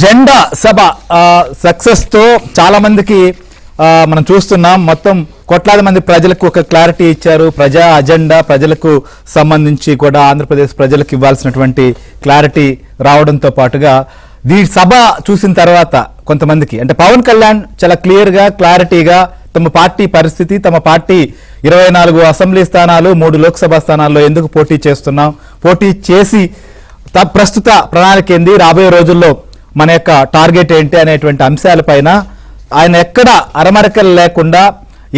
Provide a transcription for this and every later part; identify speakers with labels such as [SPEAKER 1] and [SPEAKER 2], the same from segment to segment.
[SPEAKER 1] జెండా సభ సక్సెస్ తో చాలా మందికి మనం చూస్తున్నాం. మొత్తం కోట్లాది మంది ప్రజలకు ఒక క్లారిటీ ఇచ్చారు. ప్రజా అజెండా ప్రజలకు సంబంధించి కూడా ఆంధ్రప్రదేశ్ ప్రజలకు ఇవ్వాల్సినటువంటి క్లారిటీ రావడంతో పాటుగా ఈ సభ చూసిన తర్వాత కొంతమందికి అంటే పవన్ కళ్యాణ్ చాలా క్లియర్ గా క్లారిటీగా తమ పార్టీ పరిస్థితి, తమ పార్టీ 24 అసెంబ్లీ స్థానాలు 3 లోక్సభ స్థానాల్లో ఎందుకు పోటీ చేస్తున్నాం, పోటీ చేసి ప్రస్తుత ప్రణాళిక ఏంది, రాబోయే రోజుల్లో మన యొక్క టార్గెట్ ఏంటి అనేటువంటి అంశాలపైన ఆయన ఎక్కడ అరమరకలు లేకుండా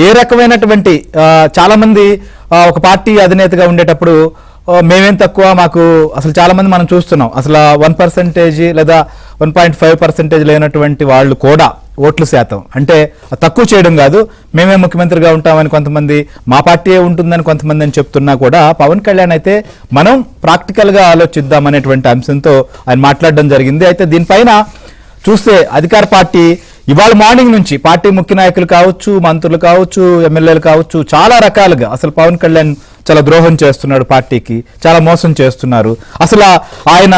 [SPEAKER 1] ఏ రకమైనటువంటి చాలా మంది ఒక పార్టీ అధినేతగా ఉండేటప్పుడు మేమేం తక్కువ, మాకు అసలు చాలా మంది మనం చూస్తున్నాం అసలు 1% లేదా 1.5% లేనటువంటి వాళ్ళు కూడా ఓట్ల శాతం అంటే తక్కువ చేయడం కాదు, మేమే ముఖ్యమంత్రిగా ఉంటామని కొంతమంది, మా పార్టీయే ఉంటుందని కొంతమంది అని చెప్తున్నా కూడా పవన్ కళ్యాణ్ అయితే మనం ప్రాక్టికల్గా ఆలోచిద్దాం అనేటువంటి అంశంతో ఆయన మాట్లాడడం జరిగింది. అయితే దీనిపైన చూస్తే అధికార పార్టీ ఇవాళ మార్నింగ్ నుంచి పార్టీ ముఖ్య నాయకులు కావచ్చు, మంత్రులు కావచ్చు, ఎమ్మెల్యేలు కావచ్చు, చాలా రకాలుగా అసలు పవన్ కళ్యాణ్ చాలా ద్రోహం చేస్తున్నాడు, పార్టీకి చాలా మోసం చేస్తున్నారు, అసలు ఆయన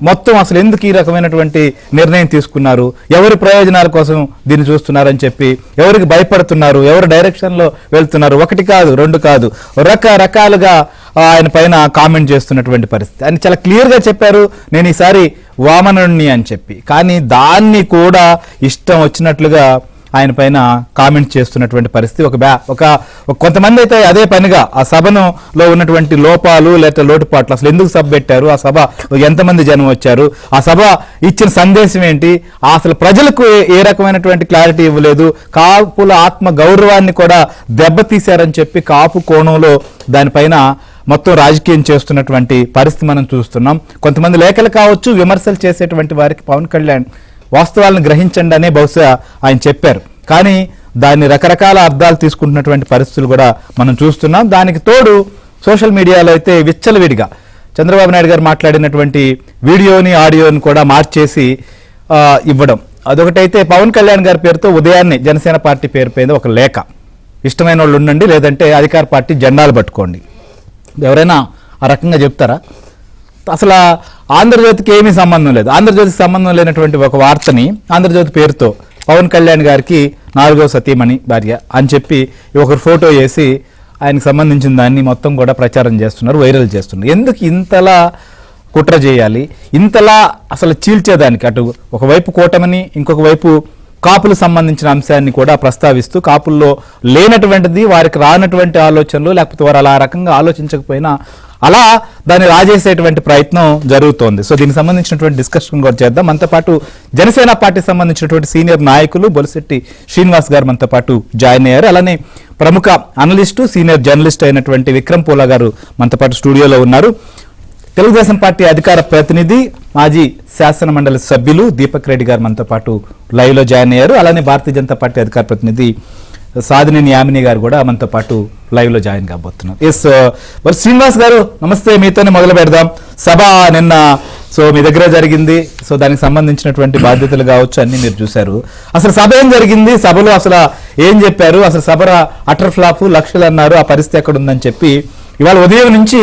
[SPEAKER 1] మొత్తం అసలు ఎందుకు ఈ రకమైనటువంటి నిర్ణయం తీసుకున్నారు, ఎవరి ప్రయోజనాల కోసం దీన్ని చూస్తున్నారని చెప్పి ఎవరికి భయపడుతున్నారు, ఎవరు డైరెక్షన్లో వెళ్తున్నారు, 1 కాదు 2 కాదు రకరకాలుగా ఆయన పైన కామెంట్ చేస్తున్నటువంటి పరిస్థితి. ఆయన చాలా క్లియర్గా చెప్పారు నేను ఈసారి వామనుణ్ణి అని చెప్పి, కానీ దాన్ని కూడా ఇష్టం వచ్చినట్లుగా ఆయన పైన కామెంట్ చేస్తున్నటువంటి పరిస్థితి. ఒక కొంతమంది అయితే అదే పనిగా ఆ సభలో ఉన్నటువంటి లోపాలు లేదా లోటుపాట్లు, అసలు ఎందుకు సభ పెట్టారు, ఆ సభ ఎంతమంది జనం వచ్చారు, ఆ సభ ఇచ్చిన సందేశం ఏంటి, అసలు ప్రజలకు ఏ రకమైనటువంటి క్లారిటీ ఇవ్వలేదు, కాపుల ఆత్మ గౌరవాన్ని కూడా దెబ్బతీశారని చెప్పి కాపు కోణంలో దానిపైన మొత్తం రాజకీయం చేస్తున్నటువంటి పరిస్థితి మనం చూస్తున్నాం. కొంతమంది లేఖలు కావచ్చు, విమర్శలు చేసేటువంటి వారికి పవన్ కళ్యాణ్ వాస్తవాలను గ్రహించండి అనే బహుశా ఆయన చెప్పారు, కానీ దాన్ని రకరకాల అర్థాలు తీసుకుంటున్నటువంటి పరిస్థితులు కూడా మనం చూస్తున్నాం. దానికి తోడు సోషల్ మీడియాలో అయితే విచ్చలవిడిగా చంద్రబాబు నాయుడు గారు మాట్లాడినటువంటి వీడియోని ఆడియోని కూడా మార్చేసి ఇవ్వడం అదొకటైతే. పవన్ కళ్యాణ్ గారి పేరుతో ఉదయాన్నే జనసేన పార్టీ పేరు పైన ఒక లేఖ, ఇష్టమైన వాళ్ళు ఉండండి లేదంటే అధికార పార్టీ జెండాలు పట్టుకోండి, ఎవరైనా ఆ రకంగా చెప్తారా? అసలు ఆంధ్రజ్యోతికి ఏమీ సంబంధం లేదు, ఆంధ్రజ్యోతికి సంబంధం లేనటువంటి ఒక వార్తని ఆంధ్రజ్యోతి పేరుతో పవన్ కళ్యాణ్ గారికి 4వ సతీమణి భార్య అని చెప్పి ఒకరు ఫోటో వేసి ఆయనకు సంబంధించిన దాన్ని మొత్తం కూడా ప్రచారం చేస్తున్నారు, వైరల్ చేస్తున్నారు. ఎందుకు ఇంతలా కుట్ర చేయాలి, ఇంతలా అసలు చీల్చేదానికి అటు ఒకవైపు కూటమిని ఇంకొక వైపు కాపులు సంబంధించిన అంశాన్ని కూడా ప్రస్తావిస్తూ కాపుల్లో లేనటువంటిది, వారికి రానటువంటి ఆలోచనలు, లేకపోతే వారు అలా రకంగా ఆలోచించకపోయినా అలా దాన్ని రాజేసేటువంటి ప్రయత్నం జరుగుతోంది. సో దీనికి సంబంధించినటువంటి డిస్కషన్ కూడా చేద్దాం. మనతో పాటు జనసేన పార్టీకి సంబంధించినటువంటి సీనియర్ నాయకులు బొలిశెట్టి శ్రీనివాస్ గారు మనతో పాటు జాయిన్ అయ్యారు. అలానే ప్రముఖ అనలిస్టు, సీనియర్ జర్నలిస్ట్ అయినటువంటి విక్రమ్ పోలా గారు మనతో పాటు స్టూడియోలో ఉన్నారు. తెలుగుదేశం పార్టీ అధికార ప్రతినిధి, మాజీ శాసన మండలి సభ్యులు దీపక్ రెడ్డి గారు మనతో పాటు లైవ్ లో జాయిన్ అయ్యారు. అలానే భారతీయ జనతా పార్టీ అధికార ప్రతినిధి సాధినేని యామిని గారు కూడా మనతో పాటు లైవ్ లో జాయిన్ కాబోతున్నారు. శ్రీనివాస్ గారు నమస్తే, మీతోనే మొదలు పెడదాం. సభ నిన్న మీ దగ్గర జరిగింది, దానికి సంబంధించినటువంటి బాధ్యతలు కావచ్చు అన్ని మీరు చూశారు. అసలు సభ ఏం జరిగింది, సభలో అసలు ఏం చెప్పారు, అసలు సభ అటర్ ఫ్లాప్ లక్షలు అన్నారు, ఆ పరిస్థితి ఎక్కడ ఉందని చెప్పి ఇవాళ ఉదయం నుంచి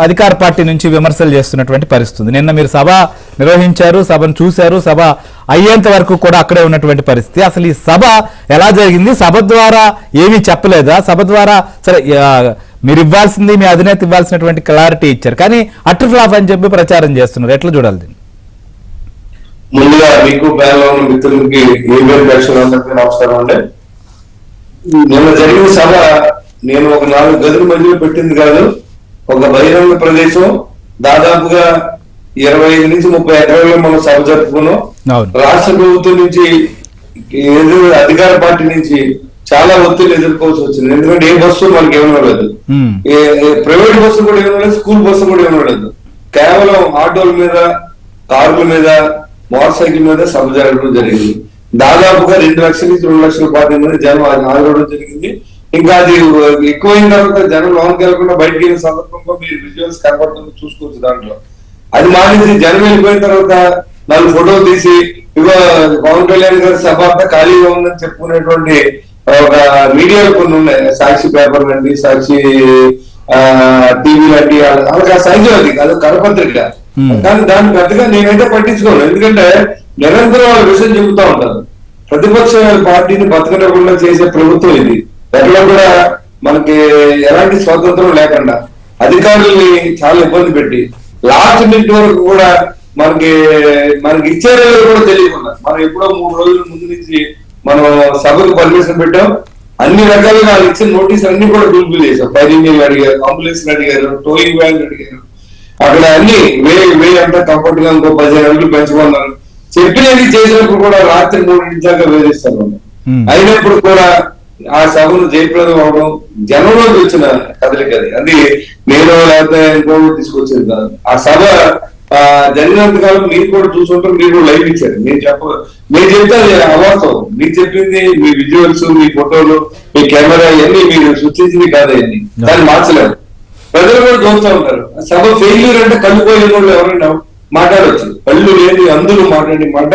[SPEAKER 1] అధికార పార్టీ నుంచి విమర్శలు చేస్తున్నటువంటి పరిస్థితి. నిన్న మీరు సభ నిర్వహించారు, సభను చూశారు, సభ అయ్యేంత వరకు కూడా అక్కడే ఉన్నటువంటి పరిస్థితి. అసలు ఈ సభ ఎలా జరిగింది, సభ ద్వారా ఏమీ చెప్పలేదా, సభ ద్వారా సరే మీరు ఇవ్వాల్సింది మీ అధినేత ఇవ్వాల్సినటువంటి క్లారిటీ ఇచ్చారు, కానీ అటర్ ఫ్లాప్ అని చెప్పి ప్రచారం చేస్తున్నారు, ఎట్లా చూడాలి దీన్ని?
[SPEAKER 2] ముందుగా మీకు మిత్రులకి నమస్కారం అండి. నిన్న జరిగిన సభ నేను ఒక 4 గదుల మధ్యలో పెట్టింది కాదు, ఒక బహిరంగ ప్రదేశం, దాదాపుగా 25 నుంచి 30 ఎకరాల్లో మనం సభ జరుపుకున్నాం. రాష్ట్ర ప్రభుత్వం నుంచి అధికార పార్టీ నుంచి చాలా ఒత్తిడి ఎదుర్కోవాల్సి వచ్చింది. ఎందుకంటే ఏ బస్సు మనకి ఏమనలేదు, ప్రైవేట్ బస్సు కూడా ఏమనలేదు, స్కూల్ బస్సు కూడా ఏమనలేదు, కేవలం ఆటోల మీద, కార్ల మీద, మోటార్ సైకిల్ మీద సభ జరగడం జరిగింది. దాదాపుగా 2 లక్షల నుంచి 2 లక్షల 15 మంది జనం ఆగడం జరిగింది. ఇంకా అది ఎక్కువైన తర్వాత జనం లోనికి వెళ్లకుండా బయటకు వెళ్ళిన సందర్భంగా మీరు విజువల్స్ కనపడుతుంది, చూసుకోవచ్చు. దాంట్లో అది మానేసి జనం వెళ్ళిపోయిన తర్వాత 4 ఫోటోలు తీసి ఇగో పవన్ కళ్యాణ్ గారి సభ అంతా ఖాళీగా ఉందని చెప్పుకునేటువంటి ఒక మీడియాలు కొన్ని ఉన్నాయి, సాక్షి పేపర్ లాంటి, సాక్షి టీవీ లాంటి, వాళ్ళకి సైజు అది కరపత్రిక కానీ దాన్ని పెద్దగా నేనైతే పట్టించుకోను. ఎందుకంటే నిరంతరం వాళ్ళ విషయం చెబుతా ఉంటారు. ప్రతిపక్ష పార్టీని బతకకుండా చేసే ప్రభుత్వం ఇది. ఎట్లా కూడా మనకి ఎలాంటి స్వాతంత్రం లేకుండా అధికారుల్ని చాలా ఇబ్బంది పెట్టి లాస్ట్ మినిట్ వరకు కూడా మనకి ఇచ్చారో కూడా తెలియకుండా మనం ఎప్పుడో 3 రోజుల ముందు నుంచి మనం సభకు పర్మిషన్ పెట్టాం. అన్ని రకాలుగా వాళ్ళు ఇచ్చిన నోటీస్ అన్ని కూడా ఫుల్ఫిల్ చేశాం. ఫైర్ ఇంజిన్ అడిగారు, అంబులెన్స్ అడిగారు, టోయింగ్ వ్యాన్ అడిగారు. అక్కడ అన్ని వే అంతా కంఫర్ట్ గా ఇంకో 15 అడుగులు పెంచుకున్నారు. చెప్పినది చేసినప్పుడు కూడా రాత్రి 3 దాకా వేధిస్తారు. అయినప్పుడు కూడా ఆ సభను జయప్రదం అవడం జనంలోకి వచ్చిన కదలిక అది నేను లేకపోతే ఇంకోటి తీసుకొచ్చేది కాదు. ఆ సభ జరిగినంత కాలం మీరు కూడా చూసుకుంటారు, మీరు కూడా లైవ్ ఇచ్చారు. మీరు చెప్తే అది అవాస్తవం. మీకు చెప్పింది మీ విజువల్స్, మీ ఫోటోలు, మీ కెమెరా ఇవన్నీ మీరు సృష్టించింది కాదు. అవన్నీ దాన్ని మార్చలేరు. ప్రజలు కూడా చూస్తూ ఉంటారు. సభ ఫెయిల్యూర్ అంటే కళ్ళు పోయిన వాళ్ళు ఎవరైనా మాట్లాడవచ్చు. కళ్ళు లేని అందరూ మాట్లాడే మాట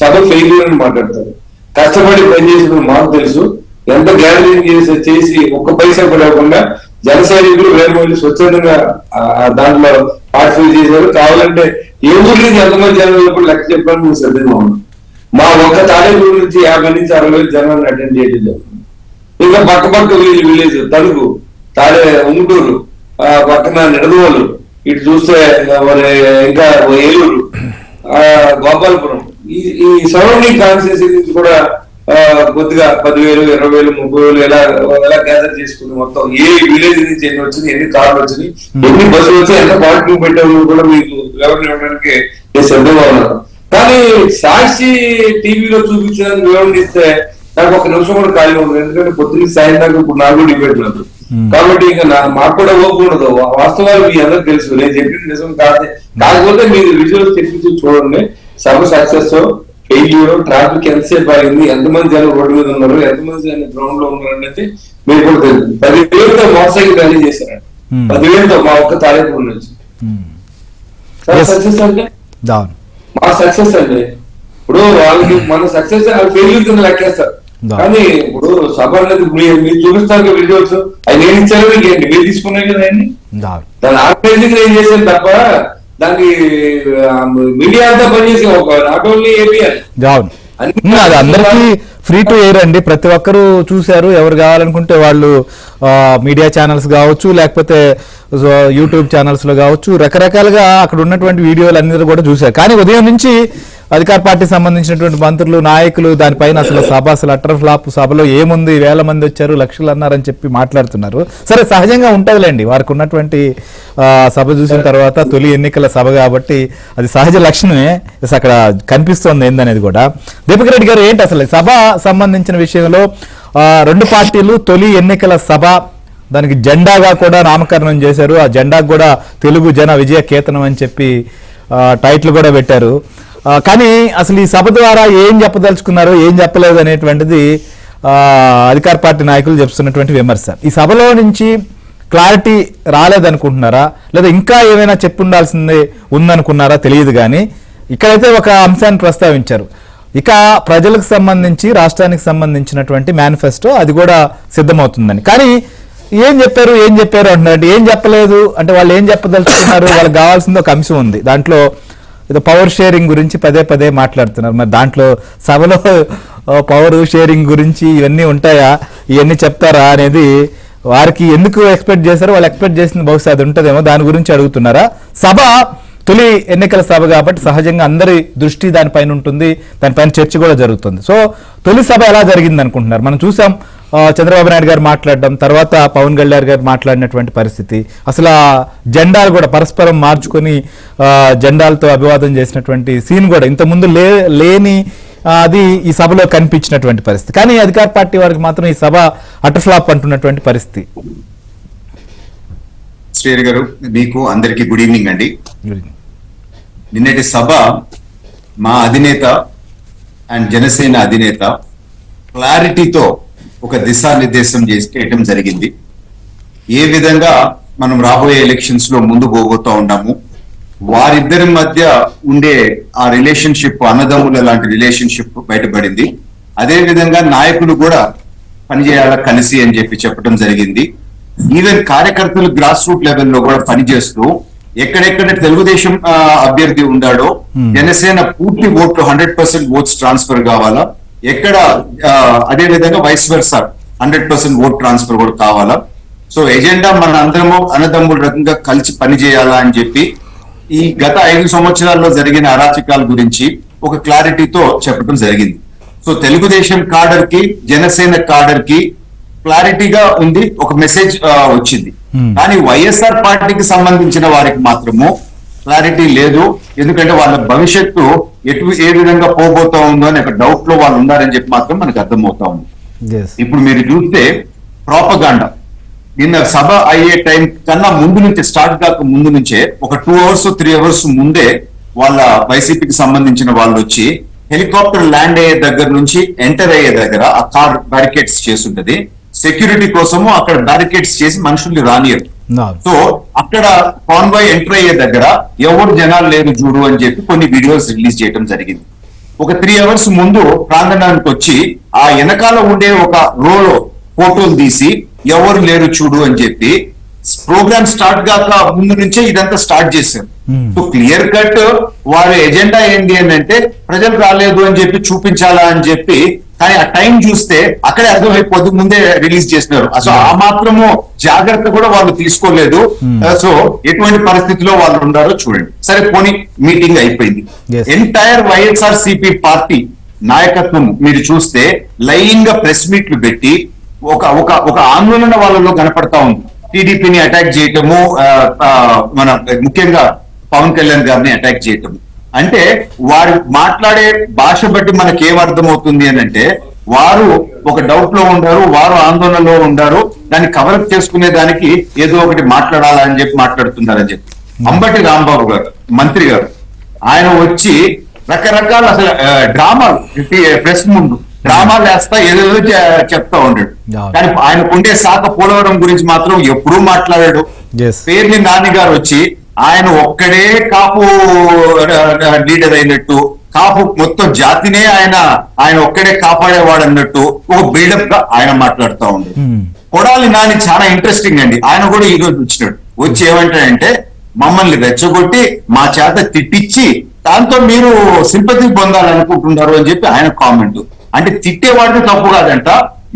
[SPEAKER 2] సభ ఫెయిల్యూర్ అని మాట్లాడతారు. కష్టపడి పనిచేసిన మాకు తెలుసు. ఎంత గ్యాదరింగ్ చేసి ఒక్క పైసా పడకుండా జన సైనికులు వేరే మంది స్వచ్ఛందంగా దాంట్లో పార్టిసిపేట్ చేశారు. కావాలంటే ఏ ఊరి నుంచి ఎంతమంది జనాలు కూడా లెక్క చెప్పడానికి మేము సిద్ధంగా ఉన్నాం. మా ఒక్క తాడేపూడి నుంచి 50 నుంచి 60 జనాలను అటెండ్ చేయడం జరుగుతుంది. ఇంకా పక్క విలేజ్ తణుకు, ఉంగుటూరు, పక్కన నిడదవోలు, ఇటు చూస్తే మరి ఇంకా ఏలూరు, గోపాలపురం, ఈ సరౌండింగ్ కాన్స్టిట్యూన్సీ నుంచి కూడా కొద్దిగా 10,000, 20,000, 30,000 ఎలా గ్యాదర్ చేసుకుంది. మొత్తం ఏ విలేజ్ నుంచి ఎన్ని వచ్చినాయి, ఎన్ని కార్లు వచ్చినాయి, ఎన్ని బస్సులు వచ్చాయి, ఎంత పార్కింగ్ పెట్టాము కూడా మీకు వివరణ ఇవ్వడానికి సిద్ధంగా ఉన్నారు. కానీ సాక్షి టీవీలో చూపించడానికి వివరణ ఇస్తే నాకు 1 నిమిషం కూడా ఖాళీ ఉండదు. ఎందుకంటే పొద్దున్న సాయం దాకా ఇప్పుడు నాకు డిబేట్ లేదు. కాబట్టి ఇంకా మాకు కూడా ఓపకూడదు. వాస్తవాలు మీ అందరికి తెలుసు. నేను చెప్పింది నిజం కాకపోతే మీరు విజువల్స్ తెప్పించి చూడండి. సభ సక్సెస్ ఫెయిల్యూర్, ట్రాఫిక్ ఎంతసేపు ఆగింది, ఎంతమంది జనం రోడ్డు మీద ఉన్నారు, ఎంతమంది జనం గ్రౌండ్ లో ఉన్నారు అనేది మీరు కూడా తెలుసు. 10,000తో మోటార్ సైకిల్ ర్యాలీ చేశారండి. 10,000తో మా ఒక్క తాడేపూడి నుంచి. సక్సెస్ అంటే మా సక్సెస్ అండి. ఇప్పుడు వాళ్ళకి మన సక్సెస్ ఫెయిల్యూర్ కింద లెక్కేస్తారు. కానీ ఇప్పుడు సభ అనేది మీరు చూపిస్తారు విజువల్స్, అది నేను ఇచ్చారు ఇంకేంటి మీరు తీసుకున్నాయి కదా అండి. దాని ఆర్గనైజింగ్ నేను చేశాను తప్ప దానికి మీడియా అంతా పనిచేసి నాట్ ఓన్లీ ఏపీఎల్
[SPEAKER 1] అది అందరికీ ఫ్రీ టు ఎయిర్ అండి. ప్రతి ఒక్కరూ చూశారు. ఎవరు కావాలనుకుంటే వాళ్ళు మీడియా ఛానల్స్ కావచ్చు, లేకపోతే యూట్యూబ్ ఛానల్స్ లో కావచ్చు, రకరకాలుగా అక్కడ ఉన్నటువంటి వీడియోలు అన్ని కూడా చూశారు. కానీ ఉదయం నుంచి అధికార పార్టీకి సంబంధించినటువంటి మంత్రులు, నాయకులు దానిపైన అసలు అటర్ ఫ్లాప్, సభలో ఏముంది, 1000 మంది వచ్చారు, లక్షలు అన్నారని చెప్పి మాట్లాడుతున్నారు. సరే, సహజంగా ఉంటుందిలేండి. వారికి ఉన్నటువంటి సభ చూసిన తర్వాత తొలి ఎన్నికల సభ కాబట్టి అది సహజ లక్షణమే. అక్కడ కనిపిస్తోంది ఏందనేది కూడా. దీపక్ రెడ్డి గారు, ఏంటి అసలు సభ సంబంధించిన విషయంలో 2 పార్టీలు తొలి ఎన్నికల సభ, దానికి జెండాగా కూడా నామకరణం చేశారు. ఆ జెండాకు కూడా తెలుగు జన విజయ కేతనం అని చెప్పి టైటిల్ కూడా పెట్టారు. కానీ అసలు ఈ సభ ద్వారా ఏం చెప్పదలుచుకున్నారు, ఏం చెప్పలేదు అనేటువంటిది అధికార పార్టీ నాయకులు చెప్తున్నటువంటి విమర్శ. ఈ సభలో నుంచి క్లారిటీ రాలేదనుకుంటున్నారా, లేదా ఇంకా ఏమైనా చెప్పుండాల్సిందే ఉందనుకున్నారా తెలియదు. కానీ ఇక్కడైతే ఒక అంశాన్ని ప్రస్తావించారు. ఇక ప్రజలకు సంబంధించి, రాష్ట్రానికి సంబంధించినటువంటి మేనిఫెస్టో అది కూడా సిద్ధమవుతుందని. కానీ ఏం చెప్పారు అంటున్నారు. ఏం చెప్పలేదు అంటే వాళ్ళు ఏం చెప్పదలుచుకున్నారు, వాళ్ళకి కావాల్సింది ఒక అంశం ఉంది. దాంట్లో ఏదో పవర్ షేరింగ్ గురించి పదే మాట్లాడుతున్నారు. మరి దాంట్లో సభలో పవర్ షేరింగ్ గురించి ఇవన్నీ ఉంటాయా, ఇవన్నీ చెప్తారా అనేది వారికి ఎందుకు ఎక్స్పెక్ట్ చేశారో, వాళ్ళు ఎక్స్పెక్ట్ చేసింది బహుశా అది ఉంటుందేమో, దాని గురించి అడుగుతున్నారా. సభ తొలి ఎన్నికల సభ కాబట్టి సహజంగా అందరి దృష్టి దానిపైన ఉంటుంది, దానిపైన చర్చ కూడా జరుగుతుంది. సో తొలి సభ ఎలా జరిగింది అనుకుంటున్నారు? మనం చూసాం చంద్రబాబు నాయుడు గారు మాట్లాడడం, తర్వాత పవన్ కళ్యాణ్ గారు మాట్లాడినటువంటి పరిస్థితి, అసలు జెండాలు కూడా పరస్పరం మార్చుకొని జెండాలతో అభివాదం చేసినటువంటి సీన్ కూడా ఇంతకుముందు లేని అది ఈ సభలో కనిపించినటువంటి పరిస్థితి. కానీ అధికార పార్టీ వారికి మాత్రం ఈ సభ అటర్ ఫ్లాప్ అంటున్నటువంటి పరిస్థితి.
[SPEAKER 3] శ్రీహరి గారు, మీకు అందరికీ గుడ్ ఈవినింగ్ అండి. నిన్నటి సభ మా అధినేత అండ్ జనసేన అధినేత క్లారిటీతో ఒక దిశానిర్దేశం చేయటం జరిగింది. ఏ విధంగా మనం రాబోయే ఎలక్షన్స్ లో ముందు పోగొతూ ఉన్నాము, వారిద్దరి మధ్య ఉండే ఆ రిలేషన్షిప్, అన్నదమ్ముల లాంటి రిలేషన్షిప్ బయటపడింది. అదే విధంగా నాయకులు కూడా పనిచేయాలా కలిసి అని చెప్పి చెప్పడం జరిగింది. ఈవెన్ కార్యకర్తలు గ్రాస్ రూట్ లెవెల్లో కూడా పనిచేస్తూ ఎక్కడెక్కడ తెలుగుదేశం అభ్యర్థి ఉన్నాడో జనసేన పూర్తి ఓట్లు 100% ఓట్స్ ట్రాన్స్ఫర్ కావాలా, ఎక్కడ అదే విధంగా వైస్ వర్సా 100% ఓట్ ట్రాన్స్ఫర్ కూడా కావాలా. సో ఎజెండా మన అందరము అన్నదమ్ముల రకంగా కలిసి పనిచేయాలా అని చెప్పి ఈ గత 5 సంవత్సరాల్లో జరిగిన అరాచకాల గురించి ఒక క్లారిటీతో చెప్పడం జరిగింది. సో తెలుగుదేశం కాడర్ కి జనసేన కాడర్ కి క్లారిటీగా ఉంది, ఒక మెసేజ్ వచ్చింది. కానీ వైఎస్ఆర్ పార్టీకి సంబంధించిన వారికి మాత్రము క్లారిటీ లేదు. ఎందుకంటే వాళ్ళ భవిష్యత్తు ఏ విధంగా పోబోతా ఉందో అనే ఒక డౌట్ లో వాళ్ళు ఉన్నారని చెప్పి మాత్రం మనకు అర్థమవుతా ఉంది. ఇప్పుడు మీరు చూస్తే ప్రాపగాండా నిన్న సభ అయ్యే టైం కన్నా ముందు నుంచి, స్టార్ట్ కాక ముందు నుంచే ఒక 2 hours 3 hours ముందే వాళ్ళ వైసీపీకి సంబంధించిన వాళ్ళు వచ్చి హెలికాప్టర్ ల్యాండ్ అయ్యే దగ్గర నుంచి ఎంటర్ అయ్యే దగ్గర ఆ కార్ బ్యారికేడ్స్ చేస్తుంటది. సెక్యూరిటీ కోసము అక్కడ బ్యారికేడ్స్ చేసి మనుషుల్ని రానియరు. సో అక్కడ కాన్వాయ్ ఎంటర్ అయ్యే దగ్గర ఎవరు జనాలు లేరు చూడు అని చెప్పి కొన్ని వీడియోస్ రిలీజ్ చేయడం జరిగింది. ఒక 3 hours ముందు ప్రాంగణానికి వచ్చి ఆ వెనకాల ఉండే ఒక రోలో ఫోటోలు తీసి ఎవరు లేరు చూడు అని చెప్పి ప్రోగ్రామ్ స్టార్ట్ కాక ముందు నుంచే ఇదంతా స్టార్ట్ చేశారు. సో క్లియర్ కట్ వారి ఎజెండా ఏంటి అని అంటే ప్రజలు రాలేదు అని చెప్పి చూపించాలా అని చెప్పి, కానీ ఆ టైం చూస్తే అక్కడే అర్థమైపోద్ది, ముందే రిలీజ్ చేసినారు. సో ఆ మాత్రము జాగ్రత్త కూడా వాళ్ళు తీసుకోలేదు. సో ఎటువంటి పరిస్థితిలో వాళ్ళు ఉన్నారో చూడండి. సరే పోనీ మీటింగ్ అయిపోయింది. ఎంటైర్ వైఎస్ఆర్ సిపి పార్టీ నాయకత్వం మీరు చూస్తే లైన్ గా ప్రెస్ మీట్లు పెట్టి ఒక ఆందోళన వాళ్ళలో కనపడతా ఉంది. టీడీపీని అటాక్ చేయటము, మన ముఖ్యంగా పవన్ కళ్యాణ్ గారిని అటాక్ చేయటము. అంటే వారు మాట్లాడే భాష బట్టి మనకి ఏం అర్థమవుతుంది అని అంటే వారు ఒక డౌట్ లో ఉండారు, వారు ఆందోళనలో ఉండారు, దాన్ని కవరప్ చేసుకునే దానికి ఏదో ఒకటి మాట్లాడాలని చెప్పి మాట్లాడుతున్నారని చెప్పి. అంబటి రాంబాబు గారు మంత్రి గారు ఆయన వచ్చి రకరకాల అసలు డ్రామాలు ప్రెస్ ముందు డ్రామాలు వేస్తా ఏదేదో చెప్తా ఉంటాడు. కానీ ఆయనకుండే శాఖ పోలవరం గురించి మాత్రం ఎప్పుడూ మాట్లాడాడు. పేర్ని నాని గారు వచ్చి ఆయన ఒక్కడే కాపు లీడర్ అయినట్టు, కాపు మొత్తం జాతినే ఆయన ఒక్కడే కాపాడేవాడు అన్నట్టు ఒక బిల్డప్ గా ఆయన మాట్లాడుతూ ఉన్నాడు. కొడాలి నాని చాలా ఇంట్రెస్టింగ్ అండి. ఆయన కూడా ఈ రోజు వచ్చినాడు. వచ్చి ఏమంటాడంటే మమ్మల్ని రెచ్చగొట్టి మా చేత తిట్టించి దాంతో మీరు సింపతి పొందాలనుకుంటున్నారు అని చెప్పి ఆయన కామెంట్. అంటే తిట్టేవాడిని తప్పు కాదంట,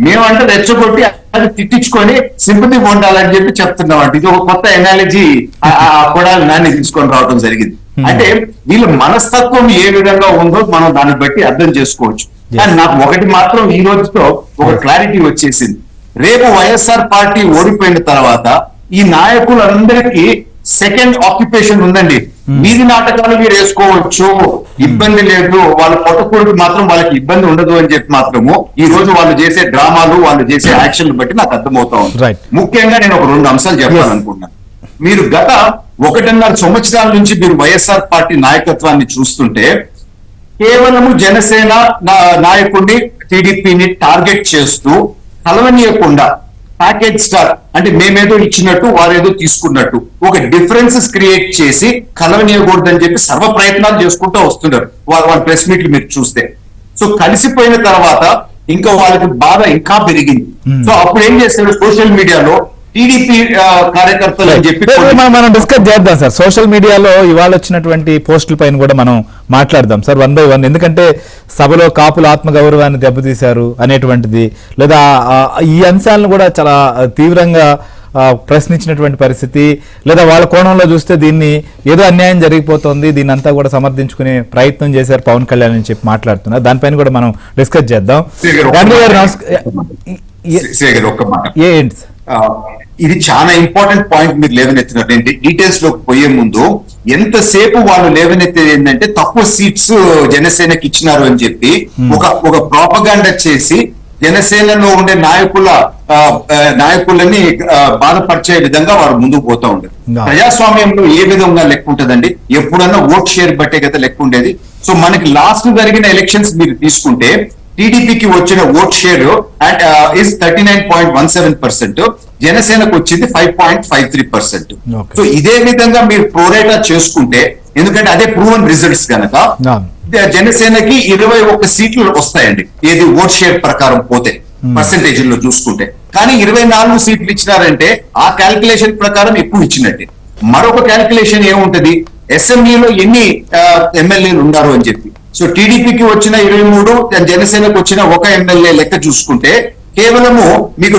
[SPEAKER 3] మేమంటే రెచ్చగొట్టి అది తిట్టించుకొని సింపతి పొందాలని చెప్పి చెప్తున్నాం అంటే ఇది ఒక కొత్త ఎనాలజీ కూడా నాన్ని తీసుకొని రావడం జరిగింది. అంటే వీళ్ళ మనస్తత్వం ఏ విధంగా ఉందో మనం దాన్ని బట్టి అర్థం చేసుకోవచ్చు. కానీ నాకు ఒకటి మాత్రం ఈ రోజుతో ఒక క్లారిటీ వచ్చేసింది. రేపు వైఎస్ఆర్ పార్టీ ఓడిపోయిన తర్వాత ఈ నాయకులందరికీ సెకండ్ ఆక్యుపేషన్ ఉందండి. వీధి నాటకాలు మీరు వేసుకోవచ్చు, ఇబ్బంది లేదు, వాళ్ళ పొట్టకూడికి మాత్రం వాళ్ళకి ఇబ్బంది ఉండదు అని చెప్పి మాత్రము ఈ రోజు వాళ్ళు చేసే డ్రామాలు, వాళ్ళు చేసే యాక్షన్లు బట్టి నాకు అర్థమవుతా ఉంది. ముఖ్యంగా నేను ఒక 2 అంశాలు చెప్పాలనుకున్నాను. మీరు గత 1.5 సంవత్సరాల నుంచి మీరు వైఎస్ఆర్ పార్టీ నాయకత్వాన్ని చూస్తుంటే కేవలము జనసేన నాయకుడిని టీడీపీని టార్గెట్ చేస్తూ కలవనీయకుండా ప్యాకేజ్ స్టార్ అంటే మేమేదో ఇచ్చినట్టు వారేదో తీసుకున్నట్టు ఒక డిఫరెన్సెస్ క్రియేట్ చేసి కలవనీయకూడదని చెప్పి సర్వ ప్రయత్నాలు చేసుకుంటూ వస్తున్నారు వాళ్ళ ప్రెస్ మీట్లు మీరు చూస్తే. సో కలిసిపోయిన తర్వాత ఇంకా వాళ్ళకి బాధ ఇంకా పెరిగింది. సో అప్పుడు ఏం చేస్తారు, సోషల్ మీడియాలో టీడీపీ కార్యకర్తలు అని చెప్పి
[SPEAKER 1] మనం డిస్కస్ చేద్దాం సార్. సోషల్ మీడియాలో ఇవాళ వచ్చినటువంటి పోస్టుల పైన కూడా మనం మాట్లాడదాం సార్ 1 by 1. ఎందుకంటే సభలో కాపుల ఆత్మగౌరవాన్ని దెబ్బతీశారు అనేటువంటిది, లేదా ఈ అంశాలను కూడా చాలా తీవ్రంగా ప్రశ్నించినటువంటి పరిస్థితి, లేదా వాళ్ళ కోణంలో చూస్తే దీన్ని ఏదో అన్యాయం జరిగిపోతుంది, దీన్ని అంతా కూడా సమర్థించుకునే ప్రయత్నం చేశారు పవన్ కళ్యాణ్ అని చెప్పి మాట్లాడుతున్నారు. దానిపైన కూడా మనం డిస్కస్ చేద్దాం. ఏంటి
[SPEAKER 3] ఇది చాలా ఇంపార్టెంట్ పాయింట్ మీరు లేవనెత్తినారు. డీటెయిల్స్ లోకి పోయే ముందు ఎంతసేపు వాళ్ళు లేవనెత్తేది ఏంటంటే తక్కువ సీట్స్ జనసేనకి ఇచ్చినారు అని చెప్పి ఒక ప్రాపగాండా చేసి జనసేనలో ఉండే నాయకులని బాధపరిచే విధంగా వారు ముందుకు పోతా ఉండేది. ప్రజాస్వామ్యంలో ఏ విధంగా లెక్క ఉంటదండి, ఎప్పుడన్నా ఓట్ షేర్ బట్టే కదా లెక్క ఉండేది. సో మనకి లాస్ట్ జరిగిన ఎలక్షన్స్ మీరు తీసుకుంటే టీడీపీకి వచ్చిన ఓట్ షేర్ ఇస్ 39.17%, జనసేనకు వచ్చింది 5.53%. సో ఇదే విధంగా మీరు ప్రోరేటా చేసుకుంటే, ఎందుకంటే అదే ప్రూవన్ రిజల్ట్స్ కనుక జనసేనకి 21 సీట్లు వస్తాయండి ఏది ఓట్ షేర్ ప్రకారం పోతే పర్సెంటేజ్ లో చూసుకుంటే. కానీ 24 సీట్లు ఇచ్చినారంటే ఆ క్యాల్కులేషన్ ప్రకారం ఎక్కువ ఇచ్చినట్టే. మరొక క్యాల్కులేషన్ ఏముంటది, అసెంబ్లీలో ఎన్ని ఎమ్మెల్యేలు ఉన్నారు అని చెప్పి. సో టీడీపీకి వచ్చిన 23, జనసేనకు వచ్చిన ఒక ఎమ్మెల్యే లెక్క చూసుకుంటే కేవలము మీకు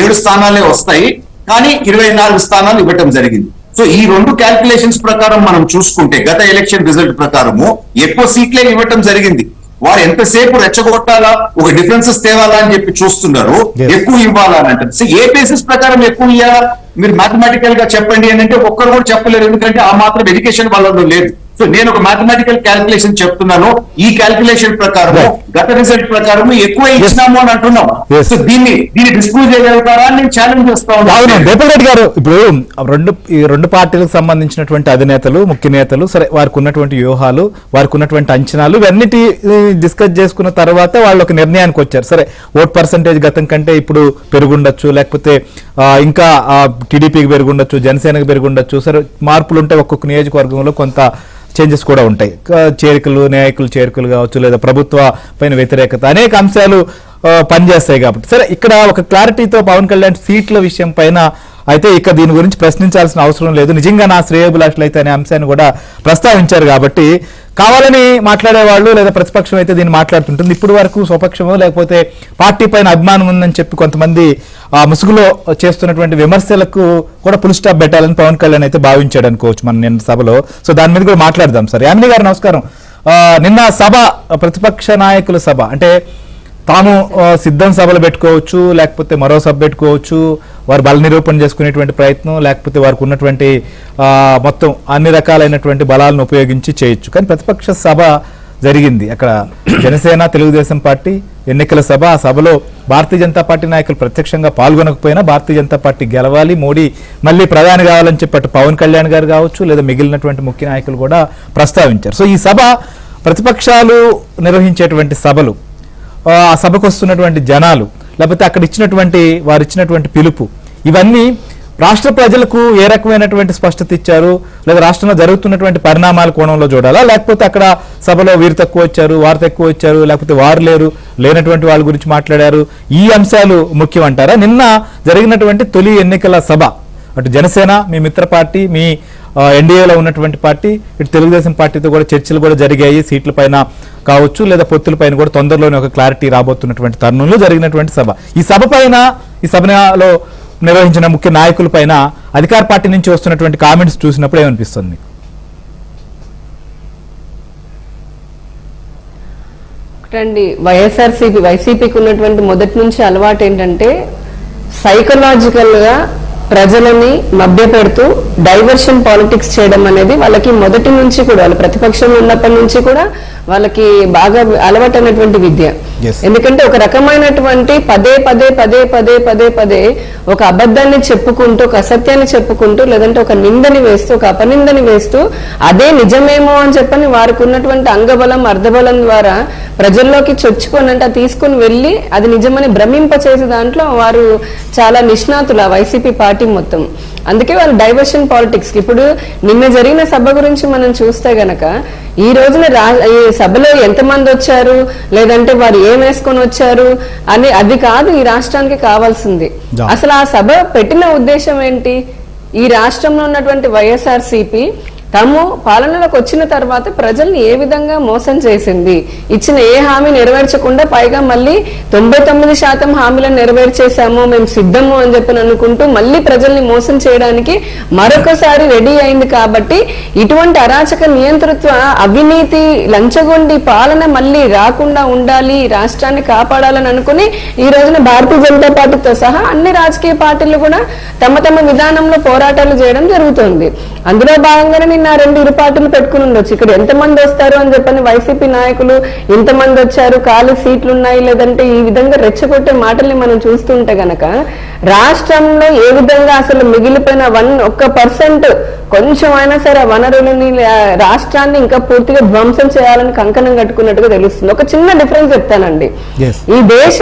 [SPEAKER 3] 7 స్థానాలే వస్తాయి, కానీ 24 స్థానాలు ఇవ్వటం జరిగింది. సో ఈ 2 క్యాల్కులేషన్స్ ప్రకారం మనం చూసుకుంటే గత ఎలక్షన్ రిజల్ట్ ప్రకారము ఎక్కువ సీట్లే ఇవ్వటం జరిగింది. వారు ఎంతసేపు రెచ్చగొట్టాలా, ఒక డిఫరెన్సెస్ తేవాలా అని చెప్పి చూస్తున్నారు, ఎక్కువ ఇవ్వాలా అని అంటారు. సో ఏ బేసిస్ ప్రకారం ఎక్కువ ఇవ్వాలా మీరు మ్యాథమెటికల్ గా చెప్పండి అని అంటే ఒక్కరు కూడా చెప్పలేరు, ఎందుకంటే ఆ మాత్రం ఎడ్యుకేషన్ వాళ్ళలో లేదు. సో నేను ఒక మ్యాథమెటికల్ క్యాల్కులేషన్ చెప్తున్నాను, ఈ క్యాల్కులేషన్ ప్రకారం గత రిజల్ట్ ప్రకారం ఎక్కువ ఇచ్చినాము అని అంటున్నాం. సో దీన్ని డిస్ప్రూవ్ చేయగలుగుతారా అని నేను ఛాలెంజ్ చేస్తా ఉన్నాను.
[SPEAKER 1] గోపాల్ రెడ్డి గారు, ఇప్పుడు ఈ రెండు పార్టీలకు సంబంధించినటువంటి అధినేతలు, ముఖ్య నేతలు, సరే వారికి ఉన్నటువంటి వ్యూహాలు, వారికి ఉన్నటువంటి అంచనాలు ఇవన్నిటి డిస్కస్ చేసుకున్న తర్వాత వాళ్ళు ఒక నిర్ణయానికి వచ్చారు. సరే ఓట్ పర్సంటేజ్ గతం కంటే ఇప్పుడు పెరుగుండొచ్చు, లేకపోతే ఇంకా టీడీపీకి పెరుగుండొచ్చు, జనసేనకు పెరుగుండొచ్చు, సరే మార్పులు ఉంటే ఒక్కొక్క నియోజకవర్గంలో కొంత చేంజెస్ కూడా ఉంటాయి, నాయకులు చేరికలు కావచ్చు, లేదా ప్రభుత్వ పైన వ్యతిరేకత, అనేక అంశాలు పనిచేస్తాయి. కాబట్టి సరే ఇక్కడ ఒక క్లారిటీతో పవన్ కళ్యాణ్ సీట్ల విషయం పైన అయితే ఇక దీని గురించి ప్రశ్నించాల్సిన అవసరం లేదు, నిజంగా నా శ్రేయోభిలాషులు అయితే అనే అంశాన్ని కూడా ప్రస్తావించారు. కాబట్టి కావాలని మాట్లాడేవాళ్ళు లేదా ప్రతిపక్షం అయితే దీన్ని మాట్లాడుతుంటుంది. ఇప్పుడు వరకు స్వపక్షమో లేకపోతే పార్టీ పైన అభిమానం ఉందని చెప్పి కొంతమంది ఆ ముసుగులో చేస్తున్నటువంటి విమర్శలకు కూడా ఫుల్ స్టాప్ పెట్టాలని పవన్ కళ్యాణ్ అయితే భావించాడు అనుకోవచ్చు మన నిన్న సభలో. సో దాని మీద కూడా మాట్లాడదాం. సరే యామిని గారు నమస్కారం. నిన్న సభ ప్రతిపక్ష నాయకుల సభ అంటే తాము సిద్ధం సభలు పెట్టుకోవచ్చు, లేకపోతే మరో సభ పెట్టుకోవచ్చు, వారు బల నిరూపణ చేసుకునేటువంటి ప్రయత్నం, లేకపోతే వారికి ఉన్నటువంటి మొత్తం అన్ని రకాలైనటువంటి బలాలను ఉపయోగించి చేయొచ్చు. కానీ ప్రతిపక్ష సభ జరిగింది అక్కడ జనసేన తెలుగుదేశం పార్టీ ఎన్నికల సభ. ఆ సభలో భారతీయ జనతా పార్టీ నాయకులు ప్రత్యక్షంగా పాల్గొనకపోయినా భారతీయ జనతా పార్టీ గెలవాలి, మోడీ మళ్ళీ ప్రధాని కావాలని చెప్పి పవన్ కళ్యాణ్ గారు కావచ్చు, లేదా మిగిలినటువంటి ముఖ్య నాయకులు కూడా ప్రస్తావించారు. సో ఈ సభ ప్రతిపక్షాలు నిర్వహించేటువంటి సభలు, ఆ సభకు వస్తున్నటువంటి జనాలు, లేకపోతే అక్కడ వారు ఇచ్చినటువంటి పిలుపు, ఇవన్నీ రాష్ట్ర ప్రజలకు ఏ రకమైనటువంటి స్పష్టత ఇచ్చారు, లేదా రాష్ట్రంలో జరుగుతున్నటువంటి పరిణామాల కోణంలో చూడాలా, లేకపోతే అక్కడ సభలో వీరు తక్కువ వచ్చారు, వారు తక్కువ వచ్చారు, లేకపోతే వారు లేనటువంటి వాళ్ళ గురించి మాట్లాడారు, ఈ అంశాలు ముఖ్యం అంటారా? నిన్న జరిగినటువంటి తొలి ఎన్నికల సభ అటు జనసేన మీ మిత్ర పార్టీ, మీ ఎన్డీఏలో ఉన్నటువంటి పార్టీ, ఇటు తెలుగుదేశం పార్టీతో కూడా చర్చలు కూడా జరిగాయి, సీట్ల పైన కావచ్చు లేదా పొత్తుల పైన కూడా తొందరలోనే ఒక క్లారిటీ రాబోతున్నటువంటి తరుణంలో జరిగినటువంటి సభ. ఈ సభ పైన, ఈ సభలో నిర్వహించిన ముఖ్య నాయకుల పైన అధికార పార్టీ నుంచి వస్తున్నటువంటి కామెంట్స్ చూసినప్పుడు ఏమనిపిస్తుంది?
[SPEAKER 4] ఒకటండి, వైసీపీకి ఉన్నటువంటి మొదటి నుంచి అలవాటు ఏంటంటే సైకలాజికల్ గా ప్రజలని మభ్యపెడుతూ డైవర్షన్ పాలిటిక్స్ చేయడం అనేది వాళ్ళకి మొదటి నుంచి కూడా, వాళ్ళ ప్రతిపక్షంలో ఉన్నప్పటి నుంచి కూడా వాళ్ళకి బాగా అలవాటైనటువంటి విద్య. ఎందుకంటే ఒక రకమైనటువంటి పదే పదే ఒక అబద్ధాన్ని చెప్పుకుంటూ, ఒక అసత్యాన్ని చెప్పుకుంటూ, లేదంటే ఒక నిందని వేస్తూ, ఒక అపనిందని వేస్తూ అదే నిజమేమో అని చెప్పని వారికి ఉన్నటువంటి అంగబలం అర్ధబలం ద్వారా ప్రజల్లోకి చొచ్చుకొని అంటే తీసుకుని వెళ్ళి అది నిజమని భ్రమింపచేసే దాంట్లో వారు చాలా నిష్ణాతులు ఆ వైసీపీ పార్టీ మొత్తం. అందుకే వాళ్ళు డైవర్షన్ పాలిటిక్స్. ఇప్పుడు నిన్న జరిగిన సభ గురించి మనం చూస్తే గనక ఈ రోజున ఈ సభలో ఎంతమంది వచ్చారు, లేదంటే వారు ఏం వేసుకొని వచ్చారు అని అది కాదు ఈ రాష్ట్రానికి కావాల్సింది. అసలు ఆ సభ పెట్టిన ఉద్దేశం ఏంటి? ఈ రాష్ట్రంలో ఉన్నటువంటి వైఎస్ఆర్సీపీ తాము పాలనలోకి వచ్చిన తర్వాత ప్రజల్ని ఏ విధంగా మోసం చేసింది, ఇచ్చిన ఏ హామీ నెరవేర్చకుండా పైగా మళ్ళీ 99% హామీలను నెరవేర్చేశాము, మేము సిద్ధము అని చెప్పి అనుకుంటూ మళ్ళీ ప్రజల్ని మోసం చేయడానికి మరొకసారి రెడీ అయింది. కాబట్టి ఇటువంటి అరాచక నియంతృత్వ అవినీతి లంచగొండి పాలన మళ్ళీ రాకుండా ఉండాలి, రాష్ట్రాన్ని కాపాడాలని అనుకుని ఈ రోజున భారతీయ జనతా పార్టీతో సహా అన్ని రాజకీయ పార్టీలు కూడా తమ తమ విధానంలో పోరాటాలు చేయడం జరుగుతుంది. అందులో భాగంగానే నిన్న 2 పార్టీలు పెట్టుకుని ఉండొచ్చు. ఇక్కడ ఎంతమంది వస్తారు అని చెప్పని వైసీపీ నాయకులు ఇంతమంది వచ్చారు, ఖాళీ సీట్లు ఉన్నాయి, లేదంటే ఈ విధంగా రెచ్చగొట్టే మాటల్ని మనం చూస్తుంటే గనక రాష్ట్రంలో ఏ విధంగా అసలు మిగిలిపోయిన 1% కొంచెం అయినా సరే వనరులని రాష్ట్రాన్ని ఇంకా పూర్తిగా ధ్వంసం చేయాలని కంకణం కట్టుకున్నట్టుగా తెలుస్తుంది. ఒక చిన్న డిఫరెన్స్ చెప్తానండి. ఈ దేశ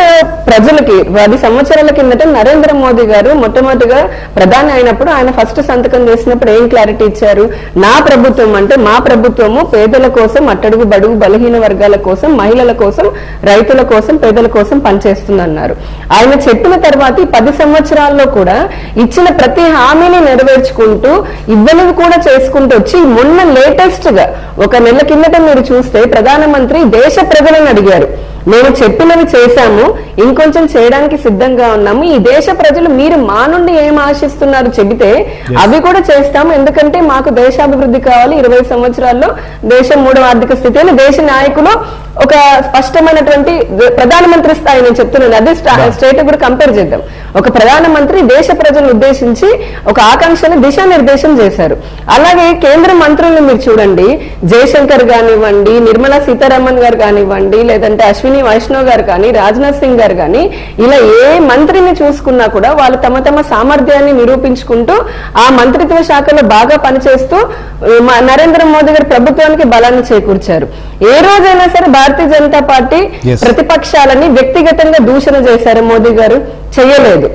[SPEAKER 4] ప్రజలకి 10 సంవత్సరాల కిందట నరేంద్ర మోదీ గారు మొట్టమొదటిగా ప్రధాని అయినప్పుడు ఆయన ఫస్ట్ సంతకం చేసినప్పుడు ఏం క్లారిటీ క్లారిటీ ఇచ్చారు. నా ప్రభుత్వం అంటే మా ప్రభుత్వము పేదల కోసం, అట్టడుగు బడుగు బలహీన వర్గాల కోసం, మహిళల కోసం, రైతుల కోసం, పేదల కోసం పనిచేస్తుందన్నారు. ఆయన చెప్పిన తర్వాత ఈ 10 సంవత్సరాల్లో కూడా ఇచ్చిన ప్రతి హామీని నెరవేర్చుకుంటూ ఇవ్వనివి కూడా చేసుకుంటూ వచ్చి మొన్న లేటెస్ట్ గా 1 నెల కిందట మీరు చూస్తే ప్రధానమంత్రి దేశ ప్రజలను అడిగారు, మేము చెప్పినవి చేశాము, ఇంకొంచెం చేయడానికి సిద్ధంగా ఉన్నాము, ఈ దేశ ప్రజలు మీరు మా నుండి ఏం ఆశిస్తున్నారు చెబితే అవి కూడా చేస్తాము, ఎందుకంటే మాకు దేశాభివృద్ధి కావాలి, 20 సంవత్సరాల్లో దేశం 3వ ఆర్థిక స్థితి అని దేశ నాయకులు ఒక స్పష్టమైనటువంటి ప్రధానమంత్రి స్థాయి నేను చెప్తున్నాను, అదే స్టేట్ కూడా కంపేర్ చేద్దాం. ఒక ప్రధానమంత్రి దేశ ప్రజలను ఉద్దేశించి ఒక ఆకాంక్షను దిశానిర్దేశం చేశారు. అలాగే కేంద్ర మంత్రులను మీరు చూడండి, జయశంకర్ కానివ్వండి, నిర్మలా సీతారామన్ గారు కానివ్వండి, లేదంటే అశ్విని వైష్ణవ్ గారు కానీ, రాజ్నాథ్ సింగ్ గారు కానీ, ఇలా ఏ మంత్రిని చూసుకున్నా కూడా వాళ్ళు తమ తమ సామర్థ్యాన్ని నిరూపించుకుంటూ ఆ మంత్రిత్వ శాఖలో బాగా పనిచేస్తూ నరేంద్ర మోదీ గారి ప్రభుత్వానికి బలాన్ని చేకూర్చారు. ఏ రోజైనా సరే భారతీయ జనతా పార్టీ ప్రతిపక్షాలని వ్యక్తిగతంగా దూషణ చేశారు మోదీ గారు? చేయలేదు.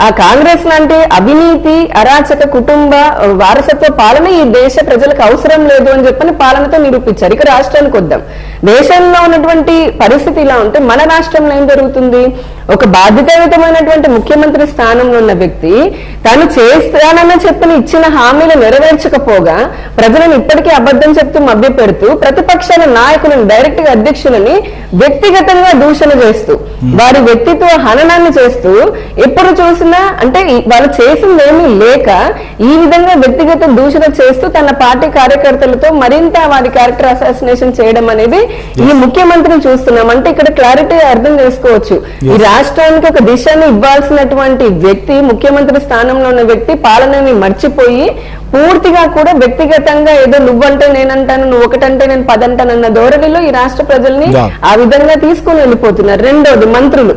[SPEAKER 4] ఆ కాంగ్రెస్ లాంటి అవినీతి, అరాచక కుటుంబ వారసత్వ పాలన ఈ దేశ ప్రజలకు అవసరం లేదు అని చెప్పని పాలనతో నిరూపించారు. ఇక రాష్ట్రానికి వద్దాం. దేశంలో ఉన్నటువంటి పరిస్థితి ఇలా ఉంటే మన రాష్ట్రంలో ఏం జరుగుతుంది? ఒక బాధ్యతాయుతమైనటువంటి ముఖ్యమంత్రి స్థానంలో ఉన్న వ్యక్తి తాను చేస్తానని చెప్పని ఇచ్చిన హామీలు నెరవేర్చకపోగా ప్రజలను ఇప్పటికీ అబద్ధం చెప్తూ మభ్యపెడుతూ ప్రతిపక్షాల నాయకులను డైరెక్ట్ గా అధ్యక్షులని వ్యక్తిగతంగా దూషణ చేస్తూ వారి వ్యక్తిత్వ హననాన్ని చేస్తూ ఎప్పుడు చూసినా అంటే వాళ్ళు చేసింది ఏమీ లేక ఈ విధంగా వ్యక్తిగత దూషణ చేస్తూ తన పార్టీ కార్యకర్తలతో మరింత వారి క్యారెక్టర్ అసాసినేషన్ చేయడం అనేది ఈ ముఖ్యమంత్రిని చూస్తున్నాం. అంటే ఇక్కడ క్లారిటీ అర్థం చేసుకోవచ్చు. ఈ రాష్ట్రానికి ఒక దిశను ఇవ్వాల్సినటువంటి వ్యక్తి, ముఖ్యమంత్రి స్థానంలో ఉన్న వ్యక్తి పాలనని మర్చిపోయి పూర్తిగా కూడా వ్యక్తిగతంగా ఏదో నువ్వంటే నేనంటాను, నువ్వు ఒకటంటే నేను 10 అంటానన్న ధోరణిలో ఈ రాష్ట్ర ప్రజల్ని ఆ విధంగా తీసుకుని వెళ్ళిపోతున్నారు. రెండోది మంత్రులు.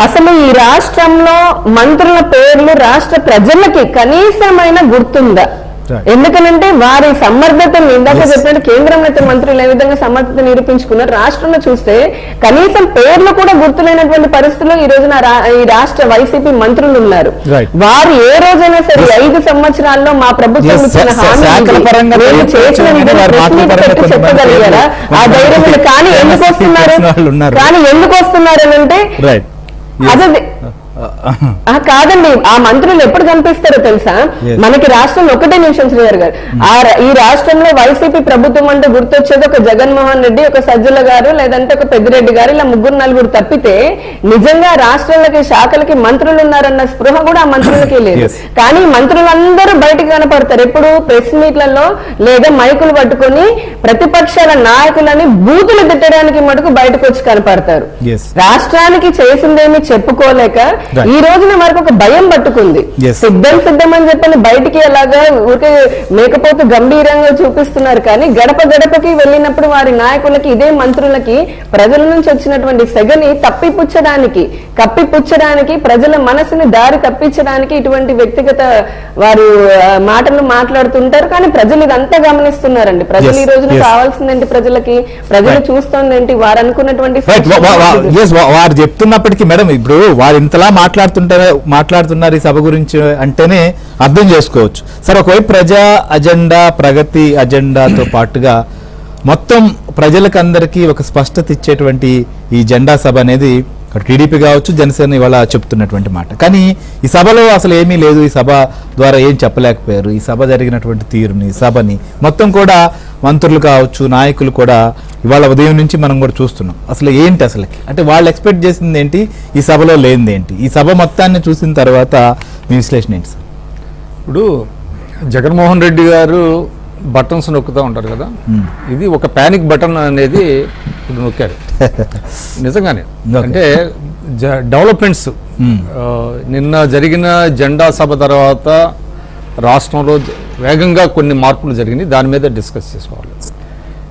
[SPEAKER 4] అసలు ఈ రాష్ట్రంలో మంత్రుల పేర్లు రాష్ట్ర ప్రజలకి కనీసమైన గుర్తుందా? ఎందుకనంటే వారి సమర్థతను ఇందాక చెప్పినట్టు కేంద్రంలో అయితే మంత్రులు ఏ విధంగా సమర్థత నిరూపించుకున్నారు, రాష్ట్రంలో చూస్తే కనీసం పేర్లు కూడా గుర్తులేనటువంటి పరిస్థితుల్లో ఈ రోజున ఈ రాష్ట్ర వైసీపీ మంత్రులు ఉన్నారు. వారు ఏ రోజైనా సరే 5 సంవత్సరాల్లో మా ప్రభుత్వం ఇచ్చిన హామీ చెప్పగలిగారా? ఆ ధైర్యం కానీ ఎందుకు వస్తున్నారు అని అంటే అదే కాదండి. ఆ మంత్రులు ఎప్పుడు కనిపిస్తారో తెలుసా? మనకి రాష్ట్రంలో ఒకటే నిమిషం శ్రీగారు గారు, ఈ రాష్ట్రంలో వైసీపీ ప్రభుత్వం అంటే గుర్తొచ్చేది ఒక జగన్మోహన్ రెడ్డి, ఒక సజ్జల గారు, లేదంటే ఒక పెద్దిరెడ్డి గారు, ఇలా 3-4 తప్పితే నిజంగా రాష్ట్రాలకి శాఖలకి మంత్రులు ఉన్నారన్న స్పృహ కూడా ఆ మంత్రులకి లేదు. కానీ మంత్రులందరూ బయటకు కనపడతారు ఎప్పుడు? ప్రెస్ మీట్లలో లేదా మైకులు పట్టుకుని ప్రతిపక్షాల నాయకులని బూతులు తిట్టడానికి మటుకు బయటకు వచ్చి కనపడతారు. రాష్ట్రానికి చేసిందేమి చెప్పుకోలేక ఈ రోజున మనకు ఒక భయం పట్టుకుంది. సిద్ధం అని చెప్పని బయటికి అలాగా ఊరికే మేకపోతు గంభీరంగా చూపిస్తున్నారు. కానీ గడప గడపకి వెళ్ళినప్పుడు వారి నాయకులకి, ఇదే మంత్రులకి ప్రజల నుంచి వచ్చినటువంటి సెగని కప్పిపుచ్చడానికి ప్రజల మనసుని దారి తప్పించడానికి ఇటువంటి వ్యక్తిగత వారు మాటలు మాట్లాడుతుంటారు. కానీ ప్రజలు ఇదంతా గమనిస్తున్నారండి. ప్రజలు ఈ రోజున కావాల్సిందేంటి? ప్రజలకి ప్రజలు చూస్తోందేంటి? వారు అనుకున్నటువంటి
[SPEAKER 1] వారు చెప్తున్నప్పటికీ మేడం ఇప్పుడు వారు ఇంతలా మాట్లాడుతున్నారు ఈ సభ గురించి అంటేనే అర్థం చేసుకోవచ్చు. సరే, ఒకవైపు ప్రజా అజెండా, ప్రగతి అజెండాతో పాటుగా మొత్తం ప్రజలకు అందరికీ ఒక స్పష్టత ఇచ్చేటువంటి ఈ జెండా సభ అనేది టీడీపీ కావచ్చు, జనసేన ఇవాళ చెప్తున్నటువంటి మాట. కానీ ఈ సభలో అసలు ఏమీ లేదు. ఈ సభ ద్వారా ఏం చెప్పలేకపోయారు. ఈ సభ జరిగినటువంటి తీరుని, సభని మొత్తం కూడా మంత్రులు కావచ్చు, నాయకులు కూడా ఇవాళ ఉదయం నుంచి మనం కూడా చూస్తున్నాం. అసలు ఏంటి అసలుకి అంటే వాళ్ళు ఎక్స్పెక్ట్ చేసింది ఏంటి, ఈ సభలో లేనిది ఏంటి? ఈ సభ మొత్తాన్ని చూసిన తర్వాత మీ విశ్లేషణ ఏంటి సార్?
[SPEAKER 5] ఇప్పుడు జగన్మోహన్ రెడ్డి గారు బటన్స్ నొక్కుతూ ఉంటారు కదా, ఇది ఒక ప్యానిక్ బటన్ అనేది ఇప్పుడు నొక్కారు నిజంగానే. అంటే డెవలప్మెంట్స్ నిన్న జరిగిన జెండా సభ తర్వాత రాష్ట్రంలో వేగంగా కొన్ని మార్పులు జరిగినాయి. దాని మీద డిస్కస్ చేసుకోవాలి.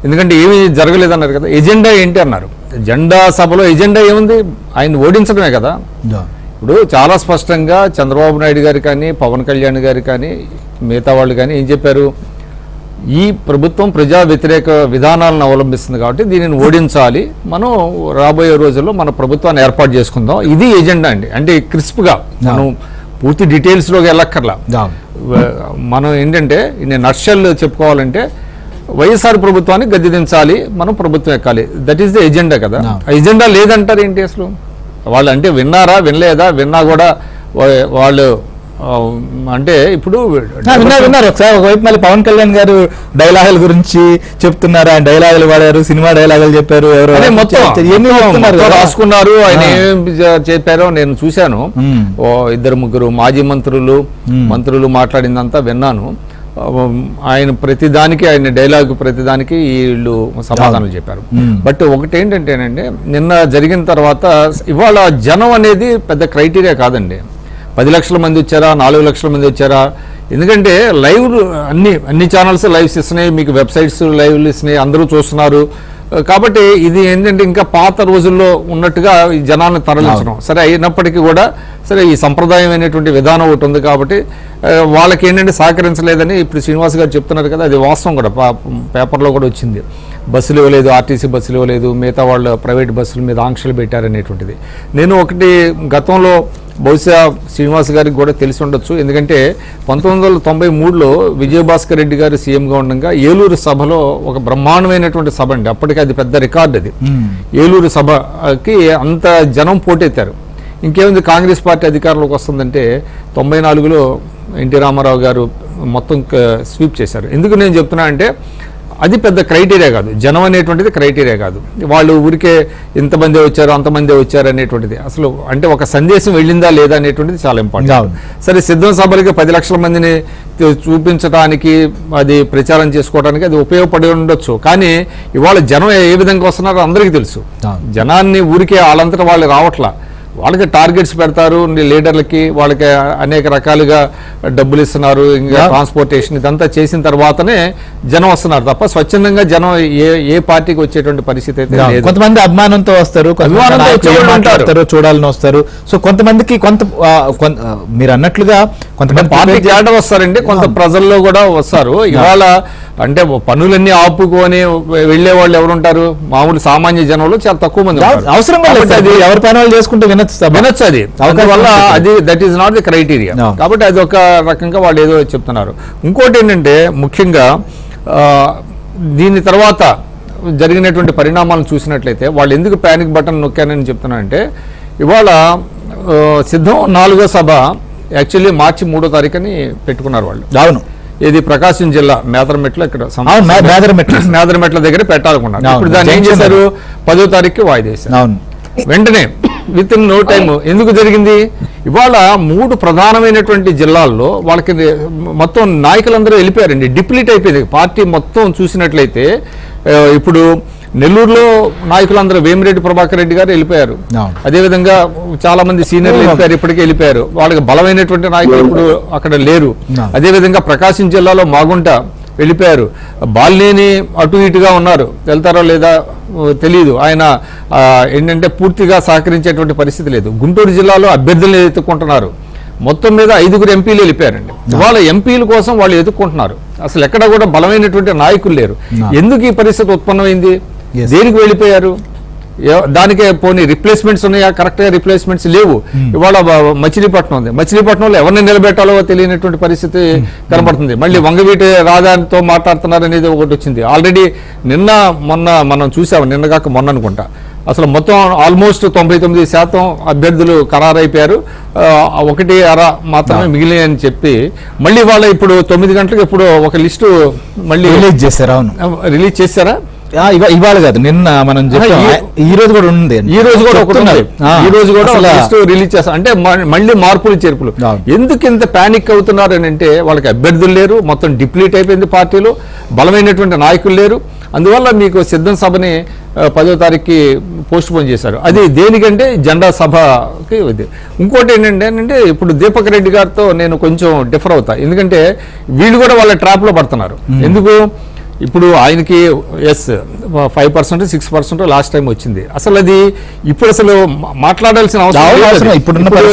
[SPEAKER 5] ఎందుకంటే ఏమీ జరగలేదన్నారు కదా. ఎజెండా ఏంటి అన్నారు. జెండా సభలో ఎజెండా ఏముంది? ఆయన ఓడించడమే కదా. ఇప్పుడు చాలా స్పష్టంగా చంద్రబాబు నాయుడు గారు కానీ, పవన్ కళ్యాణ్ గారు కానీ, మిగతా వాళ్ళు కానీ ఏం చెప్పారు? ఈ ప్రభుత్వం ప్రజా వ్యతిరేక విధానాలను అవలంబిస్తుంది కాబట్టి దీనిని ఓడించాలి, మనం రాబోయే రోజుల్లో మన ప్రభుత్వాన్ని ఏర్పాటు చేసుకుందాం, ఇది ఎజెండా అండి. అంటే క్రిస్ప్గా మనం పూర్తి డీటెయిల్స్లోకి వెళ్ళక్కర్లా. మనం ఏంటంటే నర్షల్ చెప్పుకోవాలంటే వైఎస్ఆర్ ప్రభుత్వాన్ని గద్దెదించాలి, మనం ప్రభుత్వం ఎక్కాలి. దట్ ఈస్ ద ఎజెండా కదా. ఆ ఎజెండా లేదంటారు ఏంటి అసలు? వాళ్ళు అంటే విన్నారా, వినలేదా? విన్నా కూడా వాళ్ళు అంటే ఇప్పుడు
[SPEAKER 1] విన్నారు. ఒకసారి ఒకవైపు మళ్ళీ పవన్ కళ్యాణ్ గారు డైలాగుల గురించి చెప్తున్నారు, ఆయన డైలాగులు వాడారు, సినిమా డైలాగులు చెప్పారు, ఎవరు
[SPEAKER 5] మొత్తం రాసుకున్నారు. ఆయన ఏం చెప్పారో నేను చూశాను. 2-3 మాజీ మంత్రులు మాట్లాడిందంతా విన్నాను. ఆయన ప్రతిదానికి, ఆయన డైలాగ్ ప్రతిదానికి వీళ్ళు సమాధానాలు చెప్పారు. బట్ ఒకటి ఏంటంటేనండి, నిన్న జరిగిన తర్వాత ఇవాళ జనం అనేది పెద్ద క్రైటీరియా కాదండి. 10 లక్షల మంది వచ్చారా, 4 లక్షల మంది వచ్చారా? ఎందుకంటే లైవ్ అన్ని ఛానల్స్ లైవ్స్ ఇస్తున్నాయి, మీకు వెబ్సైట్స్ లైవ్లు ఇస్తున్నాయి, అందరూ చూస్తున్నారు. కాబట్టి ఇది ఏంటంటే ఇంకా పాత రోజుల్లో ఉన్నట్టుగా ఈ జనాన్ని తరలించడం సరే అయినప్పటికీ కూడా సరే ఈ సంప్రదాయమైనటువంటి విధానం ఒకటి ఉంది కాబట్టి వాళ్ళకి ఏంటంటే సహకరించలేదని ఇప్పుడు శ్రీనివాస్ గారు చెప్తున్నారు కదా, అది వాస్తవం కూడా. పేపర్లో కూడా వచ్చింది. బస్సులు ఇవ్వలేదు, ఆర్టీసీ బస్సులు ఇవ్వలేదు, మిగతా వాళ్ళు ప్రైవేట్ బస్సుల మీద ఆంక్షలు పెట్టారనేటువంటిది. నేను ఒకటి గతంలో బహుశా శ్రీనివాస్ గారికి కూడా తెలిసి ఉండొచ్చు, ఎందుకంటే 1993లో విజయభాస్కర్ రెడ్డి గారు సీఎంగా ఉండగా ఏలూరు సభలో ఒక బ్రహ్మాండమైనటువంటి సభ అండి. అప్పటికి అది పెద్ద రికార్డు. అది ఏలూరు సభకి అంత జనం పోటెత్తారు. ఇంకేముంది, కాంగ్రెస్ పార్టీ అధికారంలోకి వస్తుందంటే 94లో ఎన్టీ రామారావు గారు మొత్తం స్వీప్ చేశారు. ఎందుకు నేను చెప్తున్నా అంటే అది పెద్ద క్రైటీరియా కాదు, జనం అనేటువంటిది క్రైటీరియా కాదు. వాళ్ళు ఊరికే ఇంతమంది వచ్చారు అంతమంది వచ్చారు అనేటువంటిది అసలు అంటే ఒక సందేశం వెళ్ళిందా లేదా అనేటువంటిది చాలా ఇంపార్టెంట్. సరే సిద్ధం సభలకి 10 లక్షల మందిని చూపించడానికి, అది ప్రచారం చేసుకోవడానికి అది ఉపయోగపడి ఉండొచ్చు. కానీ ఇవాళ జనం ఏ విధంగా వస్తున్నారో అందరికీ తెలుసు. జనాన్ని ఊరికే వాళ్ళంతటా వాళ్ళు రావట్లా, వాళ్ళకి టార్గెట్స్ పెడతారు లీడర్లకి, వాళ్ళకి అనేక రకాలుగా డబ్బులు ఇస్తున్నారు, ఇంకా ట్రాన్స్పోర్టేషన్ ఇదంతా చేసిన తర్వాతనే జనం వస్తున్నారు తప్ప స్వచ్ఛందంగా జనం ఏ పార్టీకి వచ్చేటువంటి పరిస్థితి అయితే లేదు.
[SPEAKER 1] కొంతమంది అభిమానంతో వస్తారు, చూడాలని వస్తారు. సో కొంతమందికి మీరు అన్నట్లుగా కొంతమంది
[SPEAKER 5] పార్టీకి ఆడ వస్తారండి, కొంత ప్రజల్లో కూడా వస్తారు. ఇవాళ అంటే పనులన్నీ ఆపుకొని వెళ్లే వాళ్ళు ఎవరుంటారు? మామూలు సామాన్య జనంలో చాలా తక్కువ మంది.
[SPEAKER 1] అవసరం అది ఎవరి పని వాళ్ళు చేసుకుంటే వినొచ్చు
[SPEAKER 5] అది. అందువల్ల అది that is not the criteria. కాబట్టి అది ఒక రకంగా వాళ్ళు ఏదో చెప్తున్నారు. ఇంకోటి ఏంటంటే ముఖ్యంగా దీని తర్వాత జరిగినటువంటి పరిణామాలను చూసినట్లయితే వాళ్ళు ఎందుకు ప్యానిక్ బటన్ నొక్కానని చెప్తున్నానంటే, ఇవాళ సిద్ధం 4వ సభ యాక్చువల్లీ మార్చి 3వ తారీఖుని పెట్టుకున్నారు వాళ్ళు.
[SPEAKER 1] అవును,
[SPEAKER 5] ఇది ప్రకాశం జిల్లా మేదరమెట్ల, ఇక్కడ మేదరమెట్ల దగ్గర పెట్టాలనుకున్నారు. ఇప్పుడు దాన్ని ఏం చేశారు, 10వ తారీఖుకి వాయిదా వేశారు. వెంటనే విత్ ఇన్ నో టైమ్. ఎందుకు జరిగింది? ఇవాళ 3 ప్రధానమైనటువంటి జిల్లాల్లో వాళ్ళకి మొత్తం నాయకులందరూ వెళ్ళిపోయారండి, డిప్లీట్ అయిపోయింది పార్టీ మొత్తం. చూసినట్లయితే ఇప్పుడు నెల్లూరులో నాయకులందరూ వేమిరెడ్డి ప్రభాకర్ రెడ్డి గారు వెళ్ళిపోయారు. అదేవిధంగా చాలా మంది సీనియర్లు వెళ్ళిపోయారు, ఇప్పటికే వెళ్ళిపోయారు. వాళ్ళకి బలమైనటువంటి నాయకులు ఇప్పుడు అక్కడ లేరు. అదేవిధంగా ప్రకాశం జిల్లాలో మాగుంట వెళ్ళిపోయారు, బాలినేని అటు ఇటుగా ఉన్నారు, వెళ్తారో లేదా తెలియదు. ఆయన ఏంటంటే పూర్తిగా సహకరించేటువంటి పరిస్థితి లేదు. గుంటూరు జిల్లాలో అభ్యర్థులను ఎత్తుక్కుంటున్నారు. మొత్తం మీద 5 ఎంపీలు వెళ్ళిపోయారండి. వాళ్ళ ఎంపీల కోసం వాళ్ళు ఎదుర్కొంటున్నారు. అసలు ఎక్కడ కూడా బలమైనటువంటి నాయకులు లేరు. ఎందుకు ఈ పరిస్థితి ఉత్పన్నమైంది? దేనికి వెళ్ళిపోయారు? దానికే పోనీ రిప్లేస్మెంట్స్ ఉన్నాయా? కరెక్ట్గా రిప్లేస్మెంట్స్ లేవు. ఇవాళ మచిలీపట్నం ఉంది, మచిలీపట్నంలో ఎవరిని నిలబెట్టాలో తెలియనటువంటి పరిస్థితి కనబడుతుంది. మళ్ళీ వంగవీటి రాధాతో మాట్లాడుతున్నారు అనేది ఒకటి వచ్చింది. ఆల్రెడీ మొన్న మనం చూసాము, నిన్నగాక మొన్న అనుకుంటా, అసలు మొత్తం ఆల్మోస్ట్ 99% అభ్యర్థులు ఖరారైపోయారు, 1.5 మాత్రమే మిగిలినాయి అని చెప్పి మళ్ళీ వాళ్ళ ఇప్పుడు 9 గంటలకు ఇప్పుడు ఒక లిస్టు మళ్ళీ
[SPEAKER 1] రిలీజ్ చేశారు. అవును,
[SPEAKER 5] రిలీజ్ చేశారా?
[SPEAKER 1] ఇవాళ కాదు, నిన్న మనం ఈ రోజు కూడా ఉంది, ఈ రోజు కూడా
[SPEAKER 5] రిలీజ్ చేస్తారు. అంటే మళ్ళీ మార్పులు చేర్పులు. ఎందుకు ఇంత ప్యానిక్ అవుతున్నారు అని అంటే, వాళ్ళకి అభ్యర్థులు లేరు, మొత్తం డిప్లీట్ అయిపోయింది పార్టీలో, బలమైనటువంటి నాయకులు లేరు. అందువల్ల మీకు సిద్ధం సభని 10వ తారీఖుకి పోస్ట్ పోన్ చేశారు. అది దేనికంటే జెండా సభకి. ఇంకోటి ఏంటంటే ఇప్పుడు దీపక్ రెడ్డి గారితో నేను కొంచెం డిఫర్ అవుతా, ఎందుకంటే వీళ్ళు కూడా వాళ్ళ ట్రాప్లో పడుతున్నారు. ఎందుకు? ఇప్పుడు ఆయనకి 5%, 6% లాస్ట్ టైం వచ్చింది. అసలు అది ఇప్పుడు అసలు మాట్లాడాల్సిన అవసరం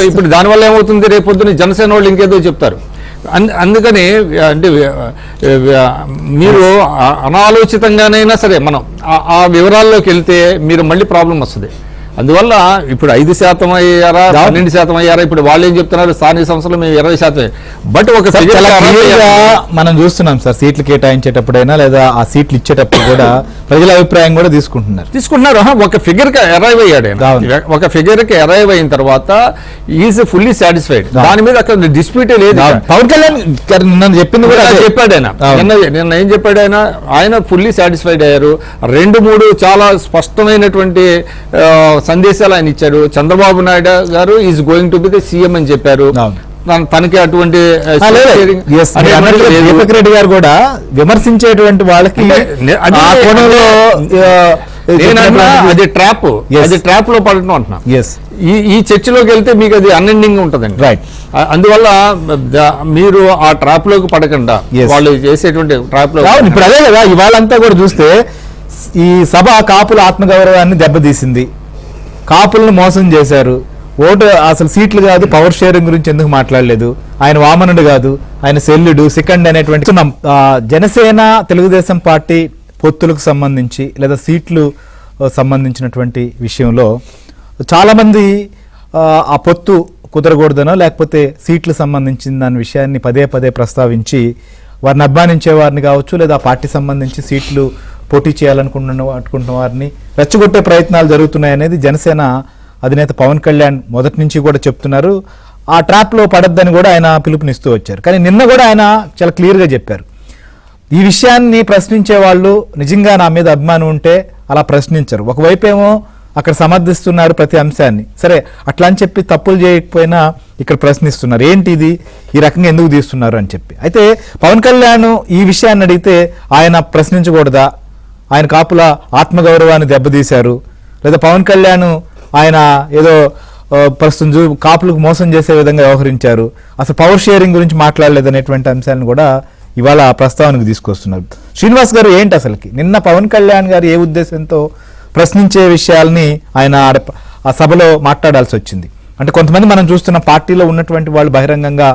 [SPEAKER 5] ఇప్పుడు దానివల్ల ఏమవుతుంది, రేపొద్దున జనసేన వాళ్ళు ఇంకేదో చెప్తారు. అందుకని అంటే మీరు అనాలోచితంగానైనా సరే మనం ఆ వివరాల్లోకి వెళ్తే మీరు మళ్ళీ ప్రాబ్లం వస్తుంది. అందువల్ల ఇప్పుడు 5% అయ్యారా 12% అయ్యారా, ఇప్పుడు వాళ్ళు ఏం చెప్తున్నారు, స్థానిక సంస్థలు మేము 20%. బట్ ఒక
[SPEAKER 1] సార్,
[SPEAKER 5] figure
[SPEAKER 1] చాలా
[SPEAKER 5] కి
[SPEAKER 1] clear గా మనం చూస్తున్నాం సార్, సీట్లు కేటాయించేటప్పుడైనా లేదా ఆ సీట్లు ఇచ్చేటప్పుడు కూడా ప్రజల అభిప్రాయం కూడా తీసుకుంటున్నారు.
[SPEAKER 5] ఒక ఫిగర్ కి అరైవ్ అయ్యాడు ఆయన.
[SPEAKER 1] అవును.
[SPEAKER 5] ఒక ఫిగర్ కి అరైవ్ అయిన తర్వాత ఈజ్ ఫుల్లీ సాటిస్ఫైడ్. దాని మీద అక్కడ డిస్ప్యూటే లేదు.
[SPEAKER 1] పవన్ కళ్యాణ్ గారు నిన్న చెప్పింది కూడా అదే.
[SPEAKER 5] చెప్పాడు ఆయన.
[SPEAKER 1] అవును.
[SPEAKER 5] నిన్న ఏం చెప్పాడు ఆయన ఫుల్లీ సాటిస్ఫైడ్ అయ్యారు. 2-3 చాలా స్పష్టమైనటువంటి సందేశాలు ఆయన ఇచ్చారు. చంద్రబాబు నాయుడు గారు is going to be the CM అని చెప్పారు.
[SPEAKER 1] అవును.
[SPEAKER 5] తనకి అటువంటి
[SPEAKER 1] Yes, మీరు అన్నట్లుగా దీపక్ రెడ్డి గారు కూడా విమర్శించేటువంటి వాళ్ళకి ఆ కోణంలో
[SPEAKER 5] అది ట్రాప్,
[SPEAKER 1] Yes.
[SPEAKER 5] అది ట్రాప్ లో పడటం అంటున్నా.
[SPEAKER 1] Yes.
[SPEAKER 5] ఈ చర్చలోకి వెళ్తే మీకు అది అన్ఎండింగ్ ఉంటదండి.
[SPEAKER 1] Right.
[SPEAKER 5] అందువల్ల మీరు ఆ ట్రాప్ లోకి పడకుండా
[SPEAKER 1] Yes.
[SPEAKER 5] వాళ్ళు చేసేటువంటి ట్రాప్ లో
[SPEAKER 1] అవును, ఇప్పుడు అదే కదా ఇవాళంతా కూడా చూస్తే ఈ సభ కాపుల ఆత్మగౌరవాన్ని దెబ్బతీసింది, కాపులను మోసం చేశారు, ఓటు అసలు సీట్లు కాదు పవర్ షేరింగ్ గురించి ఎందుకు మాట్లాడలేదు, ఆయన వామనుడు కాదు ఆయన శల్యుడు సెకండ్ అనేటువంటి జనసేన తెలుగుదేశం పార్టీ పొత్తులకు సంబంధించి లేదా సీట్లు సంబంధించినటువంటి విషయంలో చాలామంది ఆ పొత్తు కుదరకూడదనో లేకపోతే సీట్లు సంబంధించిన దాని విషయాన్ని పదే పదే ప్రస్తావించి వారిని అభిమానించే వారిని కావచ్చు లేదా ఆ పార్టీ సంబంధించి సీట్లు పోటీ చేయాలనుకుంటున్న వారిని రెచ్చగొట్టే ప్రయత్నాలు జరుగుతున్నాయి అనేది జనసేన అధినేత పవన్ కళ్యాణ్ మొదటి నుంచి కూడా చెప్తున్నారు. ఆ ట్రాప్లో పడద్దని కూడా ఆయన పిలుపునిస్తూ వచ్చారు. కానీ నిన్న కూడా ఆయన చాలా క్లియర్గా చెప్పారు, ఈ విషయాన్ని ప్రశ్నించే వాళ్ళు నిజంగా నా మీద అభిమానం ఉంటే అలా ప్రశ్నించరు. ఒకవైపు ఏమో అక్కడ సమర్థిస్తున్నారు ప్రతి అంశాన్ని, సరే అట్లా అని చెప్పి తప్పులు చేయకపోయినా ఇక్కడ ప్రశ్నిస్తున్నారు, ఏంటి ఇది ఈ రకంగా ఎందుకు తీస్తున్నారు అని చెప్పి. అయితే పవన్ కళ్యాణ్ ఈ విషయాన్ని అడిగితే ఆయన ప్రశ్నించకూడదా, ఆయన కాపుల ఆత్మగౌరవాన్ని దెబ్బతీశారు, లేదా పవన్ కళ్యాణ్ ఆయన ఏదో ప్రస్తుతం కాపులకు మోసం చేసే విధంగా వ్యవహరించారు, అసలు పవర్ షేరింగ్ గురించి మాట్లాడలేదు అనేటువంటి అంశాలను కూడా ఇవాళ ప్రస్తావనకు తీసుకొస్తున్నారు. శ్రీనివాస్ గారు, ఏంటి అసలుకి నిన్న పవన్ కళ్యాణ్ గారు ఏ ఉద్దేశంతో ప్రశ్నించే విషయాల్ని ఆయన ఆ సభలో మాట్లాడాల్సి వచ్చింది? అంటే కొంతమంది మనం చూస్తున్న పార్టీలో ఉన్నటువంటి వాళ్ళు బహిరంగంగా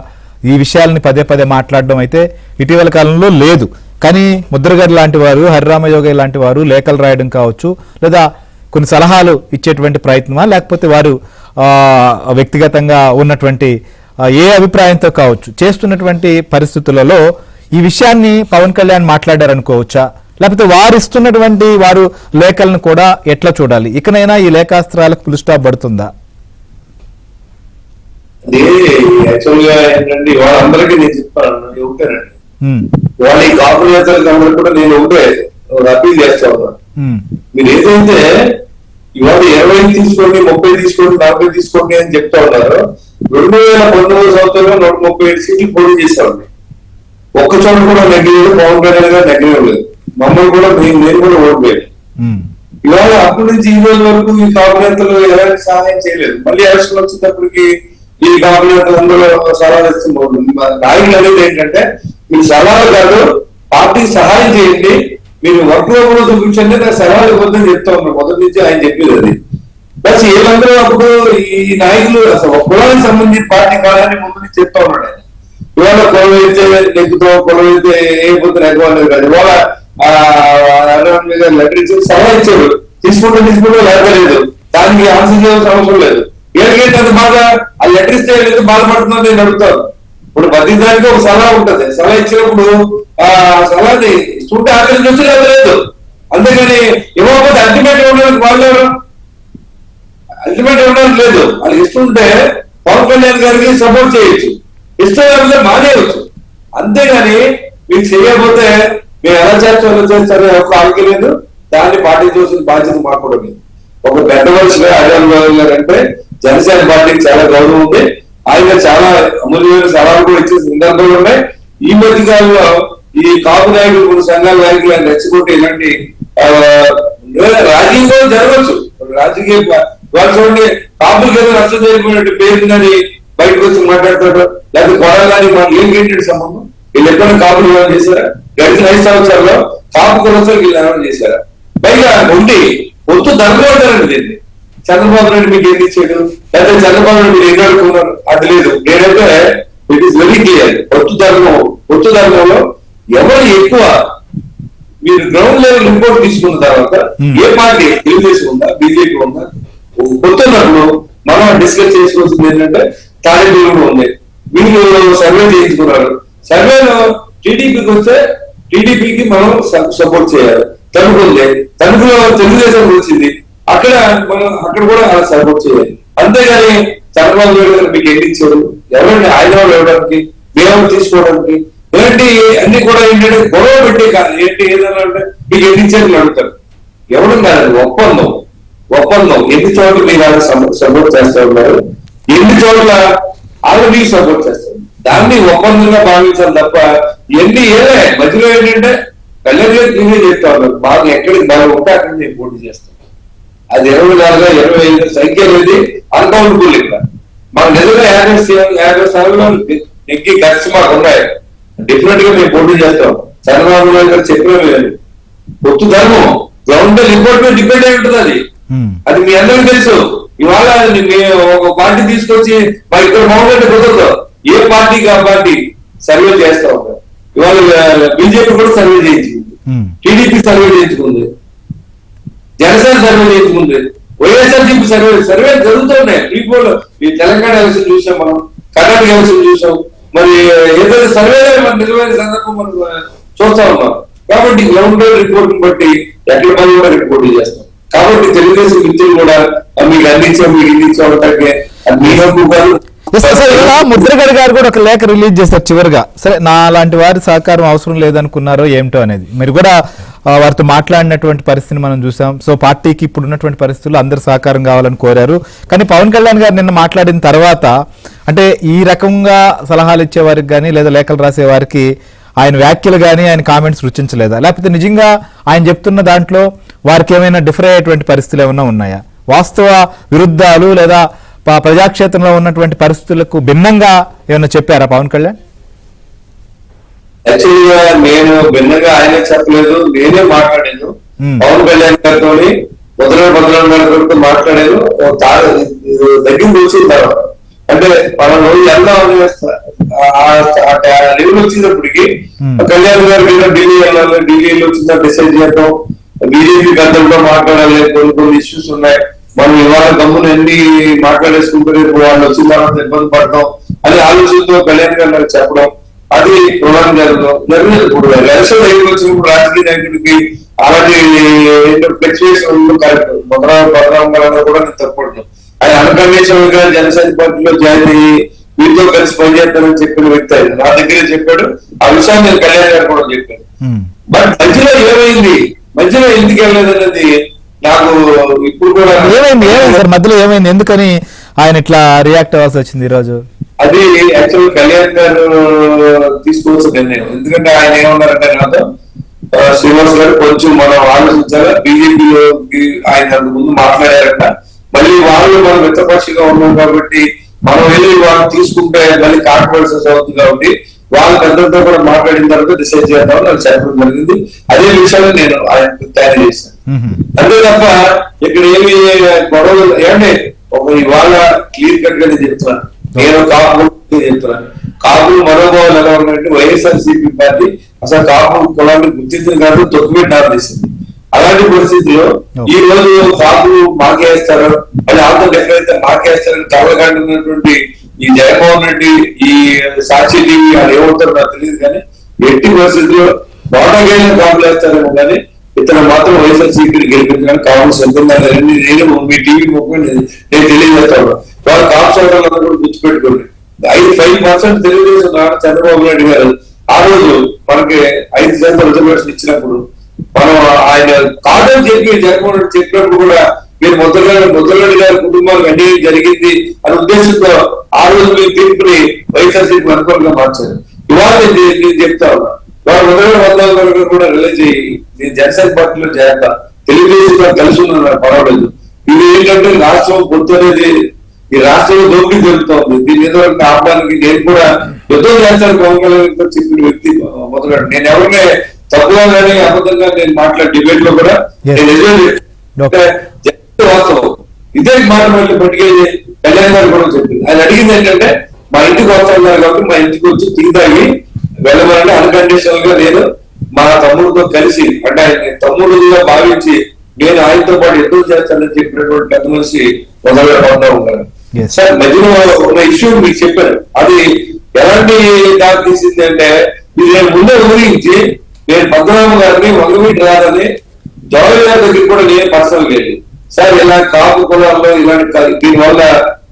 [SPEAKER 1] ఈ విషయాలని పదే పదే మాట్లాడడం అయితే ఇటీవల కాలంలో లేదు. కానీ ముద్రగడ్ లాంటి వారు, హరిరామయోగి లాంటి వారు లేఖలు రాయడం కావచ్చు, లేదా కొన్ని సలహాలు ఇచ్చేటువంటి ప్రయత్నమా, లేకపోతే వారు వ్యక్తిగతంగా ఉన్నటువంటి ఏ అభిప్రాయంతో కావచ్చు చేస్తున్నటువంటి పరిస్థితులలో ఈ విషయాన్ని పవన్ కళ్యాణ్ మాట్లాడారనుకోవచ్చా, లేకపోతే వారు ఇస్తున్నటువంటి వారు లేఖలను కూడా ఎట్లా చూడాలి? ఇకనైనా ఈ లేఖాస్త్రాలకు ఫుల్ స్టాప్ పడుతుందా?
[SPEAKER 2] యాక్చువల్గా ఏంటంటే వాళ్ళందరికీ నేను చెప్తాను ఒకటేనండి, వాళ్ళ ఈ కాపు నేతలకు అందరూ కూడా నేను ఒకటే అపీల్ చేస్తా ఉన్నాను. మీరు ఏదైతే ఇవాళ 20 తీసుకోండి, 30 తీసుకోండి, 40 తీసుకోండి అని చెప్తా ఉన్నారు. 2019 సంవత్సరంలో 137 సీట్లు పోటీ చేశామండి. ఒక్క చోట కూడా నెగ్గలేదు, పవన్ కళ్యాణ్ గారు నెగ్గలేదు, మమ్మల్ని కూడా నేను కూడా ఓడిపోయాను. ఇవాళ అప్పటి నుంచి ఈ రోజు వరకు ఈ కాపు నేతలు ఎలాంటి సహాయం చేయలేదు. మళ్ళీ ఎలక్షన్ వచ్చేటప్పటికి ఈ కాపు నేతలు అందరూ సలహాలు ఇస్తుంది. నాయకులు అనేది ఏంటంటే మీరు సలహాలు కాదు పార్టీకి సహాయం చేయండి, మీరు వర్క్ లో కూడా చూపించండి, నాకు సలహాలు ఇవ్వద్దని చెప్తా ఉన్నారు. మొదటి నుంచి ఆయన చెప్పేది అది. ప్లస్ ఏమందరూ అప్పుడు ఈ నాయకులు అసలు కులానికి సంబంధించి పార్టీ కాదని ముందు నుంచి చెప్తా ఉన్నాడు ఆయన. ఇవాళ కులం అయితే నెగ్గుతాం, కులం అయితే ఏ పొద్దున ఎగ్గలేదు కాదు. ఇవాళ లెటర్ ఇచ్చి సలహా ఇచ్చారు, తీసుకుంటే లేకపోలేదు, దానికి ఆన్సర్ చేయాల్సిన అవసరం లేదు. ఏంటంటే అది బాగా ఆ లెటర్ ఇస్తే బాధపడుతుందని నేను అడుగుతాను. ఇప్పుడు ప్రతి దానికి ఒక సలహా ఉంటది, సలహా ఇచ్చినప్పుడు ఆ సలహాని ఇస్తుంటే ఆచరించవచ్చు లేదు. అంతేగాని ఇవ్వకపోతే అల్టిమేట్ ఇవ్వడానికి వాళ్ళు అల్టిమేట్ ఇవ్వడానికి లేదు. అది ఇస్తుంటే పవన్ కళ్యాణ్ గారికి సపోర్ట్ చేయొచ్చు, ఇస్తే మానేయవచ్చు. అంతేగాని మీకు చేయకపోతే మేము ఎలా చేస్తారో ఒక ఆలోచన లేదు, దాన్ని పాటించవలసిన బాధ్యత మాకు కూడా లేదు. ఒక పెద్ద మనిషిగా హరిరామరావు గారు అంటే జనసేన పార్టీకి చాలా గౌరవం ఉంది. ఆయన చాలా అమూల్యమైన సలహాలు కూడా ఇచ్చే సందర్భాలు ఉన్నాయి. ఈ మధ్య కాలంలో ఈ కాపు నాయకులు, కొన్ని సంఘాల నాయకులు ఆయన రెచ్చగొట్టి ఇలాంటి రాజకీయం కూడా జరగవచ్చు. రాజకీయ వాళ్ళు చూడండి, కాపులకి ఏదో నష్టం జరిగిపోయినట్టు పేరుందని బయటకు వచ్చి మాట్లాడతాడు, లేకపోతే కొడాలని మనకి ఏంటి సంబంధం? వీళ్ళు ఎప్పుడైనా కాపులు ఏమైనా చేశారా? గడిచిన 5 సంవత్సరాల్లో కాపు కులసరికి వీళ్ళు ఏమైనా చేశారా? పైగా ఉండి పొత్తు ధర్మం దీన్ని చంద్రబాబు నాయుడు మీకు ఏం ఇచ్చాడు, లేకపోతే చంద్రబాబు నాయుడు మీరు ఏం అడుగుతున్నారు? అది లేదు. నేనైతే ఇట్ ఈస్ వెరీ క్లియర్. పొత్తు ధర్మంలో ఎవరు ఎక్కువ మీరు గ్రౌండ్ లెవెల్ రిపోర్ట్ తీసుకున్న తర్వాత ఏ పార్టీ తెలుగుదేశం ఉందా, బీజేపీ ఉందా, కొత్తప్పుడు మనం డిస్కస్ చేసుకోవాల్సింది ఏంటంటే తాడేపల్లి ఉంది, వీళ్ళు సర్వే చేయించుకున్నారు. సర్వేలో టీడీపీకి వస్తే టీడీపీకి మనం సపోర్ట్ చేయాలి. తణుకు ఉంది, తణుకులో తెలుగుదేశం వచ్చింది, అక్కడ కూడా సపోర్ట్ చేయాలి. అంతేగాని చంద్రబాబు నాయుడు గారు మీకు ఎన్ని ఇచ్చారు, ఎవరిని ఆయన ఇవ్వడానికి, మేము తీసుకోవడానికి ఏంటి, అన్ని కూడా ఏంటంటే గొడవ పెట్టి ఏంటి ఏదన్నా అంటే మీకు ఎన్ని ఇచ్చారని అడుగుతారు. ఎవరు కాదు, ఒప్పందం ఎన్ని చోట్ల మీరు సపోర్ట్ చేస్తూ ఉన్నారు, ఎన్ని చోట్ల వాళ్ళు మీకు సపోర్ట్ చేస్తారు, దాన్ని ఒప్పందంగా భావించాలి తప్ప ఎన్ని ఏదే మధ్యలో ఏంటంటే కళ్యాణ్ గారు నేనే చెప్తా ఉన్నారు, మాకు ఎక్కడికి బాగా ఉంటే అక్కడ నేను పోటీ చేస్తాను. అది 24-25 సంఖ్య అనేది అన్కౌంటబుల్. ఇక్కడ మాకు నిజంగా 50 స్థానంలో నెగ్గి ఖర్చు మాకు ఉన్నాయి, డెఫినెట్ గా మేము పోటీ చేస్తాం. చంద్రబాబు నాయుడు గారు చెప్పిన పొత్తు ధర్మం గ్రౌండ్ రిపోర్ట్ మీద డిపెండ్ అయి ఉంటుంది. అది మీ అందరికీ తెలుసు. ఇవాళ ఒక పార్టీ తీసుకొచ్చి మా ఇక్కడ మౌనంటే కుదరదు, ఏ పార్టీకి ఆ పార్టీ సర్వే చేస్తా ఉంటారు. ఇవాళ బీజేపీ కూడా సర్వే చేయించుకుంది, టీడీపీ సర్వే చేయించుకుంది, జనసేన సర్వే చేయించుకుంది, వైఎస్ఆర్సీపీ సర్వే జరుగుతున్నాయి. ప్రీపోల్ ఈ తెలంగాణ ఎలక్షన్ చూసాం, మనం కర్ణాటక ఎలక్షన్ చూసాం, మరి ఏదైనా సర్వే మన నిజమైన సందర్భం మనం చూస్తా ఉన్నాం. కాబట్టి గ్రౌండ్ రిపోర్ట్ బట్టి ఎక్కడ పని కూడా రిపోర్ట్ చేస్తాం. కాబట్టి తెలుగుదేశం మిత్రులు కూడా మీకు అందించాం, మీకు ఇందించాం అంటే అది మీ హక్కు కాదు.
[SPEAKER 1] ముద్రగడ గారు కూడా ఒక లేఖ రిలీజ్ చేస్తారు చివరిగా. సరే, నా లాంటి వారి సహకారం అవసరం లేదనుకున్నారో ఏమిటో అనేది మీరు కూడా వారితో మాట్లాడినటువంటి పరిస్థితిని మనం చూసాం. సో పార్టీకి ఇప్పుడు ఉన్నటువంటి పరిస్థితుల్లో అందరు సహకారం కావాలని కోరారు. కానీ పవన్ కళ్యాణ్ గారు నిన్న మాట్లాడిన తర్వాత అంటే ఈ రకంగా సలహాలు ఇచ్చే వారికి కానీ లేదా లేఖలు రాసే వారికి ఆయన వ్యాఖ్యలు కానీ ఆయన కామెంట్స్ రుచించలేదా, లేకపోతే నిజంగా ఆయన చెప్తున్న దాంట్లో వారికి ఏమైనా డిఫర్ అయ్యేటువంటి పరిస్థితులు ఏమైనా ఉన్నాయా, వాస్తవ విరుద్ధాలు లేదా ప్రజాక్షేత్రంలో ఉన్నటువంటి పరిస్థితులకు భిన్నంగా ఏమైనా చెప్పారా పవన్ కళ్యాణ్?
[SPEAKER 2] యాక్చువల్గా నేను భిన్నంగా ఆయన చెప్పలేదు, నేనే మాట్లాడాను పవన్ కళ్యాణ్ గారితో, భద్రారాయణ గారితో మాట్లాడాను. దగ్గర కూర్చుంటారు అంటే మనం రోజు వెళ్దామని లెవెల్ వచ్చినప్పటికీ కళ్యాణ్ గారు ఢిల్లీ వెళ్ళాలి, ఢిల్లీలో వచ్చిందా డిసైడ్ చేద్దాం, బీజేపీ గతంలో మాట్లాడాలి, కొన్ని ఇష్యూస్ ఉన్నాయి, మనం ఇవాళ గమ్మున ఎన్ని మాట్లాడేసుకుంటే రేపు వాళ్ళు వచ్చిన తర్వాత ఇబ్బంది పడతాం అని ఆలోచనతో కళ్యాణ్ గారు నాకు చెప్పడం, అది ప్రధాన జరిగింది. ఇప్పుడు ఎలక్షన్ దగ్గరికి వచ్చినప్పుడు రాజకీయ నాయకుడికి అలాంటి ఫ్లక్చుయేషన్ కరెక్ట్. భద్రారాయణ గారు కూడా నేను తప్పడుతున్నాను. ఆయన అన్కండిషనల్ గా జనసేన పార్టీలో జాయిన్ అయ్యి వీటితో కలిసి పనిచేస్తానని చెప్పిన వ్యక్తి ఆయన నా దగ్గరే చెప్పాడు. ఆ విషయాన్ని నేను కళ్యాణ్ గారు కూడా చెప్పాను. బట్ మధ్యలో ఏమైంది, మధ్యలో ఎందుకు వెళ్ళలేదు అనేది నాకు ఇప్పుడు కూడా
[SPEAKER 1] ఏమైంది సార్, మధ్యలో ఏమైంది, ఎందుకని ఆయన ఇట్లా రియాక్ట్ అవ్వాల్సి వచ్చింది ఈ రోజు?
[SPEAKER 2] అది యాక్చువల్ కళ్యాణ్ గారు తీసుకోవాల్సిన నిర్ణయం. ఎందుకంటే ఆయన ఏమన్నారంటే నాతో శ్రీనివాస్ గారు కొంచెం మనం ఆలోచించాలా, బీజేపీలోకి ఆయన ముందు మాట్లాడారంట, మళ్ళీ వాళ్ళు మనం మిత్రపక్షిగా ఉన్నాం కాబట్టి మనం వెళ్ళి వాళ్ళు తీసుకుంటే మళ్ళీ కాంట్రవర్సీస్ అవుతుంది కాబట్టి వాళ్ళ పెద్దలతో కూడా మాట్లాడిన తర్వాత డిసైడ్ చేద్దామని నాకు చెప్పడం జరిగింది. అదే విషయాన్ని నేను ఆయన తయారు చేశాను. అంతే తప్ప ఇక్కడ ఏమి గొడవలు ఏమంటే ఒక ఇవాళ క్లియర్ కట్ గా నేను చెప్తున్నాను, నేను కాపు చెప్తున్నాను. కాపులు మనోభావాలు ఎలా ఉన్నాయంటే వైఎస్ఆర్సీపీ పార్టీ అసలు కాపు కులాన్ని గుర్తించిన కాదు తొక్కుపెట్టి ఆదేశింది. అలాంటి పరిస్థితుల్లో ఈ రోజు కాపులు మాకేస్తారు అని ఆంధ్ర ఎక్కడైతే మాకేస్తారని కలగంటున్నటువంటి ఈ జగన్మోహన్ రెడ్డి, ఈ సాక్షి టీవీ అది ఏమవుతారో నాకు తెలియదు, కానీ ఎట్టి పరిస్థితుల్లో నోటగైనా కాపులు వేస్తారేమో కానీ ఇతను మాత్రం వైఎస్ఆర్సీపీని గెలిపించడానికి కావాల్సి ఉంటుంది. నేను మీ టీవీ ముఖ్యం నేను తెలియజేస్తాను. వాళ్ళు కాపు సోదరులందరూ కూడా గుర్తుపెట్టుకోండి, 5% తెలుగుదేశం చంద్రబాబు నాయుడు గారు ఆ రోజు మనకి 5% రిజర్వేషన్ ఇచ్చినప్పుడు మనం ఆయన కాదని చెప్పి జగన్మోహన్ రెడ్డి చెప్పినప్పుడు కూడా మీరు ముద్రగడ్డి గారి కుటుంబానికి అన్యాయం జరిగింది అనే ఉద్దేశంతో ఆ రోజు మీరు తీర్పుని వైఎస్ఆర్సీపీ అనుకూలంగా మార్చారు. ఇవాళ నేను చెప్తా ఉన్నా, వారు ముద్రగడ్డి కూడా రిలీజ్ అయ్యి నేను జనసేన పార్టీలో చేస్తా, తెలుగుదేశంలో కలిసి ఉన్నాను పర్వాలేదు. ఇది ఏంటంటే రాష్ట్రం పొత్తు అనేది ఈ రాష్ట్రంలో దోపిడీ జరుగుతూ ఉంది. దీని మీద ఆపడానికి నేను కూడా యుద్ధం చేస్తాను పవన్ కళ్యాణ్ చెప్పిన వ్యక్తి మొదలడు. నేను ఎవరినే తప్పుగా కానీ అబద్ధంగా నేను మాట్లాడే డిబేట్ లో కూడా వాస్తవం ఇదే మాట మళ్ళీ పట్టుకెళ్ళి కళ్యాణ్ గారు కూడా చెప్పింది. ఆయన అడిగింది ఏంటంటే మా ఇంటికి వస్తున్నారు కాబట్టి మా ఇంటికి వచ్చి టీ తాగి వెళ్ళమని అన్కండిషనల్ గా నేను మా తమ్ముడితో కలిసి అంటే ఆయన తమ్ముడుగా భావించి నేను ఆయనతో పాటు ఎందుకు చేస్తానని చెప్పినటువంటి పెద్ద మనిషి మొదలుపెడతా ఉన్నారు.
[SPEAKER 1] Yes.
[SPEAKER 2] సార్ మధ్యలో ఉన్న ఇష్యూ మీకు చెప్పాను, అది ఎలాంటి దారి తీసింది అంటే, ఇది నేను ముందే ఊహించి నేను పద్మనాభ గారిని వంగవీటి రాదని జవహర్ గారి దగ్గర కూడా నేను పర్సనల్ వెళ్ళి, సార్ ఇలా కాపు కులాల్లో ఇలాంటి దీనివల్ల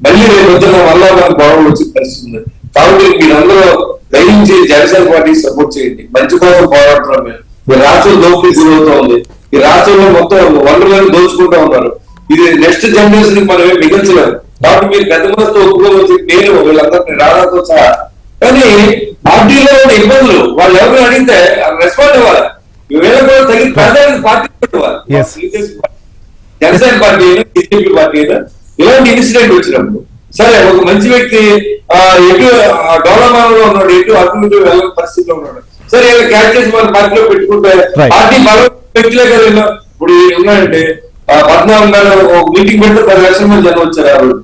[SPEAKER 2] మళ్ళీ రేపు వచ్చిన వల్ల మనకు గొడవలు వచ్చే పరిస్థితి ఉంది. కాబట్టి మీరందరూ దయించి జనసేన పార్టీ సపోర్ట్ చేయండి, మంచి కోసం పోరాడుతున్నాం మేము. ఈ రాష్ట్రం దోపిడీ గురవుతా ఉంది, ఈ రాష్ట్రంలో మొత్తం వనరులను దోచుకుంటా ఉన్నారు. ఇది నెక్స్ట్ జనరేషన్ మనం ఏం మిగల్చలేము. కాబట్టి మీరు పెద్ద మనసుతో ఒప్పుకోవచ్చు, నేను వీళ్ళందరినీ రావడంతో సహా. కానీ పార్టీలో ఉన్న ఇబ్బందులు వాళ్ళు ఎవరు అడిగితే రెస్పాండ్ అవ్వాలి. వీళ్ళ కూడా తగిన ప్రాధాన్యత పార్టీ ఇవ్వాలి.
[SPEAKER 1] Yes.
[SPEAKER 2] జనసేన పార్టీ అయినా బీజేపీ పార్టీ అయినా ఇలాంటి ఇన్సిడెంట్ వచ్చినప్పుడు, సరే ఒక మంచి వ్యక్తి ఎటు డోలమానంలో ఉన్నాడు, ఎటు అభివృద్ధి వెళ్ళని పరిస్థితిలో ఉన్నాడు, సరే ఇలా క్యాచ్ చేసి మన పార్టీలో పెట్టుకుంటే
[SPEAKER 1] Right.
[SPEAKER 2] పార్టీ బలం వ్యక్తులే కదా వీళ్ళు. ఇప్పుడు ఉన్నాడంటే పద్నాలుగు గారు ఒక మీటింగ్ పెడితే 10 లక్షల మంది జనం వచ్చారు ఆ రోజు.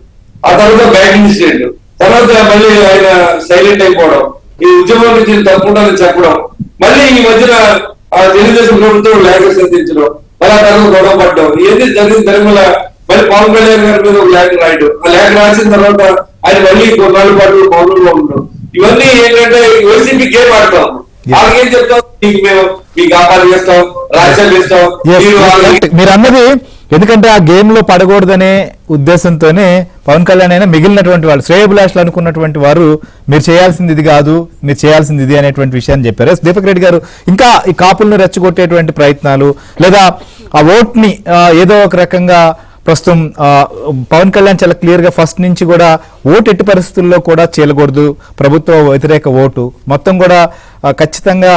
[SPEAKER 2] ఆ తర్వాత బ్యాక్ ఇన్సిడెంట్, తర్వాత మళ్ళీ ఆయన సైలెంట్ అయిపోవడం, ఈ ఉద్యమం నుంచి తప్పుకుంటానని చెప్పడం, మళ్ళీ ఈ మధ్యన తెలుగుదేశం ప్రభుత్వం లేఖ సంధించడం, అలా తర్వాత గొడవ పడ్డం, ఏది జరిగిన ధర్మల మళ్ళీ పవన్ కళ్యాణ్ గారి మీద ఒక లేఖ రాయడం, ఆ లేఖ రాసిన తర్వాత ఆయన మళ్ళీ కొన్నాళ్ళ పాటు మౌనంలో ఉండడం, ఇవన్నీ ఏంటంటే వైసీపీ గేమ్ ఆడతాం. వాళ్ళకేం చెప్తాం, మేము మీకు ఆపాలు చేస్తాం, రాజ్యాలు ఇస్తాం.
[SPEAKER 1] మీరు అన్నది, ఎందుకంటే ఆ గేమ్ లో పడకూడదనే ఉద్దేశంతోనే పవన్ కళ్యాణ్ అయినా మిగిలినటువంటి వాళ్ళు శ్రేయభిలాషులు అనుకున్నటువంటి వారు మీరు చేయాల్సింది ఇది కాదు, మీరు చేయాల్సింది ఇది అనేటువంటి విషయాన్ని చెప్పారు. దీపక్ రెడ్డి గారు, ఇంకా ఈ కాపులను రెచ్చగొట్టేటువంటి ప్రయత్నాలు లేదా ఆ ఓట్ని ఏదో ఒక రకంగా ప్రస్తుతం పవన్ కళ్యాణ్ చాలా క్లియర్ గా ఫస్ట్ నుంచి కూడా ఓటు ఎట్టి పరిస్థితుల్లో కూడా చేయకూడదు, ప్రభుత్వ వ్యతిరేక ఓటు మొత్తం కూడా ఖచ్చితంగా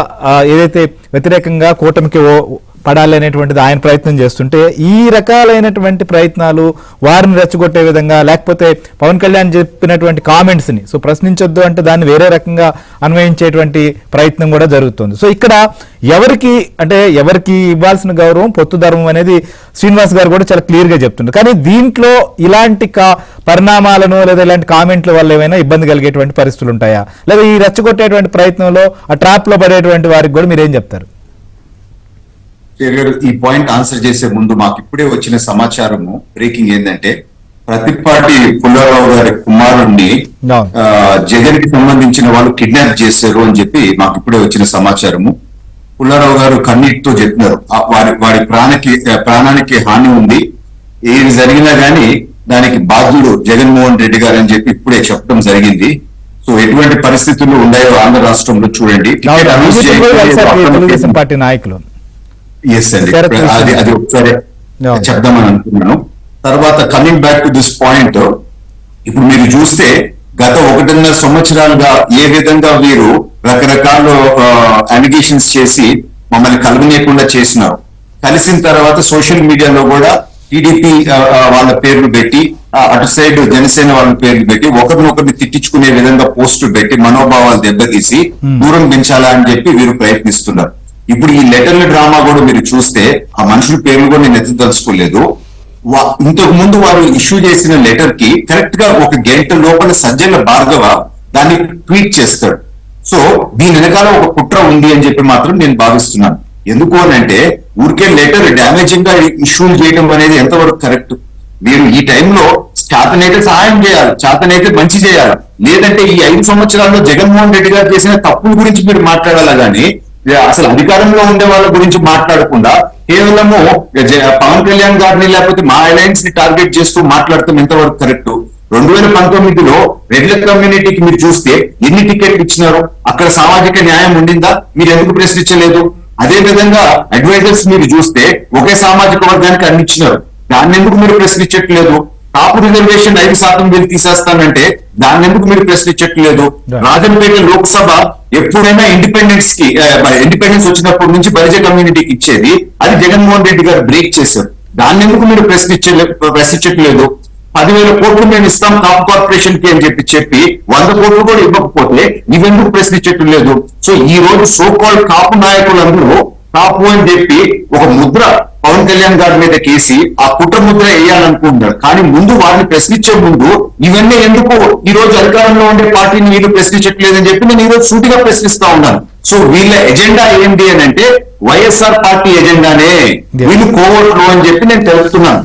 [SPEAKER 1] ఏదైతే వ్యతిరేకంగా కూటమికి పడాలి అనేటువంటిది ఆయన ప్రయత్నం చేస్తుంటే, ఈ రకాలైనటువంటి ప్రయత్నాలు వారిని రెచ్చగొట్టే విధంగా, లేకపోతే పవన్ కళ్యాణ్ చెప్పినటువంటి కామెంట్స్ ని ప్రశ్నించొద్దు అంటే దాన్ని వేరే రకంగా అన్వయించేటువంటి ప్రయత్నం కూడా జరుగుతుంది. సో ఇక్కడ ఎవరికి ఇవ్వాల్సిన గౌరవం పొత్తు ధర్మం అనేది శ్రీనివాస్ గారు కూడా చాలా క్లియర్ గా చెప్తున్నారు. కానీ దీంట్లో ఇలాంటి పరిణామాలను లేదా ఇలాంటి కామెంట్ల వల్ల ఏమైనా ఇబ్బంది కలిగేటువంటి పరిస్థితులు ఉంటాయా, లేదా ఈ రెచ్చగొట్టేటువంటి ప్రయత్నంలో ఆ ట్రాప్ లో పడేటువంటి వారికి కూడా మీరేం చెప్తారు?
[SPEAKER 3] ఈ పాయింట్ ఆన్సర్ చేసే ముందు మాకు ఇప్పుడే వచ్చిన సమాచారము బ్రేకింగ్ ఏంటంటే, ప్రతిపాటి పుల్లారావు గారి కుమారుణ్ణి జగన్ కి సంబంధించిన వాళ్ళు కిడ్నాప్ చేశారు అని చెప్పి మాకు ఇప్పుడే వచ్చిన సమాచారము. పుల్లారావు గారు కన్నీటితో చెప్తున్నారు, వారి ప్రాణానికి హాని ఉంది, ఏది జరిగినా గానీ దానికి బాధ్యుడు జగన్మోహన్ రెడ్డి గారు అని చెప్పి ఇప్పుడే చెప్పడం జరిగింది. సో ఎటువంటి పరిస్థితులు ఉన్నాయో ఆంధ్ర రాష్ట్రంలో చూడండి.
[SPEAKER 1] తెలుగుదేశం పార్టీ నాయకులు
[SPEAKER 3] ఎస్ అండి, అది ఒకసారి చెప్దామని అనుకున్నాను. తర్వాత coming back to this point, ఇప్పుడు మీరు చూస్తే గత 1.5 సంవత్సరాలుగా ఏ విధంగా వీరు రకరకాల అలిగేషన్స్ చేసి మమ్మల్ని కలవనీయకుండా చేసినారు. కలిసిన తర్వాత సోషల్ మీడియాలో కూడా టీడీపీ వాళ్ళ పేర్లు పెట్టి, అటు సైడ్ జనసేన వాళ్ళ పేర్లు పెట్టి ఒకరినొకరిని తిట్టించుకునే విధంగా పోస్టులు పెట్టి మనోభావాలు దెబ్బతీసి దూరం పెంచాలా అని చెప్పి వీరు ప్రయత్నిస్తున్నారు. ఇప్పుడు ఈ లెటర్ల డ్రామా కూడా మీరు చూస్తే ఆ మనుషుల పేర్లు కూడా నేను ఎత్తదలుచుకోలేదు. ఇంతకు ముందు వారు ఇష్యూ చేసిన లెటర్ కి కరెక్ట్ గా 1 గంట లోపల సజ్జల భార్గవ దాన్ని ట్వీట్ చేస్తాడు. సో దీని వెనకాల ఒక కుట్ర ఉంది అని చెప్పి మాత్రం నేను భావిస్తున్నాను. ఎందుకు అని అంటే, ఊరికే లెటర్ డ్యామేజింగ్ గా ఇష్యూలు చేయడం అనేది ఎంతవరకు కరెక్ట్? మీరు ఈ టైంలో చేతనైతే సహాయం చేయాలి, చేతనైతే మంచి చేయాలి, లేదంటే ఈ 5 సంవత్సరాల్లో జగన్మోహన్ రెడ్డి గారు చేసిన తప్పుల గురించి మీరు మాట్లాడాలా గానీ అసలు అధికారంలో ఉండే వాళ్ళ గురించి మాట్లాడకుండా కేవలము పవన్ కళ్యాణ్ గారిని లేకపోతే మా అలయన్స్ ని టార్గెట్ చేస్తూ మాట్లాడతాం ఎంతవరకు కరెక్ట్? 2019లో రెడ్ల కమ్యూనిటీకి మీరు చూస్తే ఎన్ని టికెట్లు ఇచ్చినారు? అక్కడ సామాజిక న్యాయం ఉండిందా? మీరు ఎందుకు ప్రశ్నించలేదు? అదే విధంగా అడ్వైజర్స్ మీరు చూస్తే ఒకే సామాజిక వర్గానికి అన్ని ఇచ్చినారు, దాన్ని ఎందుకు మీరు ప్రశ్నించట్లేదు? కాపు రిజర్వేషన్ 5% వీళ్ళు తీసేస్తానంటే దాన్ని ఎందుకు మీరు ప్రశ్నించట్లేదు? రాజంపేట లోక్సభ ఎప్పుడైనా ఇండిపెండెన్స్ వచ్చినప్పటి నుంచి బలిజ కమ్యూనిటీకి ఇచ్చేది, అది జగన్మోహన్ రెడ్డి గారు బ్రేక్ చేశారు, దాన్ని ఎందుకు మీరు ప్రశ్నించట్లేదు? 10,000 కోట్లు మేము ఇస్తాం కాపు కార్పొరేషన్ కి అని చెప్పి 100 కోట్లు కూడా ఇవ్వకపోతే ఇవెందుకు ప్రశ్నించట్లేదు? సో ఈ రోజు సోకాల్డ్ కాపు నాయకులందరూ కాపు అని చెప్పి ఒక ముద్ర పవన్ కళ్యాణ్ గారి మీద కేసి ఆ కుట్ర ముద్ర వేయాలనుకుంటున్నారు. కానీ ముందు వారిని ప్రశ్నించే ముందు ఇవన్నీ ఎందుకు ఈ రోజు అధికారంలో ఉండే పార్టీని వీళ్ళు ప్రశ్నించట్లేదని చెప్పి నేను ఈ రోజు సూటిగా ప్రశ్నిస్తా ఉన్నాను. సో వీళ్ళ ఎజెండా ఏంటి అని అంటే వైఎస్ఆర్ పార్టీ ఎజెండానే, వీళ్ళు కోవట్లు అని చెప్పి నేను తెలుపుతున్నాను.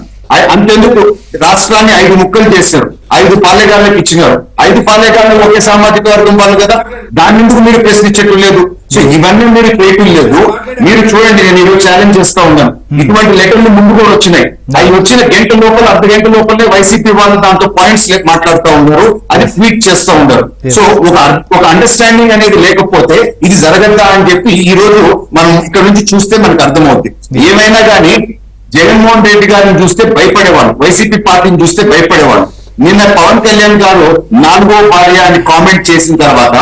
[SPEAKER 3] అంతెందుకు రాష్ట్రాన్ని 5 ముక్కలు చేశారు, 5 పాలేగాళ్ళకి ఇచ్చినారు. 5 పాలేగాళ్ళు ఒకే సామాజిక వర్గం వాళ్ళు కదా, దాని ఎందుకు మీరు ప్రశ్నించట్టు లేదు? సో ఇవన్నీ మీరు చేయటం లేదు. మీరు చూడండి, నేను ఈరోజు ఛాలెంజ్ చేస్తా ఉన్నాను, ఇటువంటి లెటర్లు ముందు కూడా వచ్చినాయి. అవి వచ్చిన గంట లోపల, అర్ధ గంట లోపలనే వైసీపీ వాళ్ళు దాంతో పాయింట్స్ మాట్లాడుతూ ఉన్నారు, అది ట్వీట్ చేస్తూ ఉన్నారు. సో ఒక అండర్స్టాండింగ్ అనేది లేకపోతే ఇది జరగద్దా అని చెప్పి ఈ రోజు మనం ఇక్కడ నుంచి చూస్తే మనకు అర్థమవుతుంది. ఏమైనా కానీ జగన్మోహన్ రెడ్డి గారిని చూస్తే భయపడేవాళ్ళు, వైసీపీ పార్టీని చూస్తే భయపడేవాళ్ళు. నిన్న పవన్ కళ్యాణ్ గారు 4వ భార్య అని కామెంట్ చేసిన తర్వాత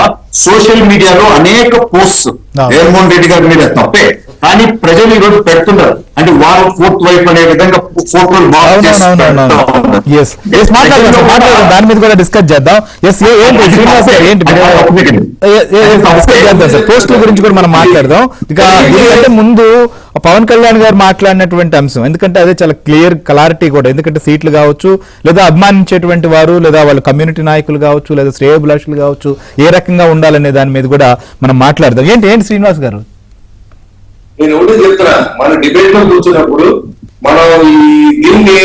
[SPEAKER 3] సోషల్ మీడియాలో అనేక పోస్ట్స్ జగన్మోహన్ రెడ్డి గారి మీద తప్పే, కానీ ప్రజలు ఈ రోజు పెడుతున్నారు. అంటే వారు 4th వైఫ్ అనే విధంగా ఫోటోలు
[SPEAKER 1] దాని మీద కూడా డిస్కస్ చేద్దాం. పోస్టుల గురించి కూడా మనం మాట్లాడదాం. ఇక దీనికంటే ముందు పవన్ కళ్యాణ్ గారు మాట్లాడినటువంటి అంశం, ఎందుకంటే అదే చాలా క్లారిటీ కూడా, ఎందుకంటే సీట్లు కావచ్చు, లేదా అభిమానించేటువంటి వారు, లేదా వాళ్ళ కమ్యూనిటీ నాయకులు కావచ్చు, లేదా శ్రేయోభిలాషులు కావచ్చు, ఏ రకంగా ఉండాలనే దాని మీద కూడా మనం మాట్లాడదాం. ఏంటి శ్రీనివాస్ గారు?
[SPEAKER 2] నేను ఒకటి చెప్తున్నా, మన డిబేట్ లో కూర్చున్నప్పుడు మనం ఈ దీన్ని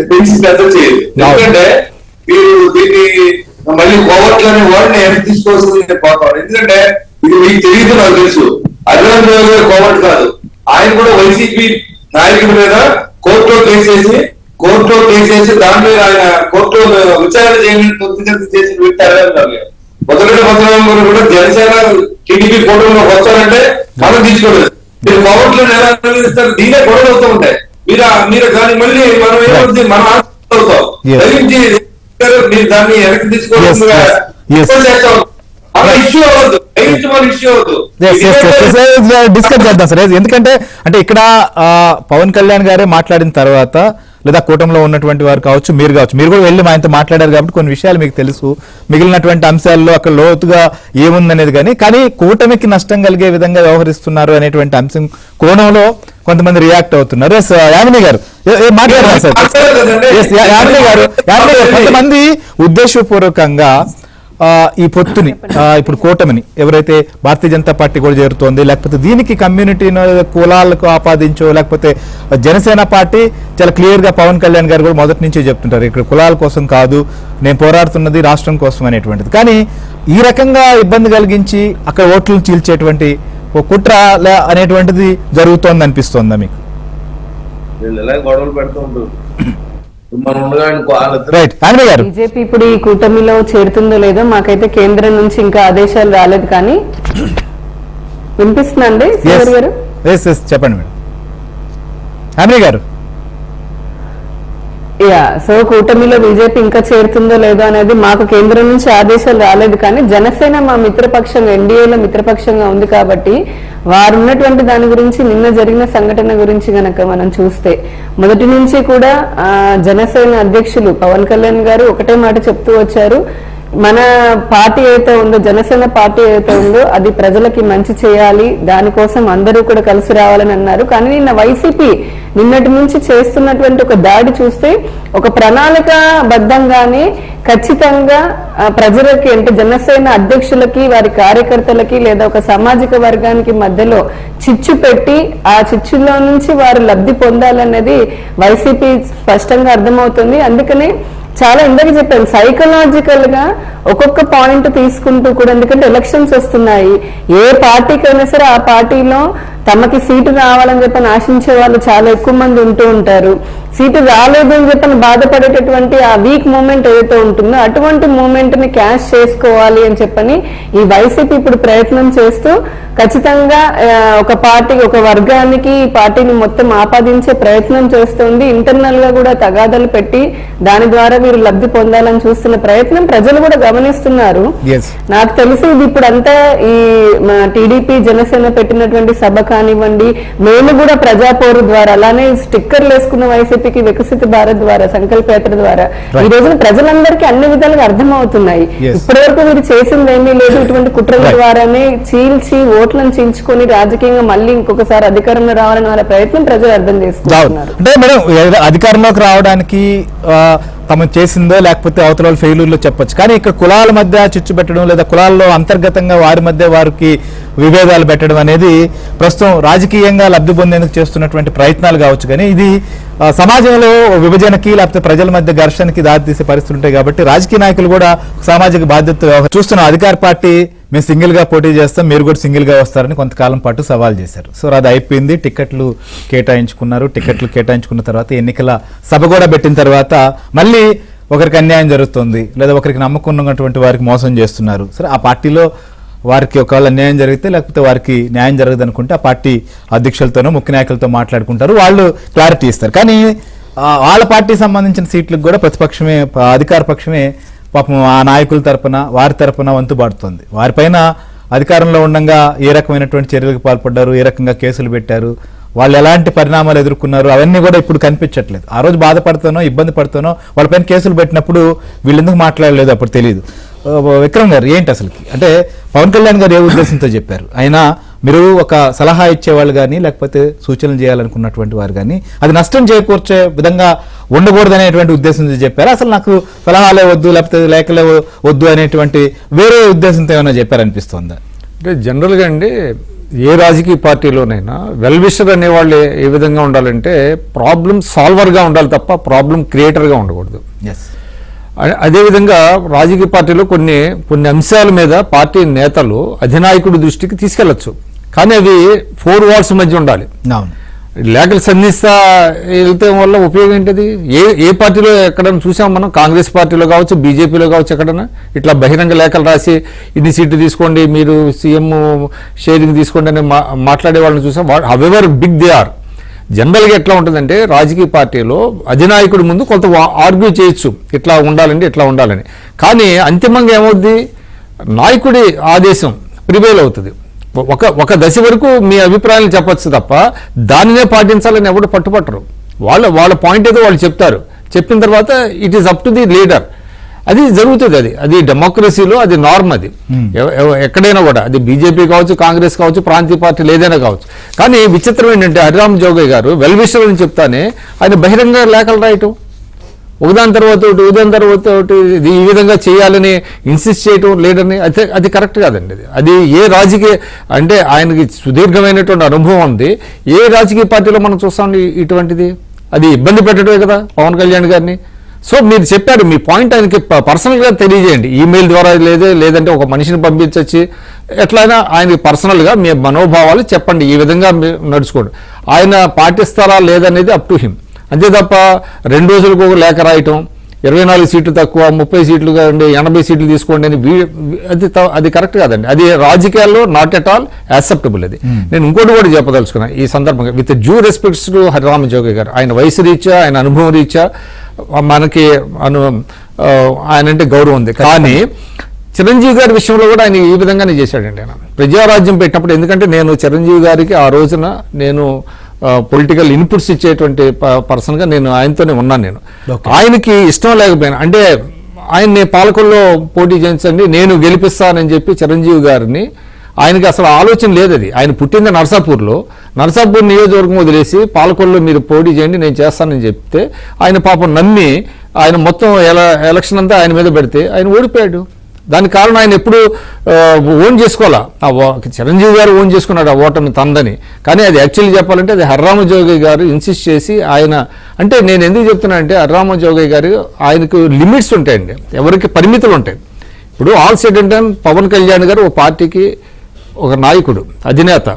[SPEAKER 2] పెంచి పెద్ద చేయదు. ఎందుకంటే మీరు దీన్ని మళ్ళీ కోవట్లనే వాడిని ఎంత తీసుకోవాల్సింది నేను పోతాను. ఎందుకంటే ఇది మీకు తెలియదు, నాకు తెలుసు. అభినంద్ గారు కోవట్ కాదు, ఆయన కూడా వైసీపీ నాయకుడి మీద కోర్టులో కేసేసి దాని మీద ఆయన కోర్టులో విచారణ చేయడానికి చేసి పెట్టారు. మొదటి పత్రం కూడా జనసేన టీడీపీ కూటమిలో వచ్చారంటే మనం తీసుకోలేదు. మీరు కోవట్లో ఎలా నిర్వహిస్తారు, దీనే గొడవలు అవుతూ ఉంటాయి. మీరు దాన్ని మళ్ళీ మనం ఏమవుతుంది, మనం అవుతాం దయించి మీరు దాన్ని వెనక్కి తీసుకోవాల్సిందిగా ఇష్యూ అవ్వద్దు, ఇష్యూ అవ్వద్దు.
[SPEAKER 1] డిస్కస్ చేద్దాం సార్. ఎందుకంటే అంటే ఇక్కడ పవన్ కళ్యాణ్ గారే మాట్లాడిన తర్వాత, లేదా కూటమిలో ఉన్నటువంటి వారు కావచ్చు, మీరు కూడా వెళ్ళి మా ఆయనతో మాట్లాడారు కాబట్టి కొన్ని విషయాలు మీకు తెలుసు. మిగిలినటువంటి అంశాల్లో అక్కడ లోతుగా ఏముందనేది కానీ కూటమికి నష్టం కలిగే విధంగా వ్యవహరిస్తున్నారు అనేటువంటి అంశం కోణంలో కొంతమంది రియాక్ట్ అవుతున్నారు. యామిని గారు మాట్లాడారు సార్. యామిని గారు కొంతమంది ఉద్దేశపూర్వకంగా ఈ పొత్తుని, ఇప్పుడు కూటమిని ఎవరైతే భారతీయ జనతా పార్టీ కూడా చేరుతోంది, లేకపోతే దీనికి కమ్యూనిటీని కులాలకు ఆపాదించో, లేకపోతే జనసేన పార్టీ చాలా క్లియర్ గా పవన్ కళ్యాణ్ గారు కూడా మొదటి నుంచి చెప్తుంటారు, ఇక్కడ కులాల కోసం కాదు నేను పోరాడుతున్నది రాష్ట్రం కోసం అనేటువంటిది. కానీ ఈ రకంగా ఇబ్బంది కలిగించి అక్కడ ఓట్లు చీల్చేటువంటి ఒక కుట్ర అనేటువంటిది జరుగుతోంది అనిపిస్తోందా మీకు?
[SPEAKER 2] గొడవలు పెడుతూ ఉంటారు.
[SPEAKER 4] బీజేపీ ఇప్పుడు ఈ కూటమిలో చేరుతుందో లేదో మాకైతే కేంద్రం నుంచి ఇంకా ఆదేశాలు రాలేదు. కానీ వినిపిస్తుందండి గారు?
[SPEAKER 1] చెప్పండి మేడం. యామిని గారు,
[SPEAKER 4] సో కూటమిలో బీజేపీ ఇంకా చేరుతుందో లేదో అనేది మాకు కేంద్రం నుంచి ఆదేశాలు రాలేదు. కానీ జనసేన మా మిత్రపక్షంగా, ఎన్డీఏలో మిత్రపక్షంగా ఉంది కాబట్టి వారు ఉన్నటువంటి దాని గురించి, నిన్న జరిగిన సంఘటన గురించి గనక మనం చూస్తే మొదటి నుంచి కూడా జనసేన అధ్యక్షులు పవన్ కళ్యాణ్ గారు ఒకటే మాట చెప్తూ వచ్చారు, మన పార్టీ అయితే ఉందో, జనసేన పార్టీ అయితే ఉందో అది ప్రజలకి మంచి చేయాలి, దానికోసం అందరూ కూడా కలిసి రావాలని అన్నారు. కానీ నిన్న వైసీపీ నిన్నటి నుంచి చేస్తున్నటువంటి ఒక దాడి చూస్తే ఒక ప్రణాళిక బద్దంగానే ఖచ్చితంగా ప్రజలకి, అంటే జనసేన అధ్యక్షులకి, వారి కార్యకర్తలకి, లేదా ఒక సామాజిక వర్గానికి మధ్యలో చిచ్చు పెట్టి ఆ చిచ్చులో నుంచి వారు లబ్ధి పొందాలన్నది వైసీపీ స్పష్టంగా అర్థమవుతుంది. అందుకనే చాలా ఇందాక చెప్పాను, సైకలాజికల్ గా ఒక్కొక్క పాయింట్ తీసుకుంటూ కూడా, ఎందుకంటే ఎలక్షన్స్ వస్తున్నాయి, ఏ పార్టీకైనా సరే ఆ పార్టీలో తమకి సీటు రావాలని చెప్పని ఆశించే వాళ్ళు చాలా ఎక్కువ మంది ఉంటూ ఉంటారు. సీటు రాలేదు అని చెప్పని బాధపడేటటువంటి ఆ వీక్ మూమెంట్ ఏదైతే ఉంటుందో అటువంటి మూమెంట్ ని క్యాష్ చేసుకోవాలి అని చెప్పని ఈ వైసీపీ ఇప్పుడు ప్రయత్నం చేస్తూ ఖచ్చితంగా ఒక పార్టీ, ఒక వర్గానికి ఈ పార్టీని మొత్తం ఆపాదించే ప్రయత్నం చేస్తుంది. ఇంటర్నల్ గా కూడా తగాదాలు పెట్టి దాని ద్వారా వీరు లబ్ధి పొందాలని చూస్తున్న ప్రయత్నం ప్రజలు కూడా గమనిస్తున్నారు. నాకు తెలిసి ఇది ఇప్పుడు అంతా ఈ టీడీపీ జనసేన పెట్టినటువంటి సభ కానివ్వండి, మేము కూడా ప్రజాపోరు ద్వారా, అలానే స్టిక్కర్లు వేసుకున్న వైసీపీకి వికసిత భారత్ ద్వారా, సంకల్పయాత్ర ద్వారా ఈ రోజున ప్రజలందరికీ అన్ని విధాలుగా అర్థమవుతున్నాయి. ఇప్పటి వరకు వీరు చేసింది ఏమీ లేదు, ఇటువంటి కుట్రల ద్వారానే చీల్చి ఓట్లను చీల్చుకొని రాజకీయంగా మళ్ళీ ఇంకొకసారి అధికారంలో రావాలని వాళ్ళ ప్రయత్నం ప్రజలు అర్థం చేసుకుంటున్నారు.
[SPEAKER 1] అంటే మేడం అధికారంలోకి రావడానికి తమ చేసిందో లేకపోతే అవతల ఫెయిల్యూర్లో చెప్పొచ్చు, కానీ ఇక్కడ కులాల మధ్య చిచ్చు పెట్టడం, లేదా కులాల్లో అంతర్గతంగా వారి మధ్య వారికి విభేదాలు పెట్టడం అనేది ప్రస్తుతం రాజకీయంగా లబ్ధి పొందేందుకు చేస్తున్నటువంటి ప్రయత్నాలు కావచ్చు. కానీ ఇది సమాజంలో విభజనకి లేకపోతే ప్రజల మధ్య ఘర్షణకి దారితీసే పరిస్థితులు ఉంటాయి. కాబట్టి రాజకీయ నాయకులు కూడా సామాజిక బాధ్యత చూస్తున్న అధికార పార్టీ మేము సింగిల్ గా పోటీ చేస్తాం, మీరు కూడా సింగిల్ గా వస్తారని కొంతకాలం పాటు సవాల్ చేశారు. సో అది అయిపోయింది, టికెట్లు కేటాయించుకున్నారు. టికెట్లు కేటాయించుకున్న తర్వాత ఎన్నికల సభ కూడా పెట్టిన తర్వాత మళ్ళీ ఒకరికి అన్యాయం జరుగుతుంది, లేదా ఒకరికి నమ్మకం ఉన్నటువంటి వారికి మోసం చేస్తున్నారు. సరే, ఆ పార్టీలో వారికి ఒకవేళ అన్యాయం జరిగితే లేకపోతే వారికి న్యాయం జరగదు అనుకుంటే ఆ పార్టీ అధ్యక్షులతోనో ముఖ్య నాయకులతో మాట్లాడుకుంటారు, వాళ్ళు క్లారిటీ ఇస్తారు. కానీ వాళ్ళ పార్టీకి సంబంధించిన సీట్లకు కూడా ప్రతిపక్షమే, అధికార పక్షమే పాపం ఆ నాయకుల తరపున వారి తరపున వంతు పడుతుంది. వారిపైన అధికారంలో ఉండగా ఏ రకమైనటువంటి చర్యలకు పాల్పడ్డారు, ఏ రకంగా కేసులు పెట్టారు, వాళ్ళు ఎలాంటి పరిణామాలు ఎదుర్కొన్నారు, అవన్నీ కూడా ఇప్పుడు కనిపించట్లేదు. ఆ రోజు బాధపడుతానో ఇబ్బంది పడుతానో వాళ్ళపైన కేసులు పెట్టినప్పుడు వీళ్ళు ఎందుకు మాట్లాడలేదు అప్పుడు తెలియదు. విక్రమ్ గారు ఏంటి అసలుకి, అంటే పవన్ కళ్యాణ్ గారు ఏ ఉద్దేశంతో చెప్పారు? అయినా మీరు ఒక సలహా ఇచ్చేవాళ్ళు కానీ లేకపోతే సూచనలు చేయాలనుకున్నటువంటి వారు కానీ అది నష్టం చేకూర్చే విధంగా ఉండకూడదనేటువంటి ఉద్దేశంతో చెప్పారు. అసలు నాకు సలహాలే వద్దు లేకపోతే లేఖలే వద్దు అనేటువంటి వేరే ఉద్దేశంతో ఏమైనా చెప్పారనిపిస్తుందా?
[SPEAKER 5] అంటే జనరల్గా అండి, ఏ రాజకీయ పార్టీలోనైనా వెల్ విషర్ అనేవాళ్ళు ఏ విధంగా ఉండాలంటే ప్రాబ్లం సాల్వర్గా ఉండాలి తప్ప ప్రాబ్లం క్రియేటర్గా ఉండకూడదు. అదేవిధంగా రాజకీయ పార్టీలో కొన్ని అంశాల మీద పార్టీ నేతలు అధినాయకుడి దృష్టికి తీసుకెళ్లొచ్చు, కానీ అవి 4 walls మధ్య ఉండాలి. లేఖలు సంధిస్తా వెళ్తే వల్ల ఉపయోగం ఏంటిది? ఏ పార్టీలో ఎక్కడైనా చూసాం మనం? కాంగ్రెస్ పార్టీలో కావచ్చు, బీజేపీలో కావచ్చు, ఎక్కడైనా ఇట్లా బహిరంగ లేఖలు రాసి ఇన్ని సీట్లు తీసుకోండి, మీరు సీఎం షేరింగ్ తీసుకోండి అని మాట్లాడే వాళ్ళని చూసాం. However big they are. జనరల్గా ఎట్లా ఉంటుందంటే రాజకీయ పార్టీలో అధినాయకుడి ముందు కొంత ఆర్గ్యూ చేయొచ్చు, ఇట్లా ఉండాలండి ఇట్లా ఉండాలని. కానీ అంతిమంగా ఏమవుద్ది? నాయకుడి ఆదేశం ప్రివేల్ అవుతుంది. ఒక దశ వరకు మీ అభిప్రాయాలు చెప్పచ్చు తప్ప దానినే పాటించాలని ఎవరు పట్టుపట్టరు. వాళ్ళ పాయింట్ ఏదో వాళ్ళు చెప్తారు. చెప్పిన తర్వాత it is up to the leader. అది జరుగుతుంది. అది డెమోక్రసీలో అది నార్మ్. అది ఎక్కడైనా కూడా, అది బీజేపీ కావచ్చు, కాంగ్రెస్ కావచ్చు, ప్రాంతీయ పార్టీలు ఏదైనా కావచ్చు. కానీ విచిత్రం ఏంటంటే హరిరామ్ జోగయ్య గారు వెల్ విషర్ అని చెప్తానే ఆయన బహిరంగ లేఖలు రాయటం, ఒకదాని తర్వాత ఒకటి ఈ విధంగా చేయాలని ఇన్సిస్ట్ చేయటం లీడర్ని, అది కరెక్ట్ కాదండి. అది ఏ రాజకీయ, అంటే ఆయనకి సుదీర్ఘమైనటువంటి అనుభవం ఉంది, ఏ రాజకీయ పార్టీలో మనం చూస్తాం ఇటువంటిది? అది ఇబ్బంది పెట్టడమే కదా పవన్ కళ్యాణ్ గారిని. సో మీరు చెప్పారు, మీ పాయింట్ ఆయనకి పర్సనల్గా తెలియజేయండి, ఈమెయిల్ ద్వారా లేదంటే ఒక మనిషిని పంపించచ్చి ఎట్లయినా ఆయనకి పర్సనల్గా మీ మనోభావాలు చెప్పండి, ఈ విధంగా నడుచుకోండి. ఆయన పాటిస్తారా లేదనేది అప్ టు హిమ్. అంతే తప్ప 2 రోజులకు ఒక లేఖ రాయటం, 24 సీట్లు తక్కువ, 30 సీట్లు కాదండి, 80 సీట్లు తీసుకోండి అని అది కరెక్ట్ కాదండి. అది రాజకీయాల్లో నాట్ ఎట్ ఆల్ యాక్సెప్టబుల్. అది నేను ఇంకోటి కూడా చెప్పదలుచుకున్నాను ఈ సందర్భంగా, with due respects to Hariram Jogaiah గారు. ఆయన వయసు రీత్యా, ఆయన అనుభవం రీత్యా మనకి ఆయన అంటే గౌరవం ఉంది. కానీ చిరంజీవి గారి విషయంలో కూడా ఆయన ఈ విధంగానే చేశాడండి. ఆయన ప్రజారాజ్యం పెట్టినప్పుడు, ఎందుకంటే నేను చిరంజీవి గారికి ఆ రోజున నేను పొలిటికల్ ఇన్పుట్స్ ఇచ్చేటువంటి పర్సన్గా నేను ఆయనతోనే ఉన్నాను. నేను ఆయనకి ఇష్టం లేకపోయినా, అంటే ఆయన్ని పాలకుల్లో పోటీ చేయించండి నేను గెలిపిస్తానని చెప్పి చిరంజీవి గారిని, ఆయనకి అసలు ఆలోచన లేదు. అది ఆయన పుట్టింది నర్సాపూర్ నియోజకవర్గం వదిలేసి పాలకొల్లో మీరు పోటీ చేయండి నేను చేస్తానని చెప్తే ఆయన పాపం నమ్మి ఆయన మొత్తం ఎలక్షన్ అంతా ఆయన మీద పెడితే ఆయన ఓడిపోయాడు. దానికి కారణం ఆయన ఎప్పుడు ఓన్ చేసుకోవాలా, చిరంజీవి గారు ఓన్ చేసుకున్నాడు ఆ ఓటమి తందని. కానీ అది యాక్చువల్లీ చెప్పాలంటే అది హరిరామ జోగయ్య గారు ఇన్సిస్ట్ చేసి ఆయన, అంటే నేను ఎందుకు చెప్తున్నా అంటే హరిరామ జోగయ్య గారు ఆయనకు లిమిట్స్ ఉంటాయండి, ఎవరికి పరిమితులు ఉంటాయి. ఇప్పుడు all said and done Pawan Kalyan గారు ఒక పార్టీకి ఒక నాయకుడు, అధినేత,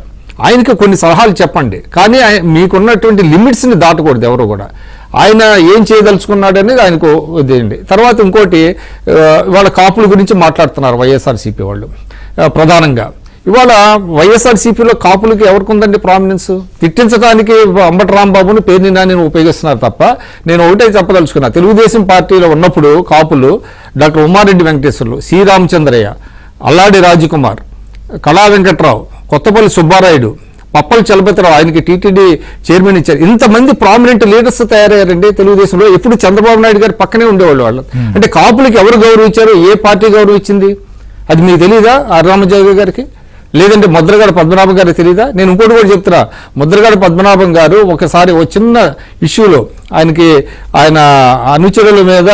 [SPEAKER 5] ఆయనకి కొన్ని సలహాలు చెప్పండి, కానీ మీకున్నటువంటి లిమిట్స్ని దాటకూడదు ఎవరు కూడా. ఆయన ఏం చేయదలుచుకున్నాడు అనేది ఆయనకు ఇదేండి. తర్వాత ఇంకోటి, ఇవాళ కాపుల గురించి మాట్లాడుతున్నారు వైఎస్ఆర్సీపీ వాళ్ళు ప్రధానంగా. ఇవాళ వైఎస్ఆర్సీపీలో కాపులకి ఎవరికి ఉందండి ప్రామినెన్స్? తిట్టించడానికి అంబటి రాంబాబుని పేరుని నేను ఉపయోగిస్తున్నారు తప్ప, నేను ఒకటే చెప్పదలుచుకున్నా, తెలుగుదేశం పార్టీలో ఉన్నప్పుడు కాపులు డాక్టర్ ఉమారెడ్డి వెంకటేశ్వర్లు, సి రామచంద్రయ్య, అల్లాడి రాజకుమార్, కళా వెంకట్రావు, కొత్తపల్లి సుబ్బారాయుడు, పప్పల చలపతిరావు, ఆయనకి టీటీడీ చైర్మన్ ఇచ్చారు. ఇంతమంది ప్రామినెంట్ లీడర్స్ తయారయ్యారండి తెలుగుదేశంలో. ఎప్పుడు చంద్రబాబు నాయుడు గారు పక్కనే ఉండేవాళ్ళు వాళ్ళు. అంటే కాపులకి ఎవరు గౌరవించారు, ఏ పార్టీ గౌరవించింది అది మీకు తెలియదా? రామజోగి గారికి, లేదంటే ముద్రగడ పద్మనాభం గారికి తెలియదా? నేను ఇంకోటి కూడా చెప్తున్నా, ముద్రగడ పద్మనాభం గారు ఒకసారి ఒక చిన్న ఇష్యూలో ఆయన అనుచరుల మీద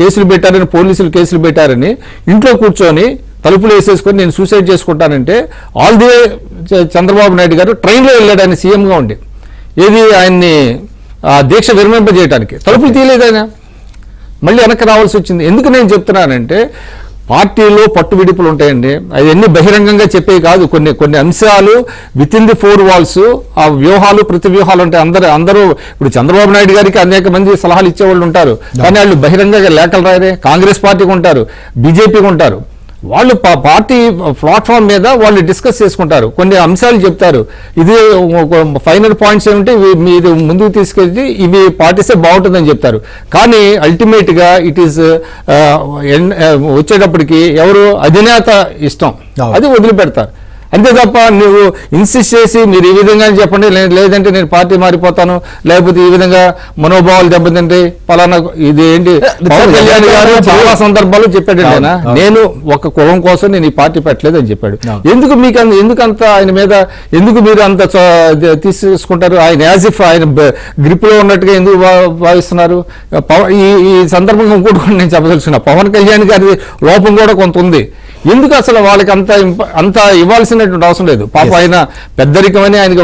[SPEAKER 5] కేసులు పెట్టారని, పోలీసులు కేసులు పెట్టారని ఇంట్లో కూర్చొని తలుపులు వేసేసుకొని నేను సూసైడ్ చేసుకుంటానంటే all the way Chandrababu Naidu garu ట్రైన్లో వెళ్ళాడు ఆయన సీఎంగా ఉండి, ఏది ఆయన్ని దీక్ష విరమింపజేయడానికి. తలుపులు తీయలేదు ఆయన, మళ్ళీ వెనక్కి రావాల్సి వచ్చింది. ఎందుకు నేను చెప్తున్నానంటే పార్టీలో పట్టు విడుపులు ఉంటాయండి, అవన్నీ బహిరంగంగా చెప్పేవి కాదు. కొన్ని అంశాలు విత్ ఇన్ ది 4 walls, ఆ వ్యూహాలు ప్రతి వ్యూహాలు ఉంటాయి. అందరూ ఇప్పుడు చంద్రబాబు నాయుడు గారికి అనేక మంది సలహాలు ఇచ్చేవాళ్ళు ఉంటారు, కానీ వాళ్ళు బహిరంగంగా లేఖలు రాయరే. కాంగ్రెస్ పార్టీకి ఉంటారు, బీజేపీకి ఉంటారు. వాళ్ళు పార్టీ ప్లాట్ఫామ్ మీద వాళ్ళు డిస్కస్ చేసుకుంటారు, కొన్ని అంశాలు చెప్తారు. ఇది ఫైనల్ పాయింట్స్ ఏమిటి మీరు ముందుకు తీసుకెళ్ళి ఇవి పాటిస్తే బాగుంటుందని చెప్తారు. కానీ అల్టిమేట్ గా ఇట్ ఈస్ వచ్చేటప్పటికి ఎవరు అధినేత ఇష్టం అది వదిలిపెడతారు. అంతే తప్ప నువ్వు ఇన్సిస్ట్ చేసి మీరు ఈ విధంగా చెప్పండి, లేదంటే నేను పార్టీ మారిపోతాను, లేకపోతే ఈ విధంగా మనోభావాలు దెబ్బతింటే పలానా. ఇది ఏంటి పవన్ కళ్యాణ్ గారు చాలా సందర్భాల్లో చెప్పాడు, నేను ఒక కులం కోసం నేను ఈ పార్టీ పెట్టలేదు అని చెప్పాడు. ఎందుకంత ఆయన మీద ఎందుకు మీరు అంత తీసుకుంటారు? ఆయన యాజ్ ఇఫ్ ఆయన గ్రిప్ లో ఉన్నట్టుగా ఎందుకు భావిస్తున్నారు? ఈ సందర్భంగా ఇంకోటి నేను చెప్పదలుచుకున్నా, పవన్ కళ్యాణ్ గారి లోపం కూడా కొంత ఉంది. ఎందుకు అసలు వాళ్ళకి అంత ఇవ్వాల్సినటువంటి అవసరం లేదు. పాప ఆయన పెద్దరికమని ఆయనకు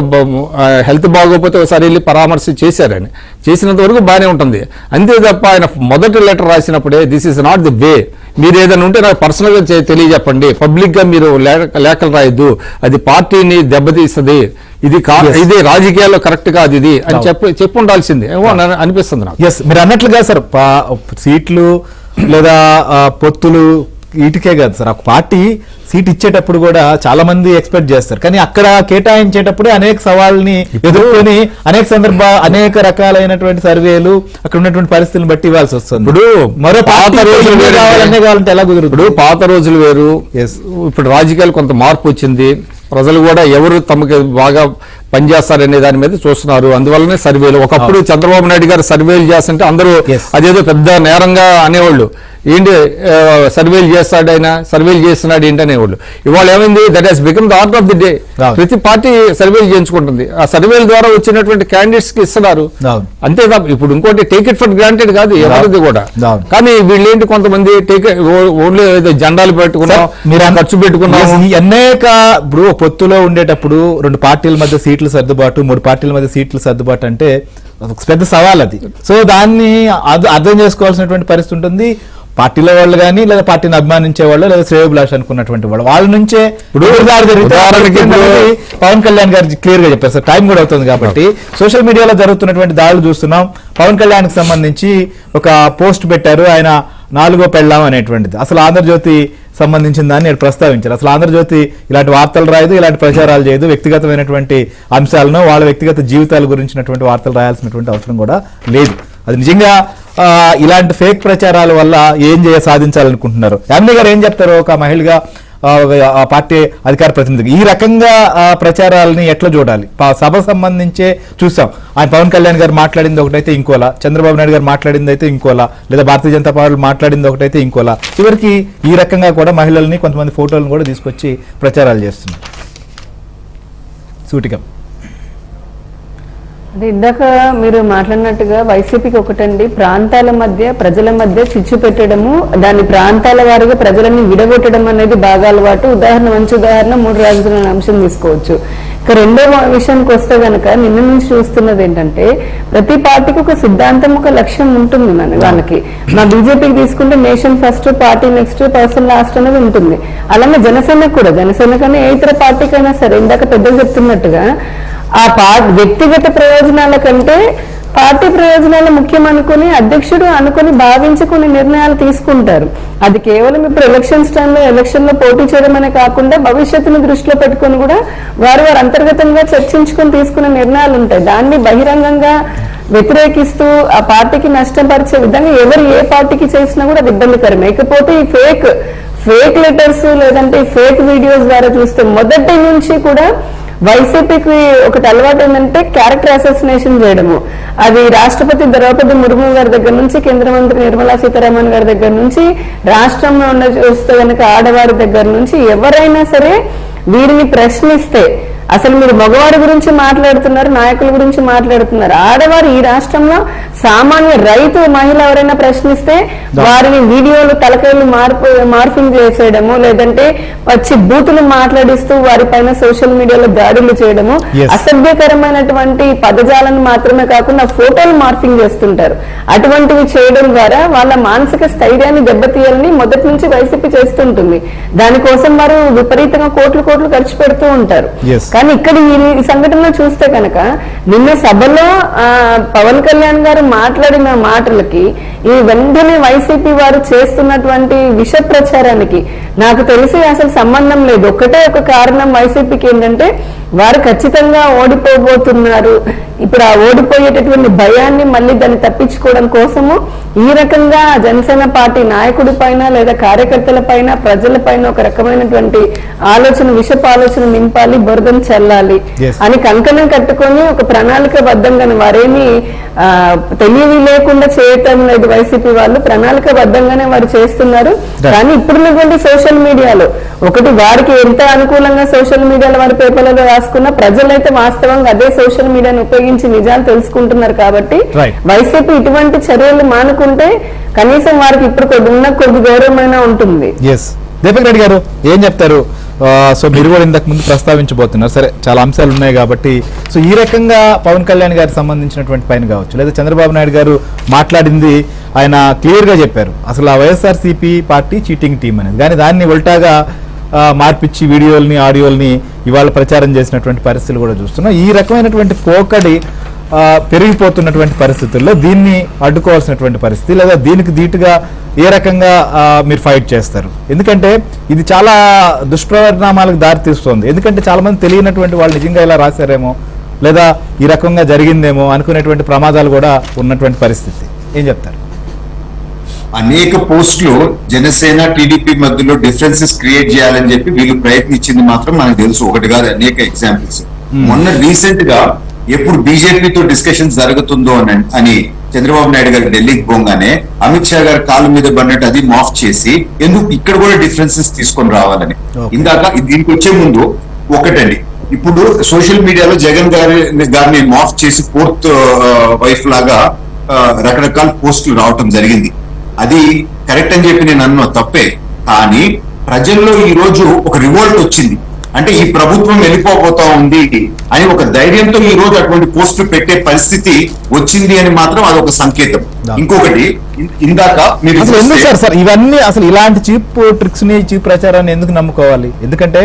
[SPEAKER 5] హెల్త్ బాగోకపోతే ఒకసారి వెళ్ళి పరామర్శ చేశారు. ఆయన చేసినంత వరకు బాగానే ఉంటుంది. అంతే తప్ప ఆయన మొదటి లెటర్ రాసినప్పుడే this is not the way, మీరు ఏదైనా ఉంటే నాకు పర్సనల్గా తెలియజెప్పండి, పబ్లిక్గా మీరు లేఖలు రాయొద్దు, అది పార్టీని దెబ్బతీస్తుంది, ఇది రాజకీయాల్లో కరెక్ట్ కాదు ఇది అని చెప్పి ఉండాల్సిందే అనిపిస్తుంది నాకు.
[SPEAKER 1] మీరు అన్నట్లుగా సార్ సీట్లు లేదా పొత్తులు వీటికే కాదు సార్, ఒక పార్టీ సీట్ ఇచ్చేటప్పుడు కూడా చాలా మంది ఎక్స్పెక్ట్ చేస్తారు, కానీ అక్కడ కేటాయించేటప్పుడే అనేక సవాళ్ళని ఎదుర్కొని అనేక రకాలైనటువంటి సర్వేలు అక్కడ ఉన్నటువంటి పరిస్థితులను బట్టి ఇవ్వాల్సి వస్తుంది.
[SPEAKER 5] ఇప్పుడు మరో పాత రోజులు
[SPEAKER 1] కావాలంటే ఎలా కుదురు?
[SPEAKER 5] ఇప్పుడు పాత రోజులు వేరు, ఇప్పుడు రాజకీయాలు కొంత మార్పు వచ్చింది. ప్రజలు కూడా ఎవరు తమకు బాగా పనిచేస్తారనే దాని మీద చూస్తున్నారు. అందువల్లనే సర్వేలు. ఒకప్పుడు చంద్రబాబు నాయుడు గారు సర్వేలు చేస్తుంటే అందరూ అదేదో పెద్ద నేరంగా అనేవాళ్ళు, ఏంటి సర్వేలు చేస్తాడైనా, సర్వేలు చేస్తున్నాడు ఏంటి అనేవాళ్ళు. ఇవాళ ఏమైంది, that has become the art of the day. ప్రతి పార్టీ సర్వేలు చేయించుకుంటుంది, ఆ సర్వేల ద్వారా వచ్చినటువంటి క్యాండిడేట్స్ కి ఇస్తున్నారు. అంతే తప్ప ఇప్పుడు ఇంకోటి టేక్ ఇట్ ఫర్ గ్రాంటెడ్ కాదు ఎవరిది కూడా. కానీ వీళ్ళేంటి కొంతమంది ఓన్లీ జెండాలు పెట్టుకున్నాం, మీరు ఖర్చు పెట్టుకున్నాం.
[SPEAKER 1] అనేక ఇప్పుడు పొత్తులో ఉండేటప్పుడు 2 పార్టీల మధ్య సీట్ల సర్దుబాటు, 3 పార్టీల మధ్య సీట్ల సర్దుబాటు అంటే పెద్ద సవాల్ అది. సో దాన్ని అర్థం చేసుకోవాల్సినటువంటి పరిస్థితి ఉంటుంది. పార్టీల వాళ్ళు కానీ లేదా పార్టీని అభిమానించే వాళ్ళు లేదా శ్రేయోభిలాష్ అనుకున్నటువంటి వాళ్ళు వాళ్ళ నుంచే పవన్ కళ్యాణ్ గారు క్లియర్ గా చెప్పారు సార్, టైం కూడా అవుతుంది కాబట్టి. సోషల్ మీడియాలో జరుగుతున్నటువంటి దాడులు చూస్తున్నాం. పవన్ కళ్యాణ్ కి సంబంధించి ఒక పోస్ట్ పెట్టారు, ఆయన 4వ పెళ్ళాం అనేటువంటిది. అసలు ఆంధ్రజ్యోతి సంబంధించిన దాన్ని నేను ప్రస్తావించారు. అసలు ఆంధ్రజ్యోతి ఇలాంటి వార్తలు రాయదు, ఇలాంటి ప్రచారాలు చేయదు. వ్యక్తిగతమైనటువంటి అంశాలను, వాళ్ళ వ్యక్తిగత జీవితాల గురించినటువంటి వార్తలు రాయాల్సినటువంటి అవసరం కూడా లేదు. అది నిజంగా ఇలాంటి ఫేక్ ప్రచారాల వల్ల ఏం సాధించాలనుకుంటున్నారు? యామిని గారు ఏం చెప్తారు ఒక మహిళగా, పార్టీ అధికార ప్రతినిధికి ఈ రకంగా ప్రచారాలని ఎట్లా చూడాలి? సభ సంబంధించే చూసాం, ఆయన పవన్ కళ్యాణ్ గారు మాట్లాడింది ఒకటైతే ఇంకోలా, చంద్రబాబు నాయుడు గారు మాట్లాడింది అయితే ఇంకోలా, లేదా భారతీయ జనతా పార్టీ మాట్లాడింది ఒకటైతే ఇంకోలా. చివరికి ఈ రకంగా కూడా మహిళల్ని కొంతమంది ఫోటోలను కూడా తీసుకొచ్చి ప్రచారాలు చేస్తున్నారు. సూటిగా
[SPEAKER 4] అంటే ఇందాక మీరు మాట్లాడినట్టుగా వైసీపీకి ఒకటండి, ప్రాంతాల మధ్య ప్రజల మధ్య చిచ్చు పెట్టడము, దాని ప్రాంతాల వారిగా ప్రజలని విడగొట్టడం అనేది బాగా అలవాటు. మంచి ఉదాహరణ 3 రాజధానుల అంశం తీసుకోవచ్చు. ఇక రెండో విషయానికి వస్తే కనుక నిన్న నుంచి చూస్తున్నది ఏంటంటే ప్రతి పార్టీకి ఒక సిద్ధాంతం, ఒక లక్ష్యం ఉంటుంది. వాళ్ళకి మా బీజేపీకి తీసుకుంటే nation first, party next, person last అనేది ఉంటుంది. అలాగే జనసేనకు కూడా, జనసేన కానీ ఏ ఇతర పార్టీకైనా సరే ఇందాక పెద్దలు చెప్తున్నట్టుగా ఆ వ్యక్తిగత ప్రయోజనాల కంటే పార్టీ ప్రయోజనాలు ముఖ్యం అనుకుని అధ్యక్షుడు అనుకుని భావించి కొన్ని నిర్ణయాలు తీసుకుంటారు. అది కేవలం ఇప్పుడు ఎలక్షన్ లో పోటీ చేయడమనే కాకుండా భవిష్యత్తును దృష్టిలో పెట్టుకుని కూడా వారు అంతర్గతంగా చర్చించుకుని తీసుకునే నిర్ణయాలు ఉంటాయి. దాన్ని బహిరంగంగా వ్యతిరేకిస్తూ ఆ పార్టీకి నష్టపరిచే విధంగా ఎవరు ఏ పార్టీకి చేసినా కూడా అది ఇబ్బందికరమే. ఇకపోతే ఈ ఫేక్ లెటర్స్ లేదంటే ఈ ఫేక్ వీడియోస్ ద్వారా చూస్తే మొదటి నుంచి కూడా వైసీపీకి ఒకటి అలవాటు ఏంటంటే క్యారెక్టర్ అసాసినేషన్ చేయడము. అది రాష్ట్రపతి ద్రౌపది ముర్ము గారి దగ్గర నుంచి, కేంద్ర మంత్రి నిర్మలా సీతారామన్ గారి దగ్గర నుంచి, రాష్ట్రంలో ఉన్న చూస్తే కనుక ఆడవారి దగ్గర నుంచి ఎవరైనా సరే వీరిని ప్రశ్నిస్తే అసలు మీరు మగవారి గురించి మాట్లాడుతున్నారు, నాయకుల గురించి మాట్లాడుతున్నారు. ఆడవారు ఈ రాష్ట్రంలో సామాన్య రైతు మహిళ ఎవరైనా ప్రశ్నిస్తే వారిని వీడియోలు తలకాయలు మార్ఫింగ్ చేసేయడము, లేదంటే వచ్చి బూతులు మాట్లాడిస్తూ వారిపైన సోషల్ మీడియాలో దాడులు చేయడము, అసభ్యకరమైనటువంటి పదజాలను మాత్రమే కాకుండా ఫోటోలు మార్ఫింగ్ చేస్తుంటారు. అటువంటివి చేయడం ద్వారా వాళ్ళ మానసిక స్థైర్యాన్ని దెబ్బతీయాలని మొదటి నుంచి వైసీపీ చేస్తుంటుంది. దానికోసం వారు విపరీతంగా కోట్లు ఖర్చు పెడుతూ ఉంటారు. కానీ ఇక్కడ ఈ సంఘటనలో చూస్తే కనుక నిన్న సభలో పవన్ కళ్యాణ్ గారు మాట్లాడిన మాటలకి ఈ వెంటనే వైసీపీ వారు చేస్తున్నటువంటి విష ప్రచారానికి నాకు తెలిసి అసలు సంబంధం లేదు. ఒకటే ఒక కారణం వైసీపీకి ఏంటంటే వారు ఖచ్చితంగా ఓడిపోబోతున్నారు. ఇప్పుడు ఆ ఓడిపోయేటటువంటి భయాన్ని మళ్ళీ దాన్ని తప్పించుకోవడం కోసము ఈ రకంగా జనసేన పార్టీ నాయకుడి పైన లేదా కార్యకర్తల పైన ప్రజల పైన ఒక రకమైనటువంటి ఆలోచన, విషపు ఆలోచన నింపాలి, బురదను చల్లాలి అని కంకణం కట్టుకొని ఒక ప్రణాళికబద్ధంగా వారేమి తెలివి లేకుండా చేయటం లేదు. వైసీపీ వాళ్ళు ప్రణాళికబద్ధంగానే వారు చేస్తున్నారు. కానీ ఇప్పుడున్నటువంటి సోషల్ మీడియాలో ఒకటి వారికి ఎంత అనుకూలంగా సోషల్ మీడియాలో వారి పేపర్లలో రాసుకున్న ప్రజలైతే వాస్తవంగా అదే సోషల్ మీడియాను ఉపయోగించి నిజాలు తెలుసుకుంటున్నారు. కాబట్టి వైసీపీ ఇటువంటి చర్యలు మానుకుంటే కనీసం వారికి ఇప్పుడు ఉన్న కొద్ది గౌరవమైనా ఉంటుంది.
[SPEAKER 1] దీపక్ రెడ్డి గారు ఏం చెప్తారు? సో మీరు కూడా ఇంతకు ముందు ప్రస్తావించబోతున్నారు. సరే, చాలా అంశాలు ఉన్నాయి కాబట్టి సో ఈ రకంగా పవన్ కళ్యాణ్ గారికి సంబంధించినటువంటి పైన కావచ్చు, లేదా చంద్రబాబు నాయుడు గారు మాట్లాడింది ఆయన క్లియర్గా చెప్పారు. అసలు ఆ వైఎస్ఆర్సీపీ పార్టీ చీటింగ్ టీం అనేది, కానీ దాన్ని ఉల్టాగా మార్పిచ్చి వీడియోల్ని ఆడియోల్ని ఇవాళ ప్రచారం చేసినటువంటి పరిస్థితులు కూడా చూస్తున్నాం. ఈ రకమైనటువంటి పోకడి పెరిగిపోతున్నటువంటి పరిస్థితుల్లో దీన్ని అడ్డుకోవాల్సినటువంటి పరిస్థితి, లేదా దీనికి ధీటుగా ఏ రకంగా మీరు ఫైట్ చేస్తారు? ఎందుకంటే ఇది చాలా దుష్పరిణామాలకు దారితీస్తుంది. ఎందుకంటే చాలా మంది తెలియనటువంటి వాళ్ళు నిజంగా ఇలా రాశారేమో, లేదా ఈ రకంగా జరిగిందేమో అనుకునేటువంటి ప్రమాదాలు కూడా ఉన్నటువంటి పరిస్థితి. ఏం చెప్తారు?
[SPEAKER 3] అనేక పోస్టులు జనసేన టీడీపీ మధ్యలో డిఫరెన్సెస్ క్రియేట్ చేయాలని చెప్పి వీళ్ళు ప్రయత్నించింది మాత్రం మనకు తెలుసు. ఒకటి కాదు, అనేక ఎగ్జాంపుల్స్. మొన్న రీసెంట్ గా ఎప్పుడు బీజేపీతో డిస్కషన్స్ జరుగుతుందో అని చంద్రబాబు నాయుడు గారు ఢిల్లీకి పోగానే అమిత్ షా గారు కాలు మీద పడినట్టు అది మాఫ్ చేసి ఎందుకు ఇక్కడ కూడా డిఫరెన్సెస్ తీసుకొని రావాలని. ఇందాక దీనికి వచ్చే ముందు ఒకటండి, ఇప్పుడు సోషల్ మీడియాలో జగన్ గారిని మాఫ్ చేసి ఫోర్త్ వైఫ్ లాగా రకరకాల పోస్టులు రావటం జరిగింది. అది కరెక్ట్ అని చెప్పి నేను అన్నా తప్పే. కానీ ప్రజల్లో ఈ రోజు ఒక రివోల్ట్ వచ్చింది. అంటే ఈ ప్రభుత్వం వెళ్ళిపోతా ఉంది అని ఒక ధైర్యంతో ఈ రోజు అటువంటి పోస్టులు పెట్టే పరిస్థితి వచ్చింది అని మాత్రం అదొక సంకేతం. ఇంకొకటి, ఇందాక మీరు
[SPEAKER 1] సార్ ఇవన్నీ అసలు ఇలాంటి చీప్ ట్రిక్స్ ని, చీప్ ప్రచారాన్ని ఎందుకు నమ్ముకోవాలి? ఎందుకంటే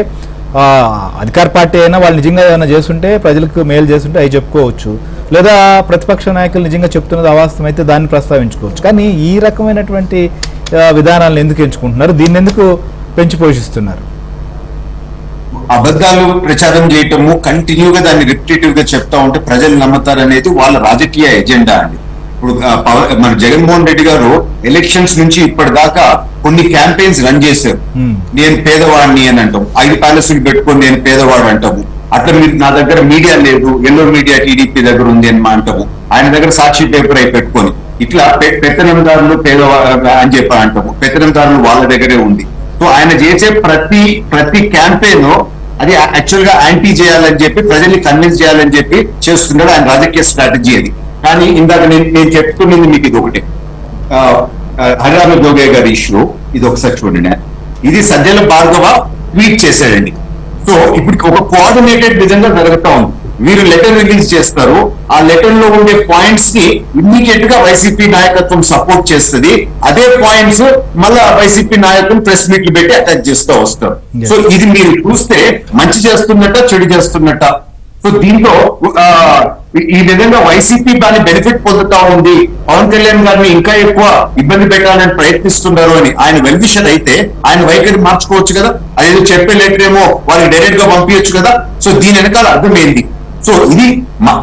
[SPEAKER 1] అధికార పార్టీ అయినా వాళ్ళు నిజంగా ఏమైనా చేస్తుంటే, ప్రజలకు మేలు చేస్తుంటే అవి చెప్పుకోవచ్చు, లేదా ప్రతిపక్ష నాయకులు నిజంగా చెప్తున్నది అవాస్తవం అయితే దాన్ని ప్రస్తావించుకోవచ్చు. కానీ ఈ రకమైనటువంటి విధానాలను ఎందుకు ఎంచుకుంటున్నారు? దీన్ని ఎందుకు పెంచి పోషిస్తున్నారు?
[SPEAKER 3] అబద్ధాలు ప్రచారం చేయటము, కంటిన్యూగా దాన్ని రిపిటేటివ్ గా చెప్తా ఉంటే ప్రజలు నమ్ముతారు అనేది వాళ్ళ రాజకీయ ఎజెండా అండి. ఇప్పుడు మన జగన్మోహన్ రెడ్డి గారు ఎలక్షన్స్ నుంచి ఇప్పటిదాకా కొన్ని క్యాంపెయిన్స్ రన్ చేశారు. నేను పేదవాడిని అని అంటాం, 5 ప్యాలెస్లు పెట్టుకొని నేను పేదవాడు అంటాము. అట్లా మీరు నా దగ్గర మీడియా లేదు, ఎల్లో మీడియా టీడీపీ దగ్గర ఉంది అని అంటాము. ఆయన దగ్గర సాక్షి పేపర్ అయి పెట్టుకొని ఇట్లా పెత్తనందారులు పేదవాడు అని చెప్పి అంటాము. పెత్తనందారులు వాళ్ళ దగ్గరే ఉంది. సో ఆయన చేసే ప్రతి క్యాంపెయిన్ అది యాక్చువల్ గా యాంటీ చేయాలని చెప్పి, ప్రజల్ని కన్విన్స్ చేయాలని చెప్పి చేస్తున్నాడు. ఆయన రాజకీయ స్ట్రాటజీ అది. కానీ ఇందాక నేను చెప్తున్నది మీకు ఇది ఒకటే, హరిరామ జోగయ్య గారి ఇష్యూ ఇది ఒకసారి చూడండి. ఇది సజ్జల భార్గవ ట్వీట్ చేశాడండి. సో ఇప్పుడు ఒక కోఆర్డినేటెడ్ విధంగా జరుగుతా ఉంది. మీరు లెటర్ రిలీజ్ చేస్తారు, ఆ లెటర్ లో ఉండే పాయింట్స్ ని ఇమ్మీడియట్ గా వైసీపీ నాయకత్వం సపోర్ట్ చేస్తుంది. అదే పాయింట్స్ మళ్ళా వైసీపీ నాయకులు ప్రెస్ మీట్లు పెట్టి అటాక్ చేస్తూ వస్తారు. సో ఇది మీరు చూస్తే మంచి చేస్తున్నట్ట, చెడు చేస్తున్నట్ట. సో దీంతో ఈ విధంగా వైసీపీ దాని బెనిఫిట్ పొందుతా ఉంది. పవన్ కళ్యాణ్ గారిని ఇంకా ఎక్కువ ఇబ్బంది పెట్టాలని ప్రయత్నిస్తున్నారు అని ఆయన వెల్ విషర్ అయితే ఆయన వైఖరి మార్చుకోవచ్చు కదా. అదేదో చెప్పే లెటర్ ఏమో వాళ్ళకి డైరెక్ట్ గా పంపించచ్చు కదా. సో దీని వెనకాల అర్థం ఏంది? సో ఇది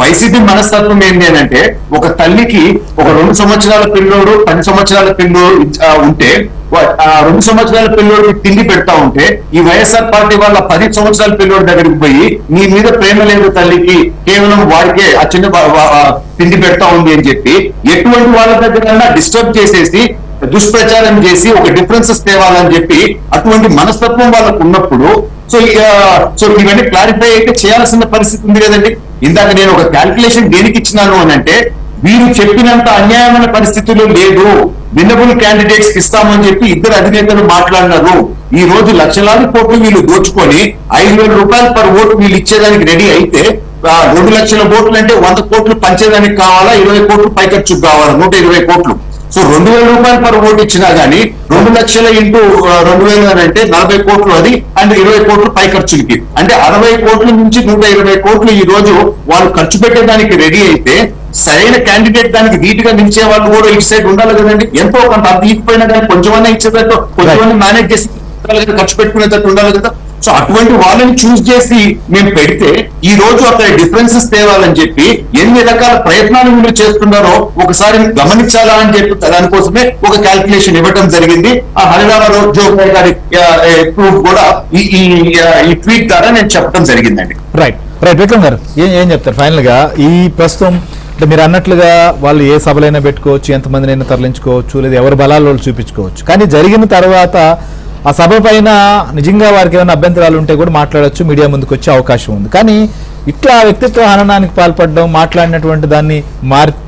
[SPEAKER 3] వైసీపీ మనస్తత్వం ఏంటి అని అంటే, ఒక తల్లికి ఒక 2 సంవత్సరాల పిల్లోడు 10 సంవత్సరాల పిల్లోడు ఉంటే, 2 సంవత్సరాల పిల్లోడికి తిండి పెడతా ఉంటే, ఈ వైఎస్ఆర్ పార్టీ వాళ్ళ 10 సంవత్సరాల పిల్లోడి దగ్గరికి పోయి నీ మీద ప్రేమ లేదు తల్లికి, కేవలం వాడికే ఆ చిన్న తిండి పెడతా ఉంది అని చెప్పి ఎటువంటి వాళ్ళ దగ్గర డిస్టర్బ్ చేసేసి దుష్ప్రచారం చేసి ఒక డిఫరెన్సెస్ తేవాలని చెప్పి అటువంటి మనస్తత్వం వాళ్ళకు ఉన్నప్పుడు సో ఇవన్నీ క్లారిఫై అయితే చేయాల్సిన పరిస్థితి ఉంది కదండి. ఇందాక నేను ఒక క్యాల్కులేషన్ దేనికి ఇచ్చినాను అని అంటే, వీరు చెప్పినంత అన్యాయమైన పరిస్థితులు లేదు, విన్నబుల్ క్యాండిడేట్స్ కి ఇస్తామని చెప్పి ఇద్దరు అధినేతలు మాట్లాడినారు. ఈ రోజు లక్షలాది కోట్లు వీళ్ళు దోచుకొని 5,000 రూపాయలు పర్ ఓటు వీళ్ళు ఇచ్చేదానికి రెడీ అయితే 2 లక్షల ఓట్లు అంటే 100 కోట్లు పంచేదానికి కావాలా, 20 కోట్లు పైఖర్చుకు కావాలా, 120 కోట్లు. సో 2,000 రూపాయలు పర్ ఓటు ఇచ్చినా గానీ 2 లక్షల ఇంటూ 2,000 అని అంటే 40 కోట్లు అది, అండ్ 20 కోట్లు పై ఖర్చులకి అంటే 60 కోట్ల నుంచి 120 కోట్లు ఈ రోజు వాళ్ళు ఖర్చు పెట్టేదానికి రెడీ అయితే, సరైన క్యాండిడేట్ దానికి నీట్ గా నిలిచే వాళ్ళు కూడా ఇటు సైడ్ ఉండాలి కదండి. ఎంతో కొంత అంత ఇకపోయినా కానీ కొంచెమన్నా ఇచ్చేటట్టు, కొంచెమన్నా మేనేజ్ చేసి ఖర్చు పెట్టుకునేటట్టు ఉండాలి కదా. సో అటువంటి వాళ్ళని చూస్ చేసి మేము పెడితే ఈ రోజు అక్కడ డిఫరెన్సెస్ తేవాలని చెప్పి ఎన్ని రకాల ప్రయత్నాలు మీరు చేస్తున్నారో ఒకసారి గమనించాలా అని చెప్పి దానికోసమే ఒక క్యాల్కులేషన్ ఇవ్వడం జరిగింది. ఆ హరిరామారావు జోగయ్య గారి ప్రూఫ్ కూడా ఈ ట్వీట్ ద్వారా నేను చెప్పడం జరిగిందండి.
[SPEAKER 1] రైట్ విక్రమ్ గారు ఏం చెప్తారు ఫైనల్ గా? ఈ ప్రస్తుతం అంటే మీరు అన్నట్లుగా వాళ్ళు ఏ సభలైనా పెట్టుకోవచ్చు, ఎంతమందినైనా తరలించుకోవచ్చు, లేదా ఎవరి బలాలు వాళ్ళు చూపించుకోవచ్చు, కానీ జరిగిన తర్వాత ఆ సభ పైన నిజంగా వారికి ఏమైనా అభ్యంతరాలు ఉంటే కూడా మాట్లాడొచ్చు, మీడియా ముందుకు వచ్చే అవకాశం ఉంది. కానీ ఇట్లా వ్యక్తిత్వ హననానికి పాల్పడడం, మాట్లాడినటువంటి దాన్ని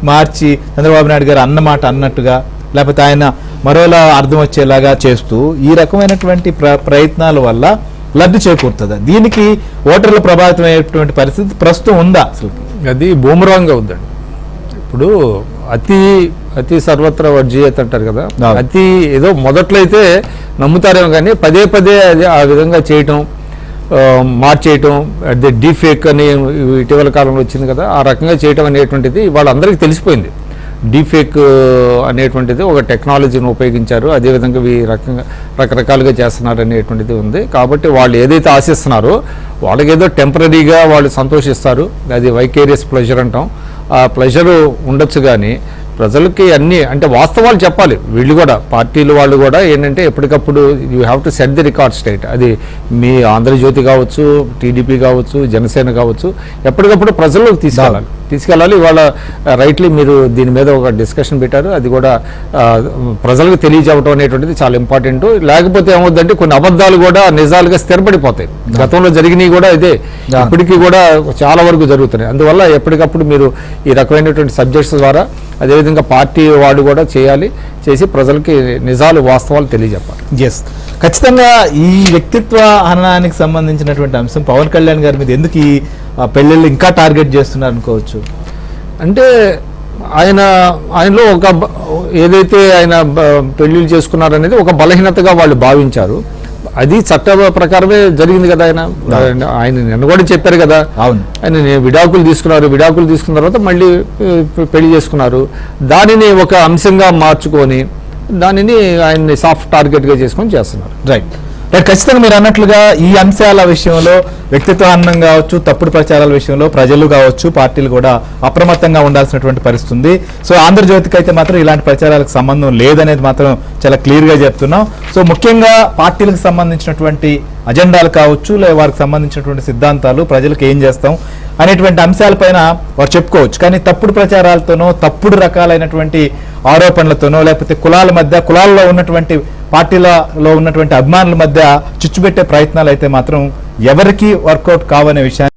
[SPEAKER 1] మార్చి చంద్రబాబు నాయుడు గారు అన్నమాట అన్నట్టుగా, లేకపోతే ఆయన మరోలా అర్థం వచ్చేలాగా చేస్తూ ఈ రకమైనటువంటి ప్రయత్నాల వల్ల లబ్ధి చేకూరుతుందా? దీనికి ఓటర్లు ప్రభావితం అయ్యేటువంటి పరిస్థితి ప్రస్తుతం ఉందా? అసలు
[SPEAKER 5] అది బూమరాంగ్ అవుద్దండి. ఇప్పుడు అతి సర్వత్ర వర్జీయత అంటారు కదా, అతి ఏదో మొదట్లో అయితే నమ్ముతారేమో కానీ పదే అది ఆ విధంగా చేయటం, మార్చేయటం, అదే డీఫేక్ అని ఇటీవల కాలంలో వచ్చింది కదా, ఆ రకంగా చేయటం అనేటువంటిది వాళ్ళందరికీ తెలిసిపోయింది. డీఫేక్ అనేటువంటిది ఒక టెక్నాలజీని ఉపయోగించారు, అదేవిధంగా రకరకాలుగా చేస్తున్నారు అనేటువంటిది ఉంది. కాబట్టి వాళ్ళు ఏదైతే ఆశిస్తున్నారో వాళ్ళకి ఏదో టెంపరీగా వాళ్ళు సంతోషిస్తారు, అది వైకేరియస్ ప్లెజర్ అంటాం. ఆ ప్లెజరు ఉండొచ్చు కానీ ప్రజలకి అన్నీ అంటే వాస్తవాలు చెప్పాలి. వీళ్ళు కూడా పార్టీలు వాళ్ళు కూడా ఏంటంటే ఎప్పటికప్పుడు you have to set the record straight. అది మీ ఆంధ్రజ్యోతి కావచ్చు, టీడీపీ కావచ్చు, జనసేన కావచ్చు, ఎప్పటికప్పుడు ప్రజల్లోకి తీసుకెళ్ళాలి. ఇవాళ రైట్లీ మీరు దీని మీద ఒక డిస్కషన్ పెట్టారు, అది కూడా ప్రజలకు తెలియజేయడం అనేటువంటిది చాలా ఇంపార్టెంట్. లేకపోతే ఏమవుతుందంటే కొన్ని అబద్ధాలు కూడా నిజాలుగా స్థిరపడిపోతాయి. గతంలో జరిగినవి కూడా ఇదే, ఇప్పటికీ కూడా చాలా వరకు జరుగుతున్నాయి. అందువల్ల ఎప్పటికప్పుడు మీరు ఈ రకమైనటువంటి సబ్జెక్ట్స్ ద్వారా అదేవిధంగా పార్టీ వాళ్ళు కూడా చేసి ప్రజలకి నిజాలు వాస్తవాలు తెలియజెప్పాలి.
[SPEAKER 1] ఎస్, ఖచ్చితంగా ఈ వ్యక్తిత్వ హననానికి సంబంధించినటువంటి అంశం పవన్ కళ్యాణ్ గారి మీద ఎందుకు ఈ పెళ్ళిళ్ళు ఇంకా టార్గెట్ చేస్తున్నారు అనుకోవచ్చు?
[SPEAKER 5] అంటే ఆయనలో ఒక ఏదైతే ఆయన పెళ్లిళ్ళు చేసుకున్నారనేది ఒక బలహీనతగా వాళ్ళు భావించారు. అది చట్ట ప్రకారమే జరిగింది కదా. ఆయన నిన్న కూడా చెప్పారు కదా,
[SPEAKER 1] అవును,
[SPEAKER 5] ఆయన విడాకులు తీసుకున్న తర్వాత మళ్ళీ పెళ్లి చేసుకున్నారు. దానిని ఒక అంశంగా మార్చుకొని దానిని ఆయన్ని సాఫ్ట్ టార్గెట్గా చేసుకొని చేస్తున్నారు.
[SPEAKER 1] రైట్, ఖచ్చితంగా మీరు అన్నట్లుగా ఈ అంశాల విషయంలో వ్యక్తిత్వ హననం కావచ్చు, తప్పుడు ప్రచారాల విషయంలో ప్రజలు కావచ్చు, పార్టీలు కూడా అప్రమత్తంగా ఉండాల్సినటువంటి పరిస్థితి ఉంది. సో ఆంధ్రజ్యోతికి అయితే మాత్రం ఇలాంటి ప్రచారాలకు సంబంధం లేదనేది మాత్రం చాలా క్లియర్గా చెప్తున్నాం. సో ముఖ్యంగా పార్టీలకు సంబంధించినటువంటి అజెండాలు కావచ్చు, లేదా వారికి సంబంధించినటువంటి సిద్ధాంతాలు, ప్రజలకు ఏం చేస్తాం అనేటువంటి అంశాలపైన వారు చెప్పుకోవచ్చు. కానీ తప్పుడు ప్రచారాలతోనో, తప్పుడు రకాలైనటువంటి ఆరోపణలతోనో, లేకపోతే కులాల్లో ఉన్నటువంటి పార్టీలలో ఉన్నటువంటి అభిమానుల మధ్య చిచ్చుపెట్టే ప్రయత్నాలు అయితే మాత్రం ఎవరికి వర్కౌట్ కావనే విషయాన్ని